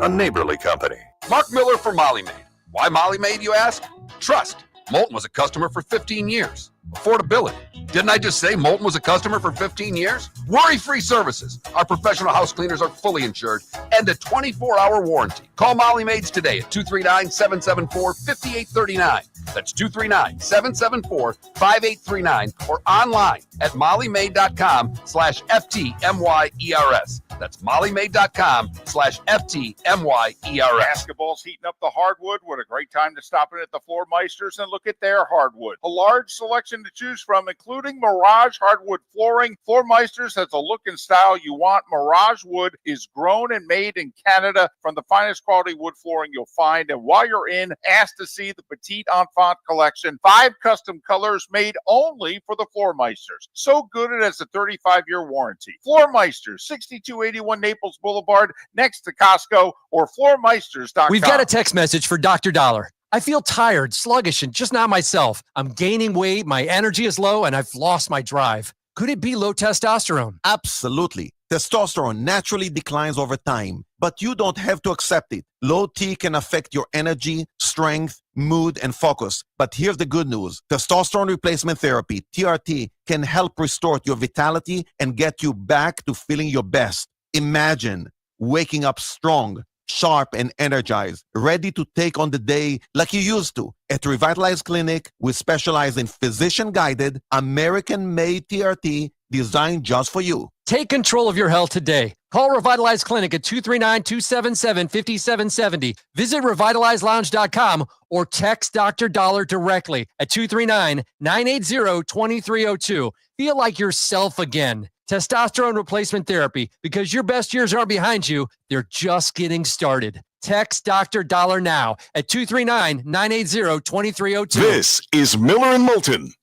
A neighborly company. Mark Miller for Molly Maid. Why Molly Maid, you ask? Trust. Moulton was a customer for 15 years. Affordability. Didn't I just say Moulton was a customer for 15 years? Worry-free services. Our professional house cleaners are fully insured and a 24-hour warranty. Call Molly Maids today at 239-774-5839. That's 239-774-5839 or online at mollymaid.com/FTMYERS. That's mollymaid.com/FTMYERS. Basketball's heating up the hardwood. What a great time to stop in at the Floor Meisters and look at their hardwood. A large selection to choose from, including Mirage hardwood flooring. Floor Meisters has the look and style you want. Mirage wood is grown and made in Canada from the finest quality wood flooring you'll find. And while you're in, ask to see the Petite Enfant collection. 5 custom colors made only for the Floor Meisters. So good it has a 35-year warranty. Floor Meisters, 6281 Naples Boulevard, next to Costco, or floormeisters.com. We've got a text message for Dr. Dollar. I feel tired, sluggish, and just not myself. I'm gaining weight, my energy is low, and I've lost my drive. Could it be low testosterone? Absolutely. Testosterone naturally declines over time, but you don't have to accept it. Low T can affect your energy, strength, mood, and focus. But here's the good news. Testosterone replacement therapy, TRT, can help restore your vitality and get you back to feeling your best. Imagine waking up strong, sharp, and energized, ready to take on the day like you used to. At Revitalize Clinic, we specialize in physician-guided, American-made TRT designed just for you. Take control of your health today. Call Revitalize Clinic at 239-277-5770. Visit revitalizelounge.com or text Dr. Dollar directly at 239-980-2302. Feel like yourself again. Testosterone replacement therapy, because your best years aren't behind you, they're just getting started. Text Dr. Dollar now at 239-980-2302. This is Miller and Moulton.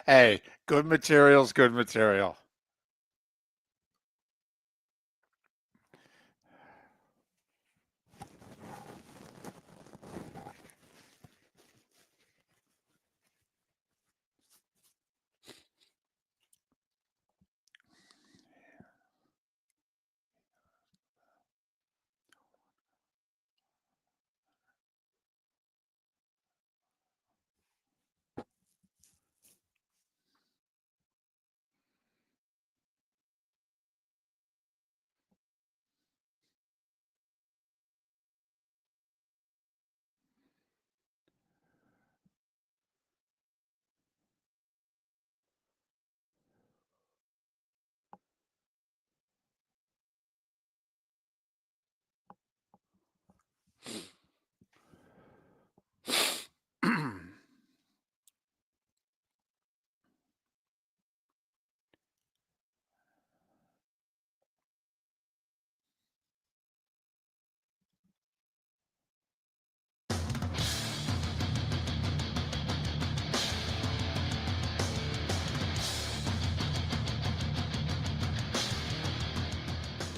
Hey, good material's good material.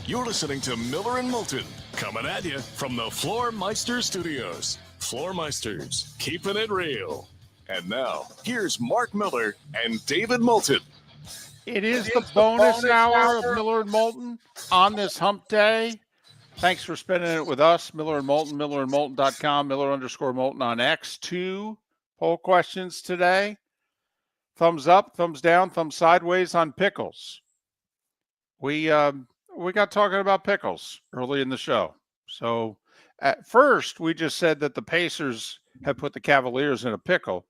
You're listening to Miller and Moulton, coming at you from the Floormeister Studios. Floormeisters, keeping it real. And now, here's Mark Miller and David Moulton. It is the bonus hour of Miller and Moulton on this hump day. Thanks for spending it with us, Miller and Moulton, millerandmoulton.com, Miller_Moulton on X. 2 poll questions today. Thumbs up, thumbs down, thumbs sideways on pickles. We got talking about pickles early in the show. So at first, we just said that the Pacers have put the Cavaliers in a pickle.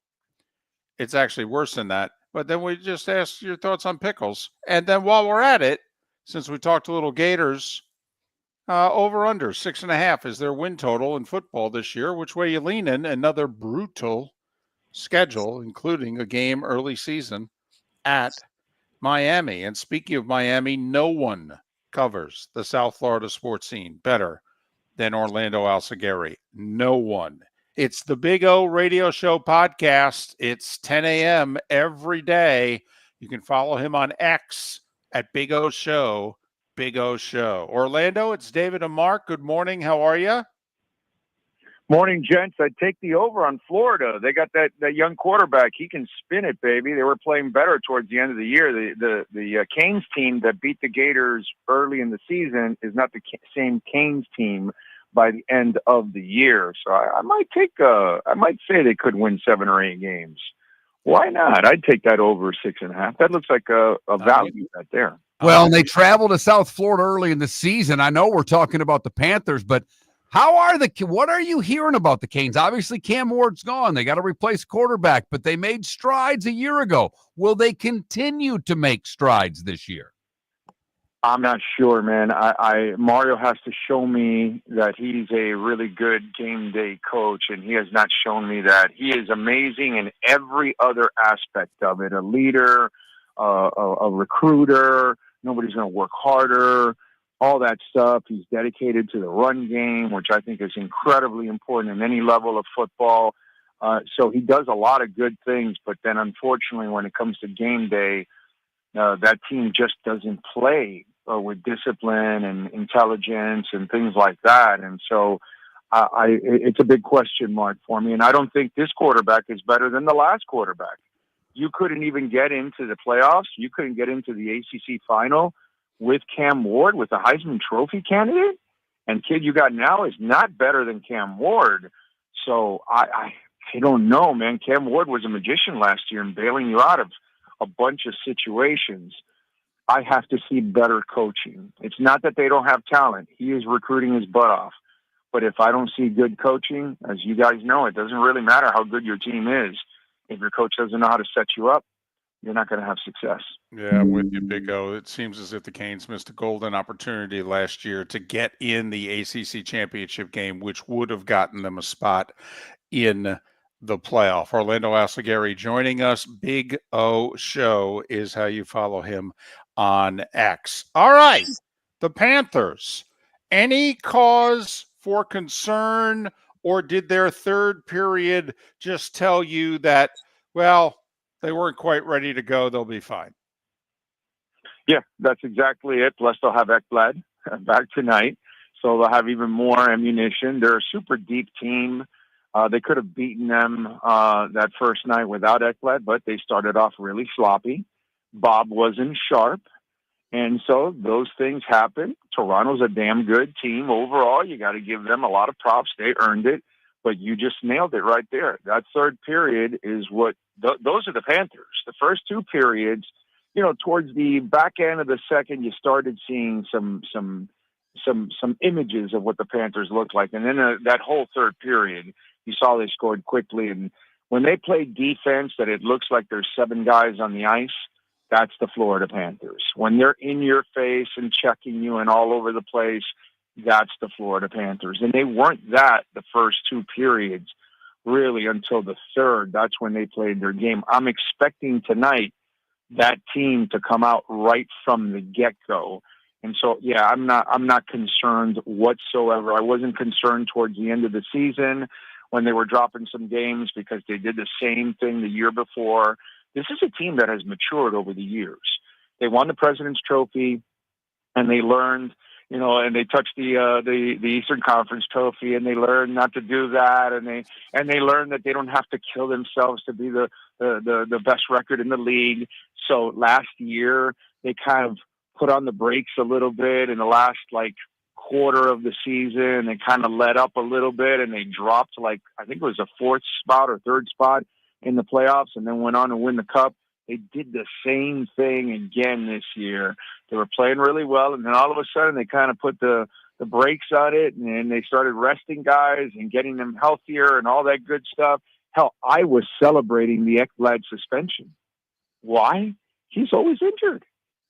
It's actually worse than that. But then we just asked your thoughts on pickles. And then while we're at it, since we talked a little Gators, over under 6.5 is their win total in football this year. Which way you leaning? Another brutal schedule, including a game early season at Miami. And speaking of Miami, no one covers the South Florida sports scene better than Orlando Alzugaray. No one. It's the Big O Radio Show podcast. It's 10 a.m. every day. You can follow him on X at Big O Show. Big O Show. Orlando, it's David and Mark. Good morning. How are you? Morning, gents. I'd take the over on Florida. They got that young quarterback. He can spin it, baby. They were playing better towards the end of the year. The Canes team that beat the Gators early in the season is not the same Canes team by the end of the year. So I might say they could win 7 or 8 games. Why not? I'd take that over 6.5. That looks like a value right there. Well, and they traveled to South Florida early in the season. I know we're talking about the Panthers, but what are you hearing about the Canes? Obviously, Cam Ward's gone. They got to replace quarterback, but they made strides a year ago. Will they continue to make strides this year? I'm not sure, man. Mario has to show me that he's a really good game day coach, and he has not shown me that. He is amazing in every other aspect of it. A leader, a recruiter. Nobody's going to work harder. All that stuff. He's dedicated to the run game, which I think is incredibly important in any level of football. So he does a lot of good things, but then unfortunately when it comes to game day, that team just doesn't play with discipline and intelligence and things like that. And so it's a big question mark for me. And I don't think this quarterback is better than the last quarterback. You couldn't even get into the playoffs. You couldn't get into the ACC final with Cam Ward, with a Heisman Trophy candidate. And kid you got now is not better than Cam Ward. So I don't know, man. Cam Ward was a magician last year in bailing you out of a bunch of situations. I have to see better coaching. It's not that they don't have talent. He is recruiting his butt off. But if I don't see good coaching, as you guys know, it doesn't really matter how good your team is. If your coach doesn't know how to set you up, you're not going to have success. Yeah, I'm with you, Big O. It seems as if the Canes missed a golden opportunity last year to get in the ACC championship game, which would have gotten them a spot in the playoff. Orlando Alzugaray joining us. Big O Show is how you follow him on X. All right, the Panthers. Any cause for concern, or did their third period just tell you that, well, They weren't quite ready to go. They'll be fine. Yeah, that's exactly it. Plus, they'll have Ekblad back tonight, so they'll have even more ammunition. They're a super deep team. They could have beaten them that first night without Ekblad, but they started off really sloppy. Bob wasn't sharp, and so those things happen. Toronto's a damn good team overall. You got to give them a lot of props. They earned it, but you just nailed it right there. That third period is what those are the Panthers. The first two periods, towards the back end of the second, you started seeing some images of what the Panthers looked like, and then that whole third period, you saw they scored quickly. And when they play defense, that it looks like there's 7 guys on the ice. That's the Florida Panthers. When they're in your face and checking you and all over the place, that's the Florida Panthers. And they weren't that the first 2 periods, really, until the third. That's when they played their game. I'm expecting tonight that team to come out right from the get-go. And so, yeah, I'm not concerned whatsoever. I wasn't concerned towards the end of the season when they were dropping some games because they did the same thing the year before. This is a team that has matured over the years. They won the President's Trophy, and they learned, and they touched the Eastern Conference Trophy, and they learned not to do that, and they learned that they don't have to kill themselves to be the best record in the league. So last year they kind of put on the brakes a little bit in the last quarter of the season and kind of let up a little bit, and they dropped I think it was a 4th spot or 3rd spot in the playoffs, and then went on to win the cup. They did the same thing again this year. They were playing really well, and then all of a sudden they kind of put the brakes on it, and they started resting guys and getting them healthier and all that good stuff. Hell, I was celebrating the Ekblad suspension. Why? He's always injured.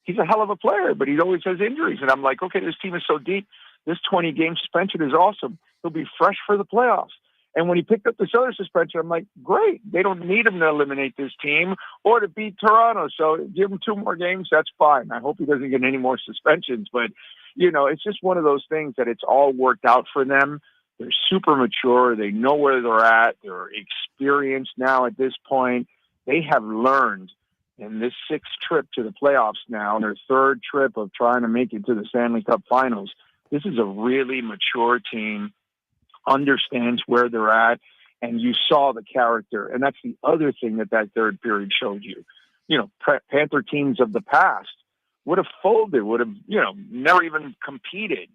He's a hell of a player, but he always has injuries. And I'm like, okay, this team is so deep. This 20-game suspension is awesome. He'll be fresh for the playoffs. And when he picked up this other suspension, I'm like, great. They don't need him to eliminate this team or to beat Toronto. So give him 2 more games. That's fine. I hope he doesn't get any more suspensions. But, it's just one of those things that it's all worked out for them. They're super mature. They know where they're at. They're experienced now at this point. They have learned in this 6th trip to the playoffs now, and their 3rd trip of trying to make it to the Stanley Cup Finals. This is a really mature team, understands where they're at, and you saw the character. And that's the other thing that third period showed you. Panther teams of the past would have folded, would have, never even competed.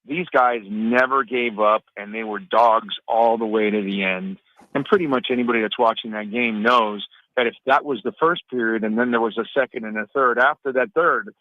These guys never gave up, and they were dogs all the way to the end. And pretty much anybody that's watching that game knows that if that was the first period and then there was a second and a third after that third,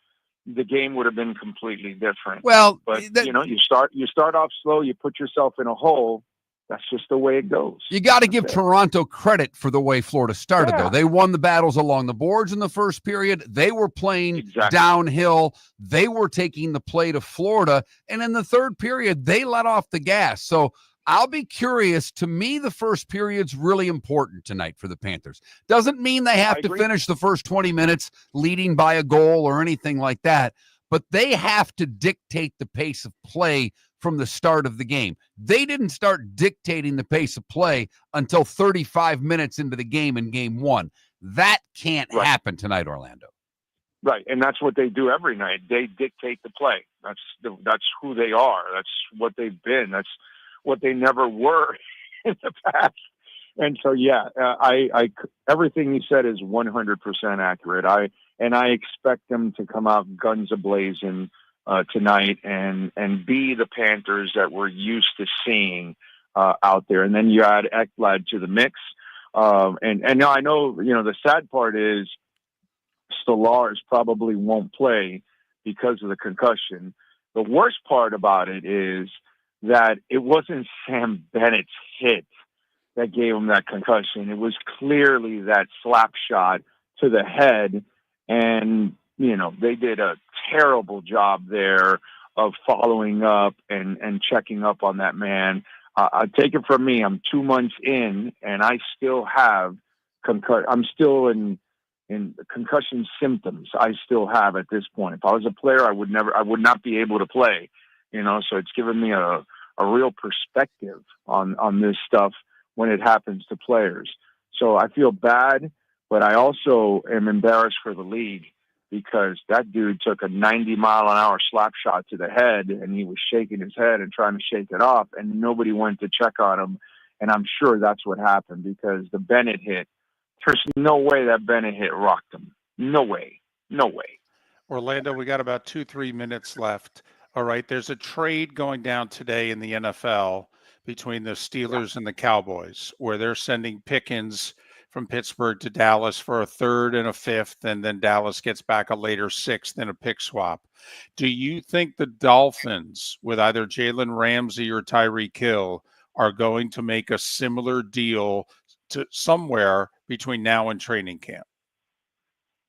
the game would have been completely different. Well, but you start off slow, you put yourself in a hole. That's just the way it goes. You got to give Toronto credit for the way Florida started, though. They won the battles along the boards in the first period. They were playing downhill. They were taking the play to Florida. And in the third period, they let off the gas. So I'll be curious. To me, the first period's really important tonight for the Panthers. Doesn't mean they have to finish the first 20 minutes leading by a goal or anything like that, but they have to dictate the pace of play from the start of the game. They didn't start dictating the pace of play until 35 minutes into the game in game 1. That can't happen tonight, Orlando. Right, and that's what they do every night. They dictate the play. That's who they are. That's what they've been. That's what they never were in the past. And so, I everything you said is 100% accurate. I expect them to come out guns a-blazing tonight and be the Panthers that we're used to seeing out there. And then you add Ekblad to the mix. And now I know, the sad part is Stolarz probably won't play because of the concussion. The worst part about it is that it wasn't Sam Bennett's hit that gave him that concussion. It was clearly that slap shot to the head. And, they did a terrible job there of following up and checking up on that man. Take it from me. I'm 2 months in and I still have I'm still in concussion symptoms. I still have at this point. If I was a player, I would not be able to play, so it's given me a real perspective on this stuff when it happens to players. So I feel bad, But I also am embarrassed for the league because that dude took a 90-mile-an-hour slap shot to the head, and he was shaking his head and trying to shake it off, and nobody went to check on him. And I'm sure that's what happened because the Bennett hit, there's no way that Bennett hit rocked him. No way. No way. Orlando, we got about 2-3 minutes left. All right, there's a trade going down today in the NFL between the Steelers and the Cowboys, where they're sending Pickens from Pittsburgh to Dallas for a third and a fifth, and then Dallas gets back a later sixth and a pick swap. Do you think the Dolphins, with either Jalen Ramsey or Tyreek Hill, are going to make a similar deal to somewhere between now and training camp?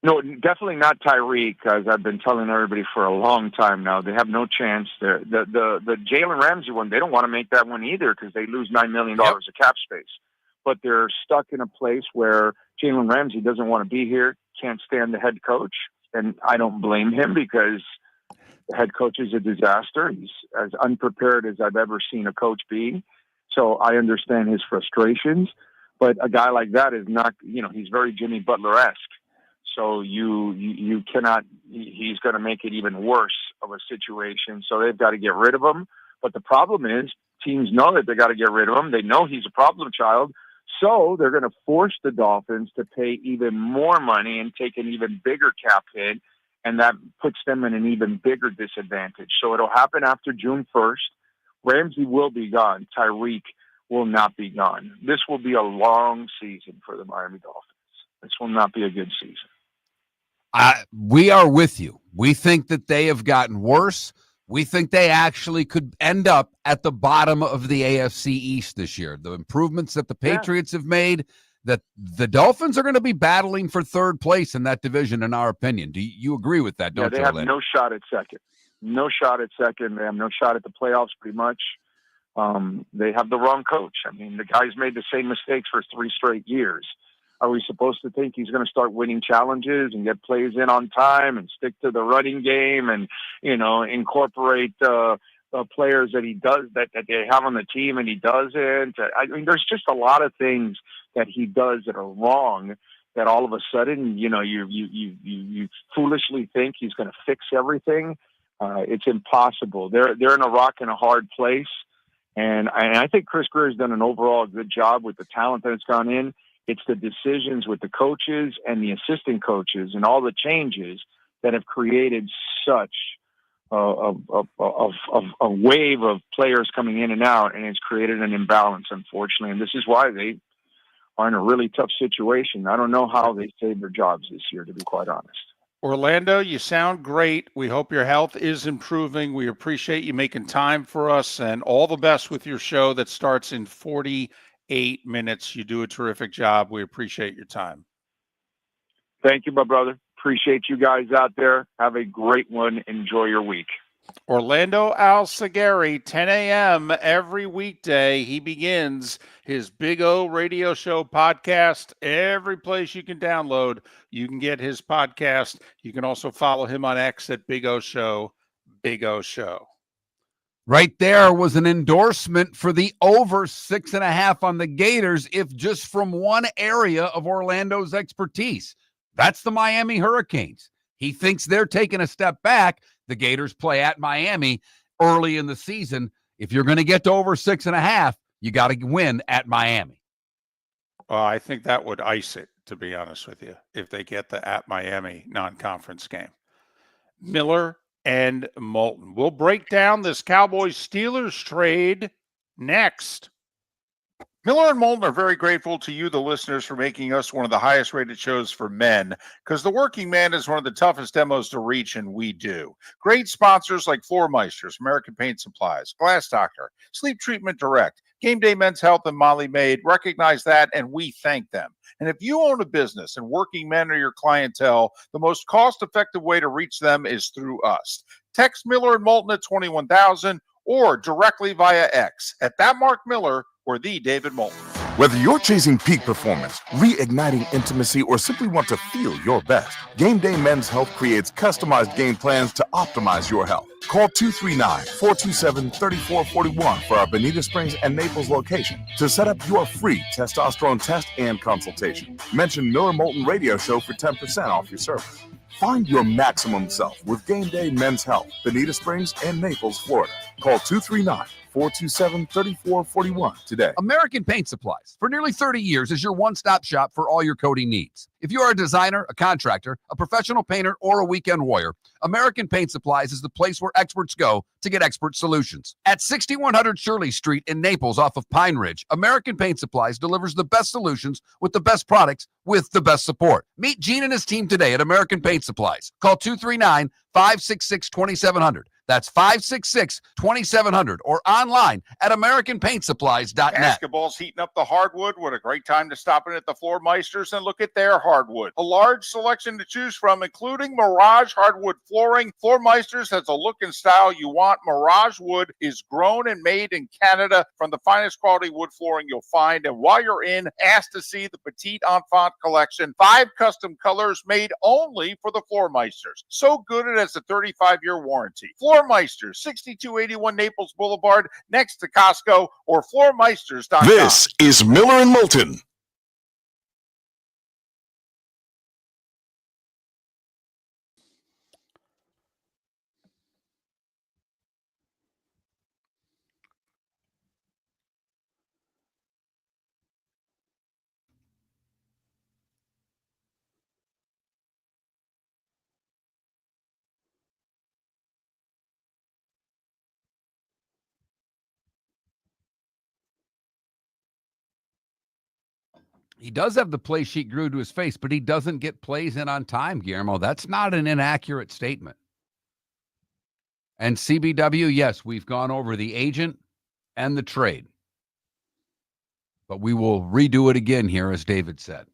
No, definitely not Tyreek, as I've been telling everybody for a long time now. They have no chance. The Jalen Ramsey one, they don't want to make that one either because they lose $9 million of cap space. But they're stuck in a place where Jalen Ramsey doesn't want to be here, can't stand the head coach. And I don't blame him because the head coach is a disaster. He's as unprepared as I've ever seen a coach be. So I understand his frustrations. But a guy like that is not, he's very Jimmy Butler-esque. So you cannot, he's going to make it even worse of a situation. So they've got to get rid of him. But the problem is teams know that they got to get rid of him. They know he's a problem child. So they're going to force the Dolphins to pay even more money and take an even bigger cap hit. And that puts them in an even bigger disadvantage. So it'll happen after June 1st. Ramsey will be gone. Tyreek will not be gone. This will be a long season for the Miami Dolphins. This will not be a good season. We are with you. We think that they have gotten worse. We think they actually could end up at the bottom of the AFC East this year. The improvements that the Patriots have made, that the Dolphins are going to be battling for third place in that division, in our opinion. Do you agree with that, don't you? They have no shot at second. No shot at second. They have no shot at the playoffs pretty much. They have the wrong coach. I mean, the guy's made the same mistakes for 3 straight years. Are we supposed to think he's going to start winning challenges and get plays in on time and stick to the running game and, incorporate players that he does that they have on the team and he doesn't? I mean, there's just a lot of things that he does that are wrong that all of a sudden, you foolishly think he's going to fix everything. It's impossible. They're in a rock and a hard place. And I think Chris Greer has done an overall good job with the talent that's gone in. It's the decisions with the coaches and the assistant coaches and all the changes that have created such a wave of players coming in and out, and it's created an imbalance, unfortunately. And this is why they are in a really tough situation. I don't know how they saved their jobs this year, to be quite honest. Orlando, you sound great. We hope your health is improving. We appreciate you making time for us, and all the best with your show that starts in 48 minutes. You do a terrific job. We appreciate your time. Thank you, my brother. Appreciate you guys out there. Have a great one. Enjoy your week. Orlando Alzugaray, 10 a.m. every weekday. He begins his Big O Radio Show podcast. Every place you can download, you can get his podcast. You can also follow him on X at Big O Show, Big O Show. Right there was an endorsement for the over 6.5 on the Gators, if just from one area of Orlando's expertise. That's the Miami Hurricanes. He thinks they're taking a step back. The Gators play at Miami early in the season. If you're going to get to over 6.5, you got to win at Miami. I think that would ice it, to be honest with you, if they get the at Miami non-conference game. Miller and Moulton. We'll break down this Cowboys-Steelers trade next. Miller and Moulton are very grateful to you, the listeners, for making us one of the highest rated shows for men, because the working man is one of the toughest demos to reach, and we do. Great sponsors like Floor Meisters, American Paint Supplies, Glass Doctor, Sleep Treatment Direct, Game Day Men's Health, and Molly Maid recognize that, and we thank them. And if you own a business and working men are your clientele, the most cost-effective way to reach them is through us. Text Miller and Moulton at 21,000 or directly via X at that Mark Miller or the David Moulton. Whether you're chasing peak performance, reigniting intimacy, or simply want to feel your best, Game Day Men's Health creates customized game plans to optimize your health. Call 239-427-3441 for our Bonita Springs and Naples location to set up your free testosterone test and consultation. Mention Miller Moulton Radio Show for 10% off your service. Find your maximum self with Game Day Men's Health, Bonita Springs and Naples, Florida. Call 239-427-3441 today. American Paint Supplies, for nearly 30 years, is your one-stop shop for all your coating needs. If you are a designer, a contractor, a professional painter, or a weekend warrior, American Paint Supplies is the place where experts go to get expert solutions. At 6100 Shirley Street in Naples off of Pine Ridge, American Paint Supplies delivers the best solutions with the best products with the best support. Meet Gene and his team today at American Paint Supplies. Call 239-566-2700. That's 566-2700 or online at AmericanPaintSupplies.net. Basketball's heating up the hardwood. What a great time to stop in at the Floor Meisters and look at their hardwood. A large selection to choose from, including Mirage hardwood flooring. Floor Meisters has a look and style you want. Mirage wood is grown and made in Canada from the finest quality wood flooring you'll find. And while you're in, ask to see the Petite Enfant collection. 5 custom colors made only for the Floor Meisters. So good it has a 35-year warranty. Floor Meisters, 6281 Naples Boulevard, next to Costco, or floormeisters.com. This is Miller and Moulton. He does have the play sheet glued to his face, but he doesn't get plays in on time, Guillermo. That's not an inaccurate statement. And CBW, yes, we've gone over the agent and the trade. But we will redo it again here, as David said.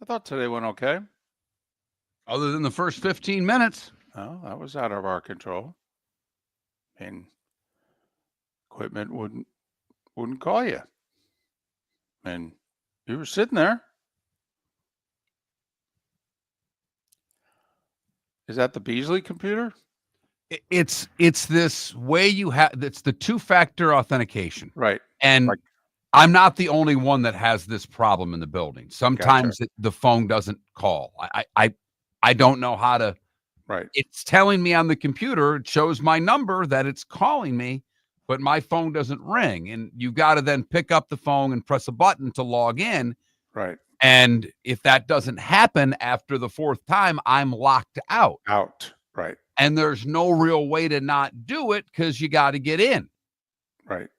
I thought today went okay. Other than the first 15 minutes. Oh, that was out of our control. And equipment wouldn't call you. And you were sitting there. Is that the Beasley computer? It's this way it's the two-factor authentication. Right. And Like, I'm not the only one that has this problem in the building. Sometimes Gotcha. the phone doesn't call. I don't know how to. Right. It's telling me on the computer, it shows my number that it's calling me, but my phone doesn't ring. And you've got to then pick up the phone and press a button to log in. Right. And if that doesn't happen after the fourth time, I'm locked out. Right. And there's no real way to not do it because you got to get in. Right.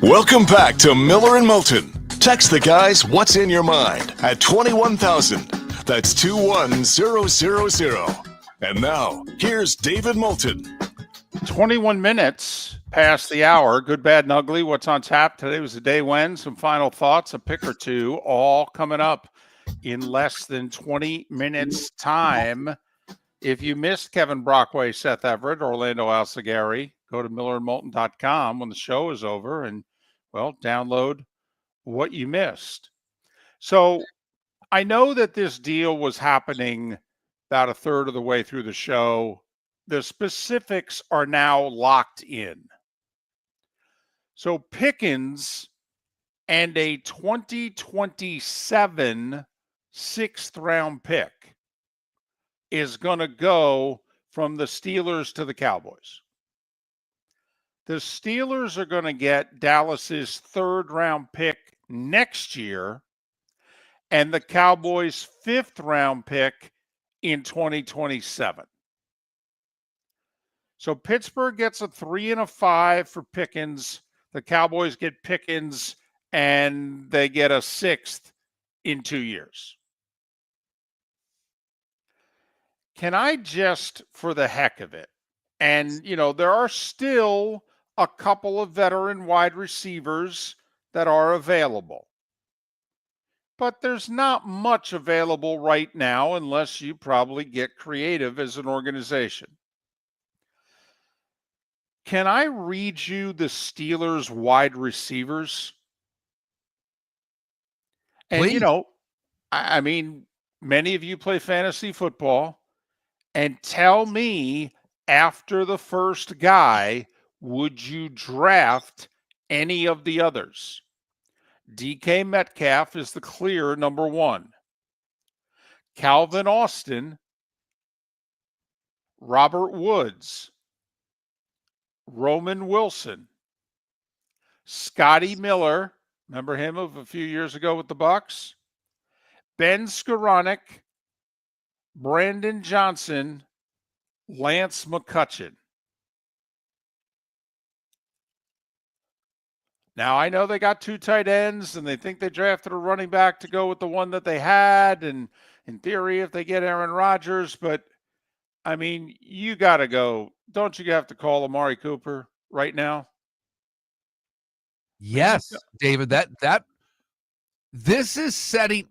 Welcome back to Miller and Moulton. Text the guys what's in your mind at 21,000. That's 21000. And now, here's David Moulton. 21 minutes past the hour. Good, bad, and ugly. What's on tap? Today was the day when. Some final thoughts, a pick or two, all coming up in less than 20 minutes' time. If you missed Kevin Brockway, Seth Everett, Orlando Alzugaray, go to millerandmoulton.com when the show is over and, well, download what you missed. So I know that this deal was happening about a third of the way through the show. The specifics are now locked in. So Pickens and a 2027 sixth-round pick is going to go from the Steelers to the Cowboys. The Steelers are going to get Dallas's third-round pick next year and the Cowboys' fifth-round pick in 2027. So Pittsburgh gets a 3 and a 5 for Pickens. The Cowboys get Pickens, and they get a sixth in 2 years. Can I just, for the heck of it, and, there are still a couple of veteran wide receivers that are available. But there's not much available right now unless you probably get creative as an organization. Can I read you the Steelers wide receivers? And, Please. I mean, many of you play fantasy football, and tell me after the first guy, would you draft any of the others? DK Metcalf is the clear number one. Calvin Austin, Robert Woods, Roman Wilson, Scotty Miller, remember him of a few years ago with the Bucs? Ben Skoranek, Brandon Johnson, Lance McCutcheon. Now, I know they got two tight ends, and they think they drafted a running back to go with the one that they had, and in theory, if they get Aaron Rodgers, but, I mean, you got to go. Don't you have to call Amari Cooper right now? Yes, David, this is setting.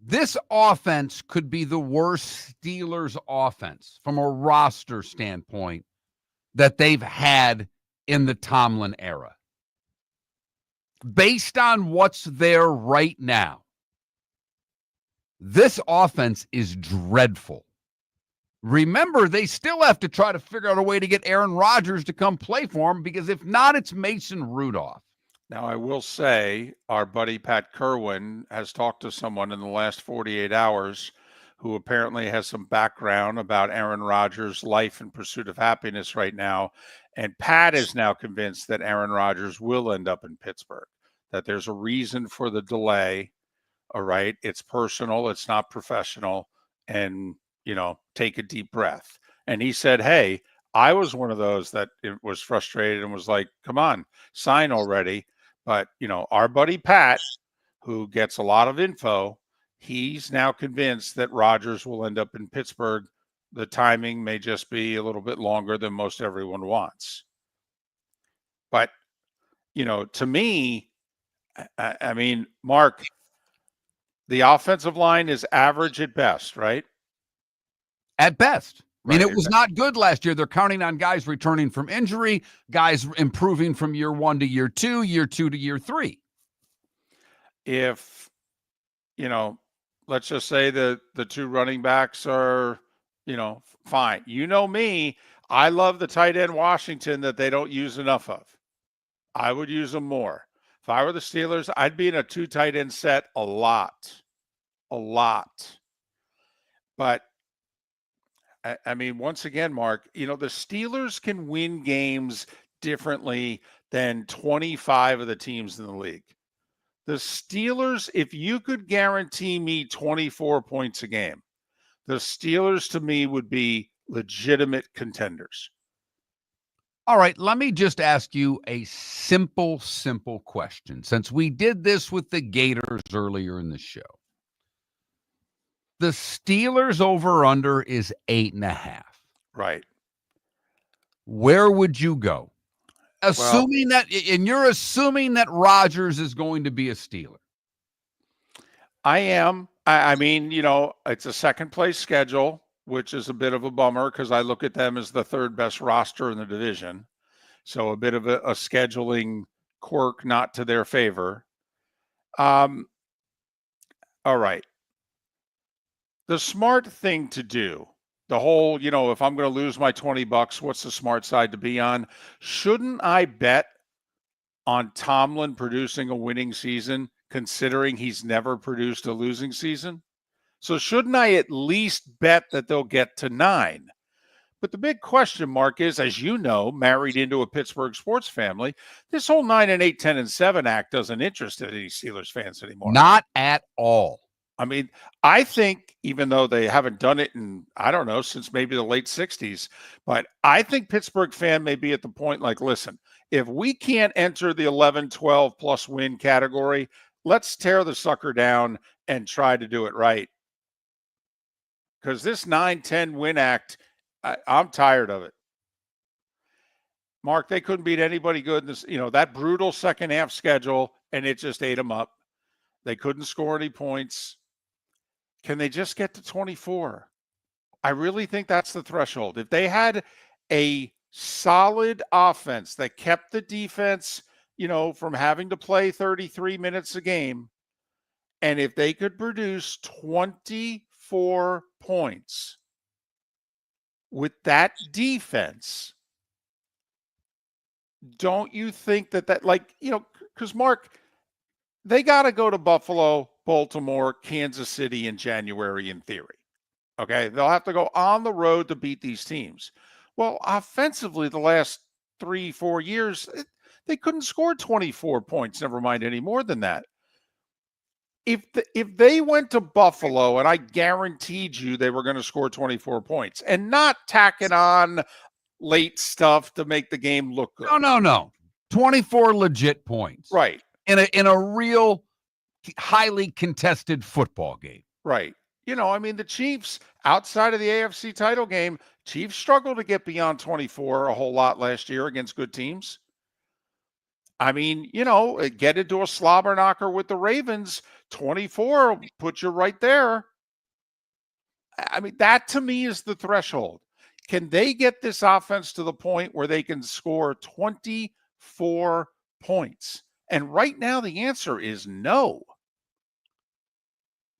This offense could be the worst Steelers offense from a roster standpoint that they've had in the Tomlin era. Based on what's there right now, this offense is dreadful. Remember, they still have to try to figure out a way to get Aaron Rodgers to come play for them, because if not, it's Mason Rudolph. Now, I will say our buddy Pat Kerwin has talked to someone in the last 48 hours who apparently has some background about Aaron Rodgers' life and pursuit of happiness right now. And Pat is now convinced that Aaron Rodgers will end up in Pittsburgh, that there's a reason for the delay. All right. It's personal. It's not professional. And, take a deep breath. And he said, hey, I was one of those that was frustrated and was like, come on, sign already. But, our buddy Pat, who gets a lot of info, he's now convinced that Rodgers will end up in Pittsburgh. The timing may just be a little bit longer than most everyone wants. But, to me, I mean, Mark, the offensive line is average at best, right? At best. I mean, Right. it was not good last year. They're counting on guys returning from injury, guys improving from year 1 to year 2, year 2 to year 3. If, let's just say the two running backs are, fine. You know me, I love the tight end Washington that they don't use enough of. I would use them more. If I were the Steelers, I'd be in a 2 tight end set a lot. But I mean, once again, Mark, the Steelers can win games differently than 25 of the teams in the league. The Steelers, if you could guarantee me 24 points a game, the Steelers to me would be legitimate contenders. All right, let me just ask you a simple question. Since we did this with the Gators earlier in the show, the Steelers over-under is 8.5. Right. Where would you go? Assuming you're assuming that Rodgers is going to be a Steeler. I am. I mean, it's a second place schedule, which is a bit of a bummer because I look at them as the third best roster in the division. So a bit of a scheduling quirk not to their favor. All right. The smart thing to do, the whole, if I'm going to lose my $20, what's the smart side to be on? Shouldn't I bet on Tomlin producing a winning season, considering he's never produced a losing season? So shouldn't I at least bet that they'll get to 9? But the big question mark is, as you know, married into a Pittsburgh sports family, this whole 9 and 8, 10 and 7 act doesn't interest any Steelers fans anymore. Not at all. I mean, I think even though they haven't done it in, I don't know, since maybe the late 60s, but I think Pittsburgh fan may be at the point like, listen, if we can't enter the 11, 12 plus win category, let's tear the sucker down and try to do it right. Because this 9-10 win act, I'm tired of it. Mark, they couldn't beat anybody good in this, that brutal second half schedule, and it just ate them up. They couldn't score any points. Can they just get to 24? I really think that's the threshold. If they had a solid offense that kept the defense, from having to play 33 minutes a game, and if they could produce 24 points with that defense, don't you think that because Mark, they got to go to Buffalo, Baltimore, Kansas City in January in theory. Okay. They'll have to go on the road to beat these teams. Well, offensively, the last 3-4 years, they couldn't score 24 points, never mind any more than that. If they went to Buffalo, and I guaranteed you they were going to score 24 points and not tacking on late stuff to make the game look good. No. 24 legit points. Right. In a real highly contested football game. Right. The Chiefs, outside of the AFC title game, Chiefs struggled to get beyond 24 a whole lot last year against good teams. I mean, get into a slobber knocker with the Ravens, 24 will put you right there. I mean, that to me is the threshold. Can they get this offense to the point where they can score 24 points? And right now, the answer is no.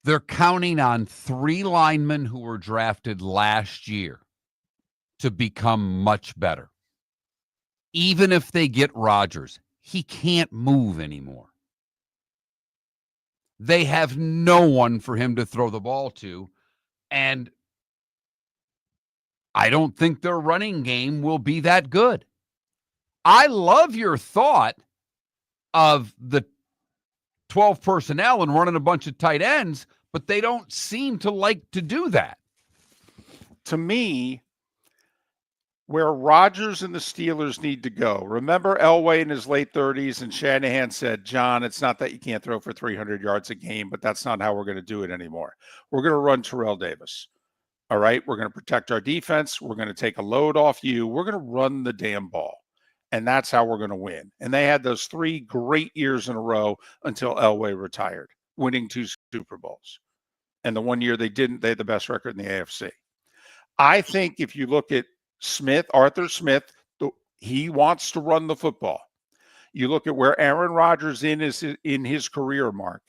They're counting on 3 linemen who were drafted last year to become much better. Even if they get Rodgers, he can't move anymore. They have no one for him to throw the ball to, and I don't think their running game will be that good. I love your thought of the 12 personnel and running a bunch of tight ends, but they don't seem to like to do that. To me, where Rodgers and the Steelers need to go. Remember Elway in his late 30s, and Shanahan said, John, it's not that you can't throw for 300 yards a game, but that's not how we're going to do it anymore. We're going to run Terrell Davis. All right, we're going to protect our defense. We're going to take a load off you. We're going to run the damn ball. And that's how we're going to win. And they had those 3 great years in a row until Elway retired, winning 2 Super Bowls. And the one year they didn't, they had the best record in the AFC. I think if you look at Arthur Smith, he wants to run the football. You look at where Aaron Rodgers is in his career, Mark.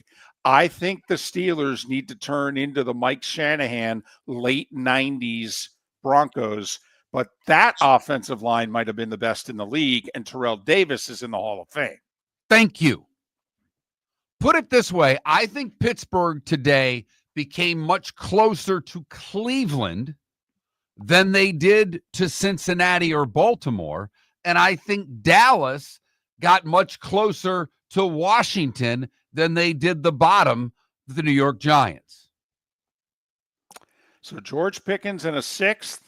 I think the Steelers need to turn into the Mike Shanahan late 90s Broncos, but that offensive line might have been the best in the league, and Terrell Davis is in the Hall of Fame. Thank you. Put it this way, I think Pittsburgh today became much closer to Cleveland than they did to Cincinnati or Baltimore, and I think Dallas got much closer to Washington than they did the bottom of the New York Giants. So George Pickens in a 6th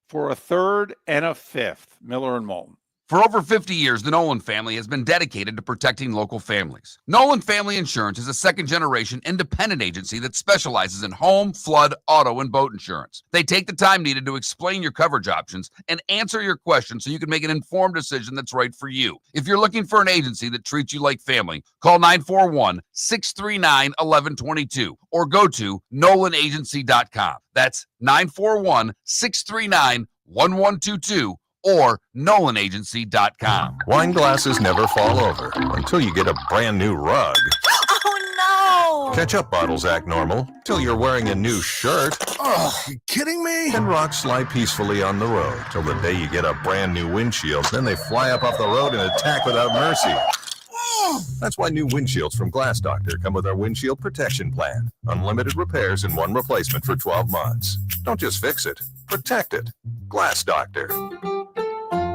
for a 3rd and a 5th, Miller and Moulton. For over 50 years, the Nolan family has been dedicated to protecting local families. Nolan Family Insurance is a second-generation independent agency that specializes in home, flood, auto, and boat insurance. They take the time needed to explain your coverage options and answer your questions so you can make an informed decision that's right for you. If you're looking for an agency that treats you like family, call 941-639-1122 or go to nolanagency.com. That's 941-639-1122 or nolanagency.com. Wine glasses never fall over until you get a brand new rug. Oh, no! Ketchup bottles act normal till you're wearing a new shirt. Oh, you kidding me? And rocks slide peacefully on the road till the day you get a brand new windshield. Then they fly up off the road and attack without mercy. That's why new windshields from Glass Doctor come with our windshield protection plan. Unlimited repairs and 1 replacement for 12 months. Don't just fix it, protect it. Glass Doctor.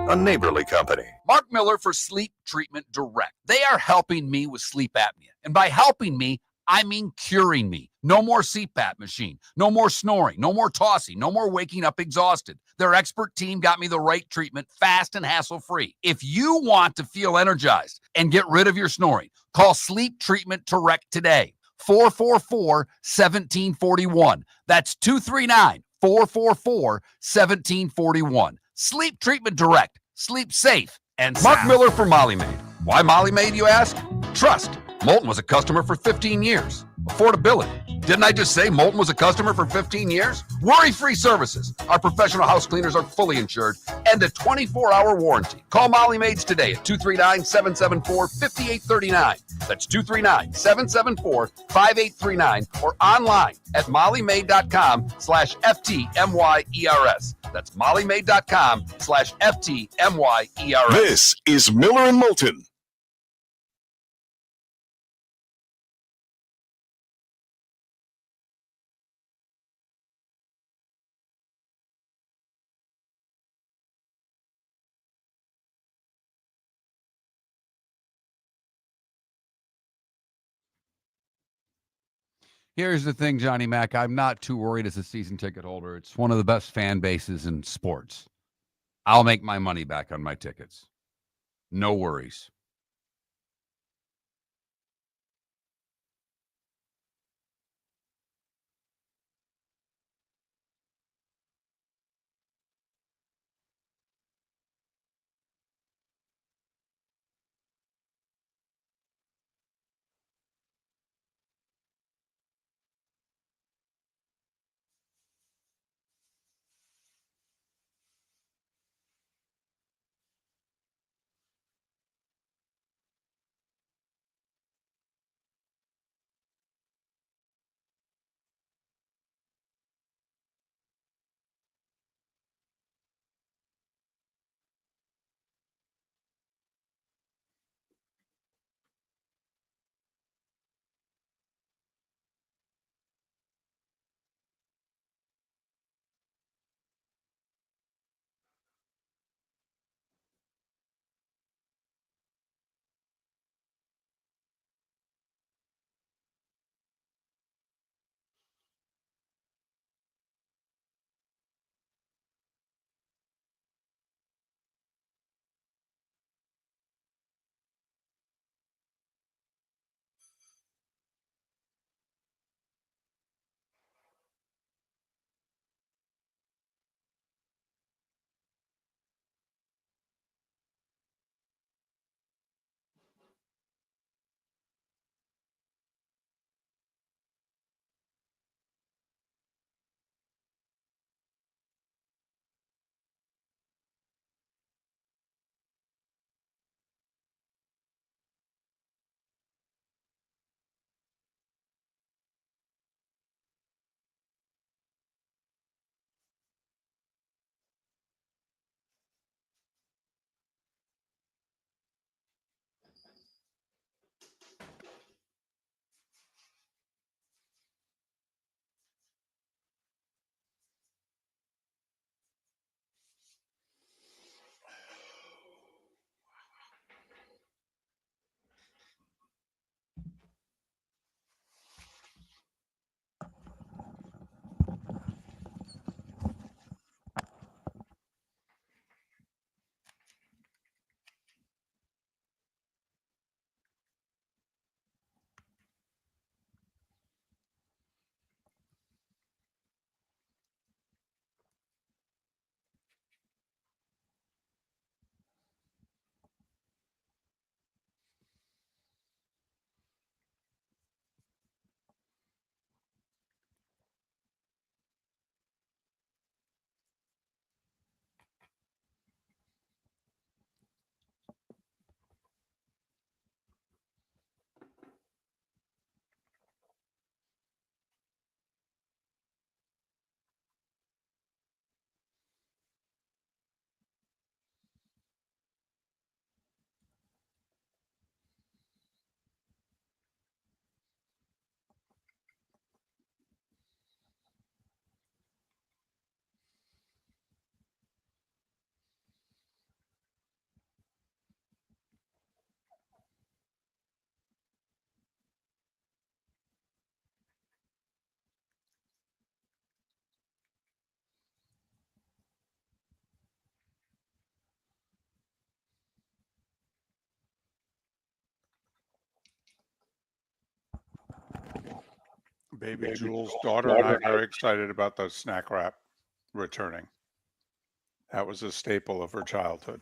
A neighborly company. Mark Miller for Sleep Treatment Direct. They are helping me with sleep apnea. And by helping me, I mean curing me. No more CPAP machine. No more snoring. No more tossing. No more waking up exhausted. Their expert team got me the right treatment, fast and hassle-free. If you want to feel energized and get rid of your snoring, call Sleep Treatment Direct today. 444-1741. That's 239-444-1741. Sleep Treatment Direct. Sleep safe and sound. Mark Miller for Molly Maid. Why Molly Maid, you ask? Trust. Moulton was a customer for 15 years. Affordability. Didn't I just say Moulton was a customer for 15 years? Worry-free services. Our professional house cleaners are fully insured and a 24-hour warranty. Call Molly Maids today at 239-774-5839. That's 239-774-5839 or online at mollymaid.com/FTMYERS. That's mollymaid.com/FTMYERS. This is Miller and Moulton. Here's the thing, Johnny Mac. I'm not too worried as a season ticket holder. It's one of the best fan bases in sports. I'll make my money back on my tickets. No worries. Baby Jules' daughter and I are very excited about the snack wrap returning. That was a staple of her childhood.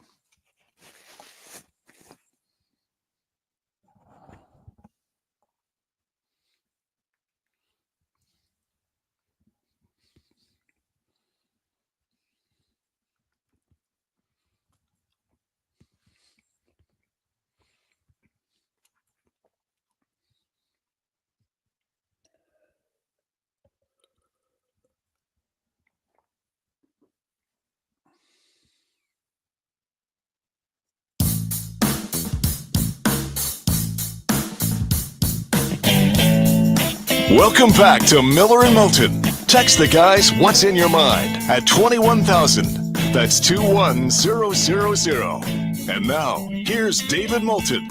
Welcome back to Miller and Moulton. Text the guys what's in your mind at 21,000. That's 21000. And now, here's David Moulton.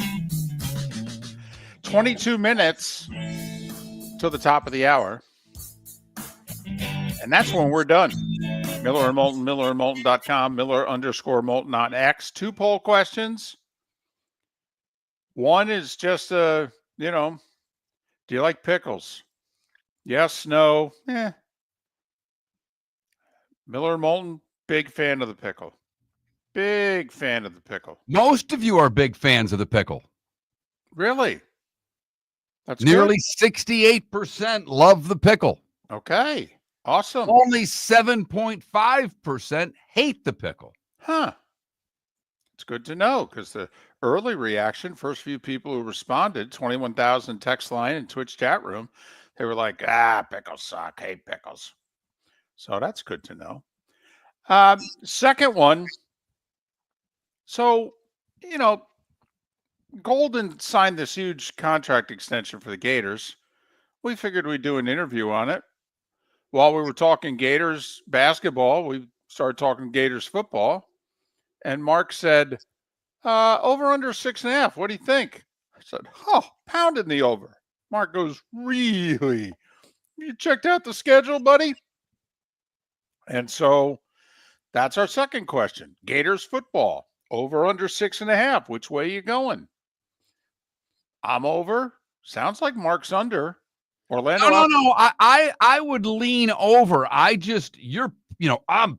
22 minutes to the top of the hour. And that's when we're done. Miller and Moulton, millerandmoulton.com, Miller_Moulton on X. 2 poll questions. One is just, do you like pickles? Yes, no, Miller and Moulton, big fan of the pickle. Big fan of the pickle. Most of you are big fans of the pickle. Really? That's Nearly good. 68% love the pickle. Okay, awesome. Only 7.5% hate the pickle. Huh. It's good to know because the early reaction, first few people who responded, 21,000 text line and Twitch chat room, they were like, pickles suck, hate pickles. So that's good to know. Second one. So, Golden signed this huge contract extension for the Gators. We figured we'd do an interview on it. While we were talking Gators basketball, we started talking Gators football. And Mark said, over under 6.5. What do you think? I said, pounding the over. Mark goes, really? You checked out the schedule, buddy? And so that's our second question. Gators football, over under 6.5. Which way you going? I'm over. Sounds like Mark's under. Orlando. No. I would lean over. I'm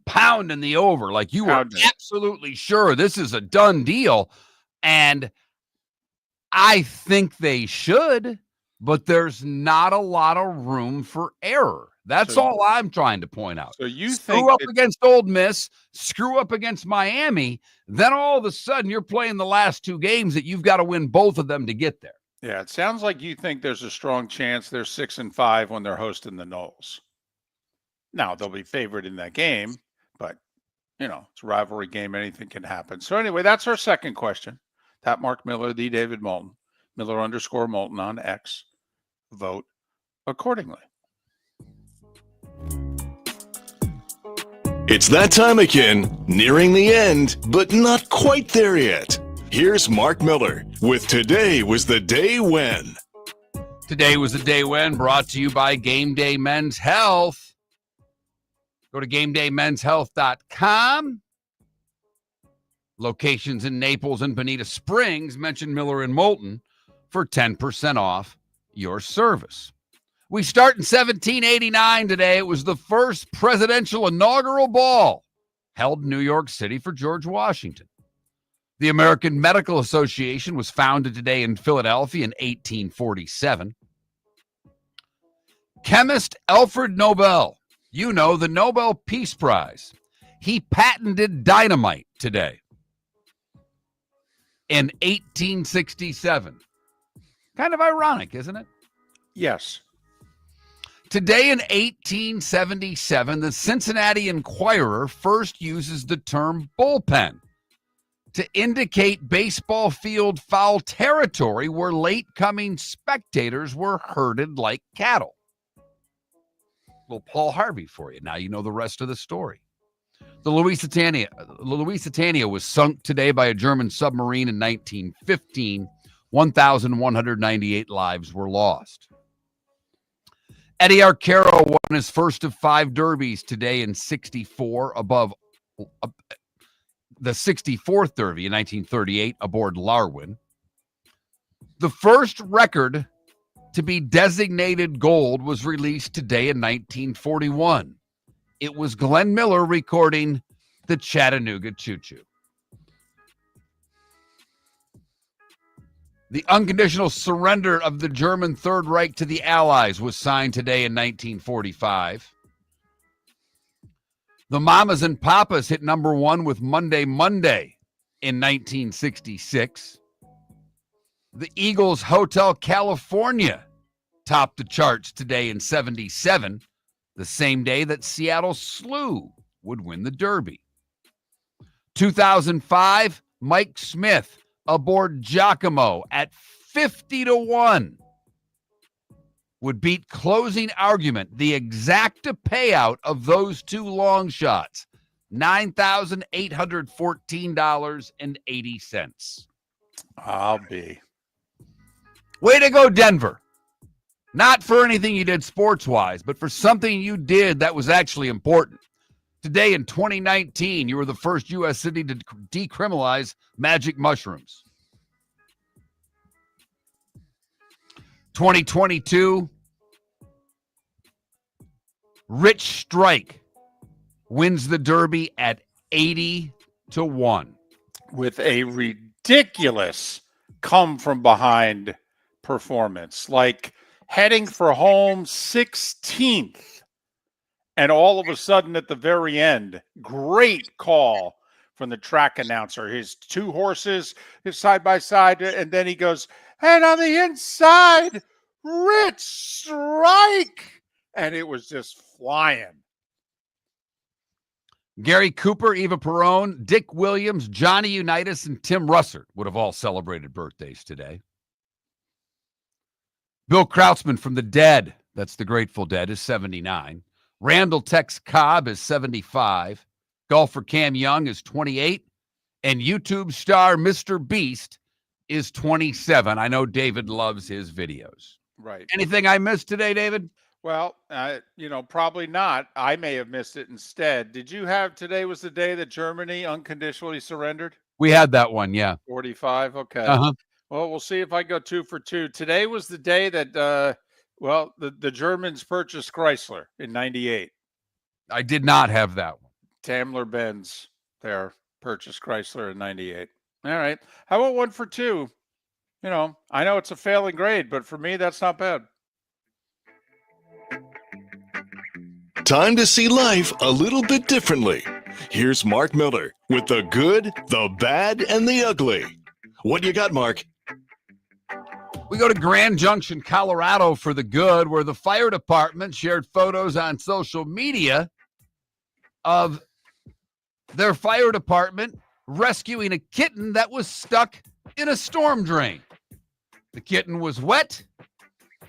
pounding the over. Like you were absolutely sure this is a done deal. And I think they should, but there's not a lot of room for error. That's all I'm trying to point out. So you screw up against Ole Miss, screw up against Miami, then all of a sudden you're playing the last 2 games that you've got to win both of them to get there. Yeah, it sounds like you think there's a strong chance they're 6-5 when they're hosting the Noles. Now, they'll be favored in that game, but, it's a rivalry game. Anything can happen. So anyway, that's our second question. That Mark Miller, the David Moulton, Miller_Moulton on X. Vote accordingly. It's that time again, nearing the end, but not quite there yet. Here's Mark Miller with Today Was the Day When. Today was the day when, brought to you by Game Day Men's Health. Go to GameDayMen'sHealth.com. Locations in Naples and Bonita Springs. Mention Miller and Moulton for 10% off your service. We start in 1789 today. It was the first presidential inaugural ball held in New York City for George Washington. The American Medical Association was founded today in Philadelphia in 1847. Chemist Alfred Nobel, the Nobel Peace Prize. He patented dynamite today in 1867. Kind of ironic, isn't it? Yes. Today in 1877, the Cincinnati Enquirer first uses the term bullpen to indicate baseball field foul territory where late-coming spectators were herded like cattle. Little Paul Harvey for you. Now you know the rest of the story. The Lusitania was sunk today by a German submarine in 1915. 1,198 lives were lost. Eddie Arcaro won his first of 5 derbies today in 64 above the 64th Derby in 1938 aboard Larwin. The first record to be designated gold was released today in 1941. It was Glenn Miller recording the Chattanooga Choo Choo. The unconditional surrender of the German Third Reich to the Allies was signed today in 1945. The Mamas and Papas hit number one with Monday, Monday in 1966. The Eagles' Hotel California topped the charts today in 77, the same day that Seattle Slew would win the Derby. 2005, Mike Smith aboard Giacomo at 50-1 would beat Closing Argument, the exact payout of those two long shots, $9,814.80. I'll be. Way to go, Denver. Not for anything you did sports-wise, but for something you did that was actually important. Today in 2019, you were the first U.S. city to decriminalize magic mushrooms. 2022, Rich Strike wins the Derby at 80-1. With a ridiculous come-from-behind performance, like heading for home 16th. And all of a sudden at the very end, great call from the track announcer. His two horses side by side, and then he goes, and on the inside, Rich Strike. And it was just flying. Gary Cooper, Eva Perone, Dick Williams, Johnny Unitas, and Tim Russert would have all celebrated birthdays today. Bill Krautzman from The Dead, that's the Grateful Dead, is 79. Randall Tex Cobb is 75. Golfer Cam Young is 28. And YouTube star Mr. Beast is 27. I know David loves his videos. Right. Anything I missed today, David? Well, probably not. I may have missed it instead. Did you have today was the day that Germany unconditionally surrendered? We had that one, yeah. 45, okay. Uh-huh. Well, we'll see if I go 2 for 2. Today was the day that, the Germans purchased Chrysler in 98. I did not have that one. Daimler-Benz there purchased Chrysler in 98. All right. How about 1 for 2? I know it's a failing grade, but for me, that's not bad. Time to see life a little bit differently. Here's Mark Miller with the good, the bad, and the ugly. What you got, Mark? We go to Grand Junction, Colorado for the good, where the fire department shared photos on social media of their fire department rescuing a kitten that was stuck in a storm drain. The kitten was wet,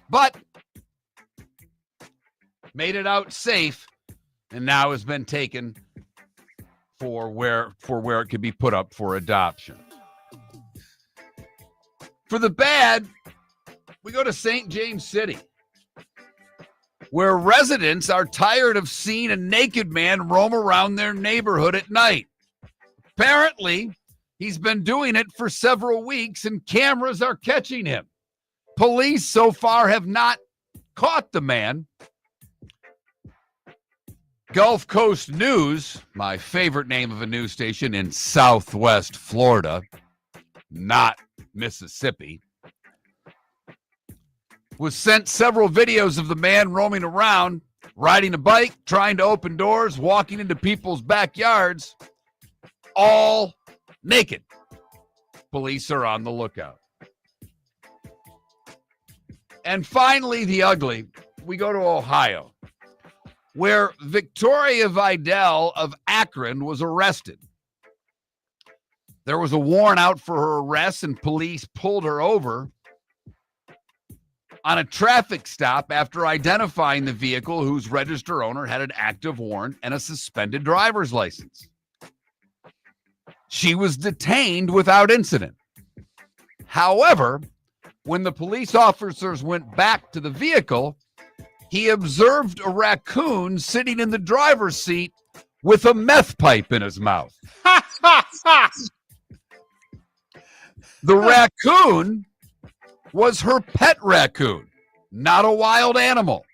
but made it out safe, and now has been taken for where it could be put up for adoption. For the bad, we go to St. James City, where residents are tired of seeing a naked man roam around their neighborhood at night. Apparently, he's been doing it for several weeks, and cameras are catching him. Police so far have not caught the man. Gulf Coast News, my favorite name of a news station in Southwest Florida, not Mississippi, was sent several videos of the man roaming around, riding a bike, trying to open doors, walking into people's backyards, all naked. Police are on the lookout. And finally, the ugly. We go to Ohio, where Victoria Vidal of Akron was arrested. There was a warrant out for her arrest, and police pulled her over on a traffic stop after identifying the vehicle whose registered owner had an active warrant and a suspended driver's license. She was detained without incident. However, when the police officers went back to the vehicle, he observed a raccoon sitting in the driver's seat with a meth pipe in his mouth. The raccoon was her pet raccoon. not a wild animal,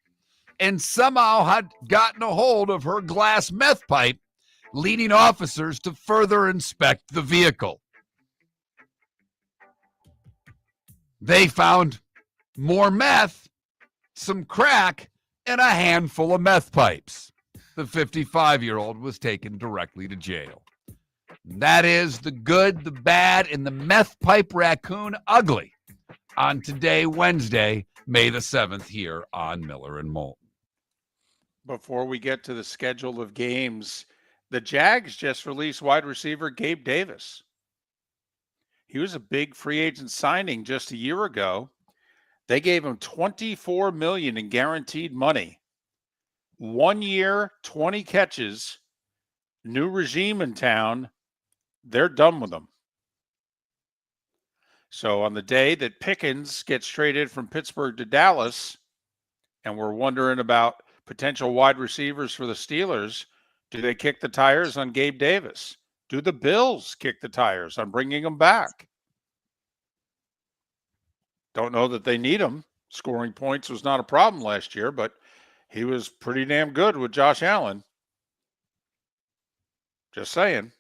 and somehow had gotten a hold of her glass meth pipe, leading officers to further inspect the vehicle. They found more meth, some crack, and a handful of meth pipes. The 55-year-old was taken directly to jail. That is the good, the bad, and the meth pipe raccoon ugly on today, Wednesday, May the 7th, here on Miller and Moulton. Before we get to the schedule of games, the Jags just released wide receiver Gabe Davis. He was a big free agent signing just a year ago. They gave him $24 million in guaranteed money. 1 year, 20 catches, new regime in town. They're done with him. So on the day that Pickens gets traded from Pittsburgh to Dallas, and we're wondering about potential wide receivers for the Steelers, do they kick the tires on Gabe Davis? Do the Bills kick the tires on bringing him back? Don't know that they need him. Scoring points was not a problem last year, but he was pretty damn good with Josh Allen. Just saying.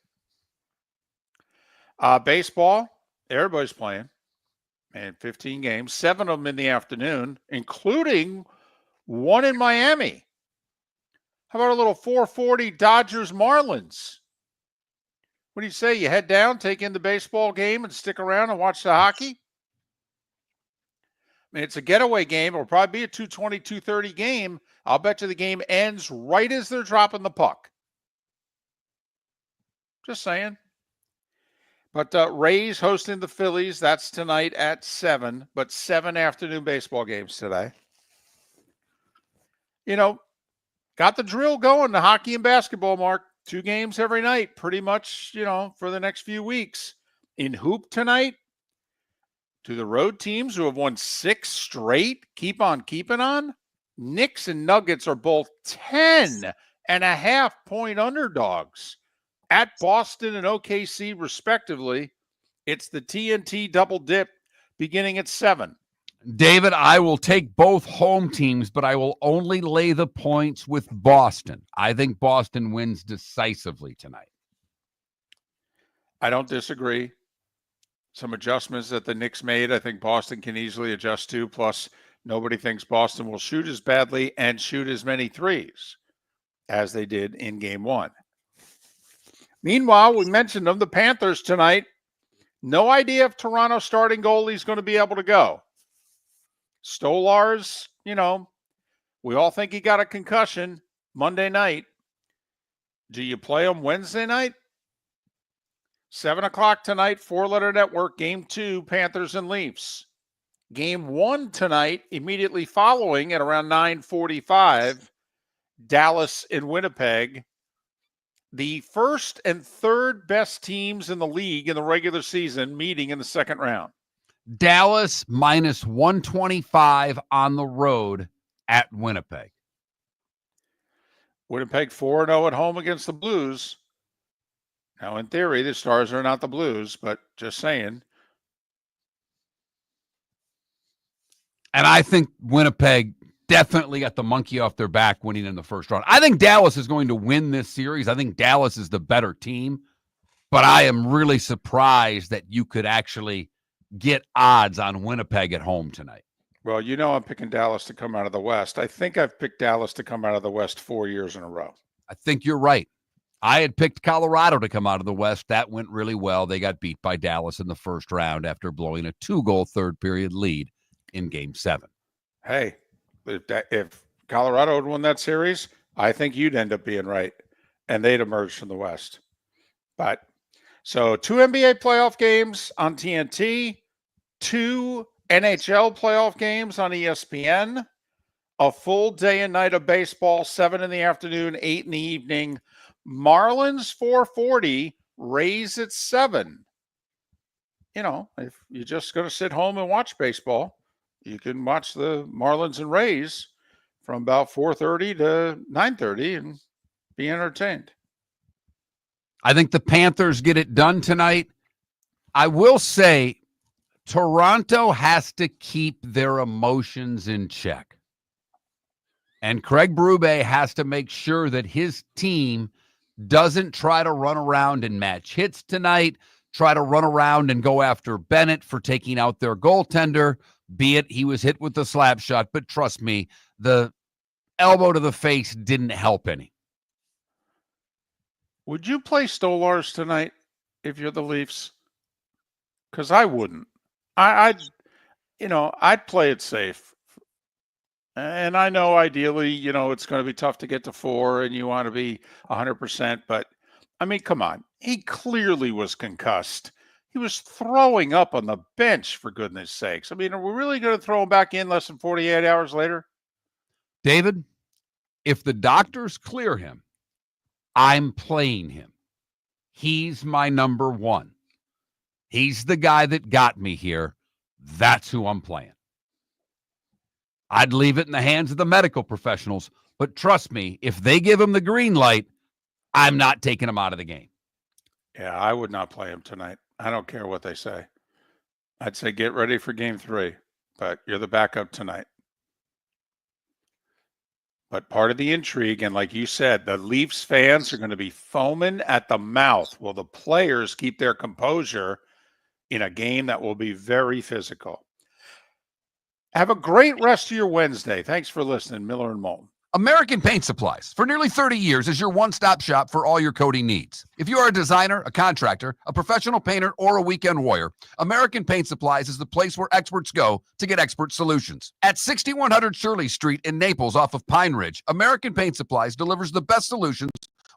Baseball, everybody's playing. And 15 games, 7 of them in the afternoon, including one in Miami. How about a little 4:40 Dodgers Marlins? What do you say? You head down, take in the baseball game, and stick around and watch the hockey? I mean, it's a getaway game. It'll probably be a 2:20, 2:30 game. I'll bet you the game ends right as they're dropping the puck. Just saying. But Rays hosting the Phillies. That's tonight at 7. But 7 afternoon baseball games today. You know, got the drill going, the hockey and basketball, Mark. 2 games every night, pretty much, for the next few weeks. In hoop tonight, do the road teams who have won 6 straight keep on keeping on? Knicks and Nuggets are both 10.5-point underdogs at Boston and OKC, respectively. It's the TNT double dip beginning at 7. David, I will take both home teams, but I will only lay the points with Boston. I think Boston wins decisively tonight. I don't disagree. Some adjustments that the Knicks made, I think Boston can easily adjust to. Plus, nobody thinks Boston will shoot as badly and shoot as many threes as they did in Game 1. Meanwhile, we mentioned them, the Panthers tonight. No idea if Toronto's starting goalie is going to be able to go. Stolarz, we all think he got a concussion Monday night. Do you play him Wednesday night? 7 o'clock tonight, 4-letter network, Game 2, Panthers and Leafs. Game 1 tonight, immediately following at around 9:45, Dallas and Winnipeg. The first and third best teams in the league in the regular season meeting in the second round. Dallas minus 125 on the road at Winnipeg. Winnipeg 4-0 at home against the Blues. Now, in theory, the Stars are not the Blues, but just saying. And I think Winnipeg definitely got the monkey off their back winning in the first round. I think Dallas is going to win this series. I think Dallas is the better team, but I am really surprised that you could actually get odds on Winnipeg at home tonight. Well, I'm picking Dallas to come out of the West. I think I've picked Dallas to come out of the West 4 years in a row. I think you're right. I had picked Colorado to come out of the West. That went really well. They got beat by Dallas in the first round after blowing a 2-goal third period lead in Game 7. Hey, if Colorado had won that series, I think you'd end up being right, and they'd emerge from the West. But so 2 NBA playoff games on TNT, 2 NHL playoff games on ESPN, a full day and night of baseball, 7 in the afternoon, 8 in the evening. Marlins 4:40, Rays at 7. If you're just going to sit home and watch baseball, you can watch the Marlins and Rays from about 4:30 to 9:30 and be entertained. I think the Panthers get it done tonight. I will say Toronto has to keep their emotions in check. And Craig Berube has to make sure that his team doesn't try to run around and match hits tonight, try to run around and go after Bennett for taking out their goaltender, be it he was hit with the slap shot. But trust me, the elbow to the face didn't help any. Would you play Stolars tonight if you're the Leafs? Because I wouldn't. I'd play it safe. And I know ideally, it's going to be tough to get to 4 and you want to be 100%. But, I mean, come on. He clearly was concussed. He was throwing up on the bench, for goodness sakes. I mean, are we really going to throw him back in less than 48 hours later? David, if the doctors clear him, I'm playing him. He's my number one. He's the guy that got me here. That's who I'm playing. I'd leave it in the hands of the medical professionals, but trust me, if they give him the green light, I'm not taking him out of the game. Yeah, I would not play him tonight. I don't care what they say. I'd say get ready for game 3, but you're the backup tonight. But part of the intrigue, and like you said, the Leafs fans are going to be foaming at the mouth. Will the players keep their composure in a game that will be very physical? Have a great rest of your Wednesday. Thanks for listening, Miller and Moulton. American Paint Supplies, for nearly 30 years, is your one-stop shop for all your coating needs. If you are a designer, a contractor, a professional painter, or a weekend warrior, American Paint Supplies is the place where experts go to get expert solutions. At 6100 Shirley Street in Naples off of Pine Ridge, American Paint Supplies delivers the best solutions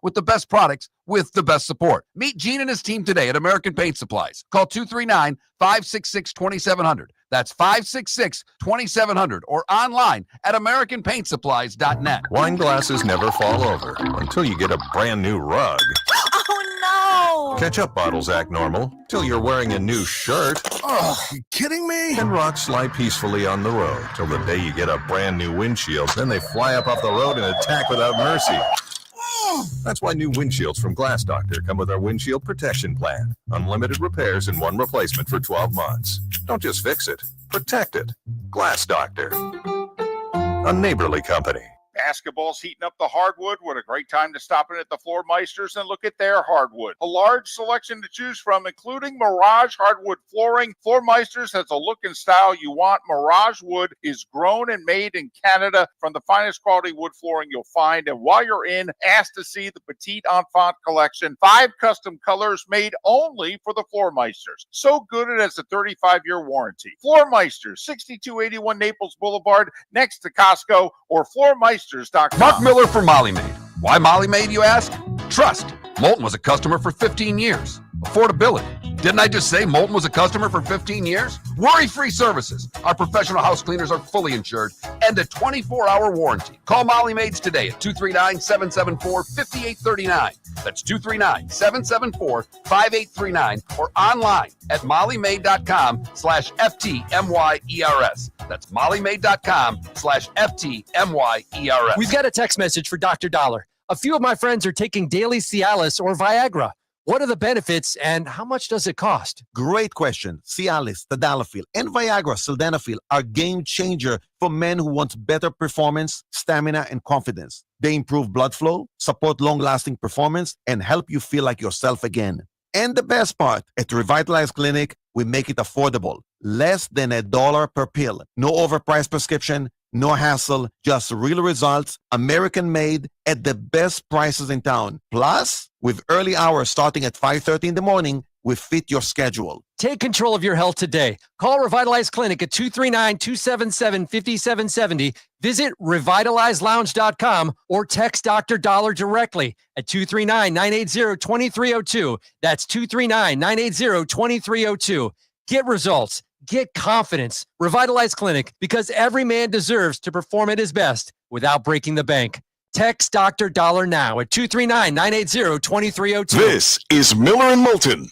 with the best products with the best support. Meet Gene and his team today at American Paint Supplies. Call 239-566-2700. That's 566-2700 or online at AmericanPaintSupplies.net. Wine glasses never fall over until you get a brand new rug. Oh, no! Ketchup bottles act normal till you're wearing a new shirt. Oh, you kidding me? And rocks slide peacefully on the road till the day you get a brand new windshield. Then they fly up off the road and attack without mercy. That's why new windshields from Glass Doctor come with our windshield protection plan. Unlimited repairs and 1 replacement for 12 months. Don't just fix it, protect it. Glass Doctor, a neighborly company. Basketball's heating up the hardwood. What a great time to stop in at the Floor Meisters and look at their hardwood. A large selection to choose from, including Mirage hardwood flooring. Floor Meisters has a look and style you want. Mirage wood is grown and made in Canada from the finest quality wood flooring you'll find. And while you're in, ask to see the Petite Enfant collection. 5 custom colors made only for the Floor Meisters. So good it has a 35-year warranty. Floor Meisters, 6281 Naples Boulevard, next to Costco, or floormeisters.com. Mark Miller for Molly Maid. Why Molly Maid, you ask? Trust. Moulton was a customer for 15 years. Affordability. Didn't I just say Moulton was a customer for 15 years? Worry-free services. Our professional house cleaners are fully insured and a 24-hour warranty. Call Molly Maids today at 239-774-5839. That's 239-774-5839 or online at mollymaid.com/FTMYERS. That's mollymaid.com/FTMYERS. We've got a text message for Dr. Dollar. A few of my friends are taking daily Cialis or Viagra. What are the benefits and how much does it cost? Great question. Cialis, tadalafil, and Viagra, sildenafil are game changer for men who want better performance, stamina, and confidence. They improve blood flow, support long-lasting performance, and help you feel like yourself again. And the best part, at Revitalize Clinic, we make it affordable. Less than $1 per pill. No overpriced prescription, no hassle, just real results, American-made at the best prices in town. Plus, with early hours starting at 5:30 in the morning, we fit your schedule. Take control of your health today. Call Revitalize Clinic at 239-277-5770. Visit revitalizelounge.com or text Dr. Dollar directly at 239-980-2302. That's 239-980-2302. Get results. Get confidence. Revitalize Clinic, because every man deserves to perform at his best without breaking the bank. Text Dr. Dollar now at 239-980-2302. This is Miller and Moulton.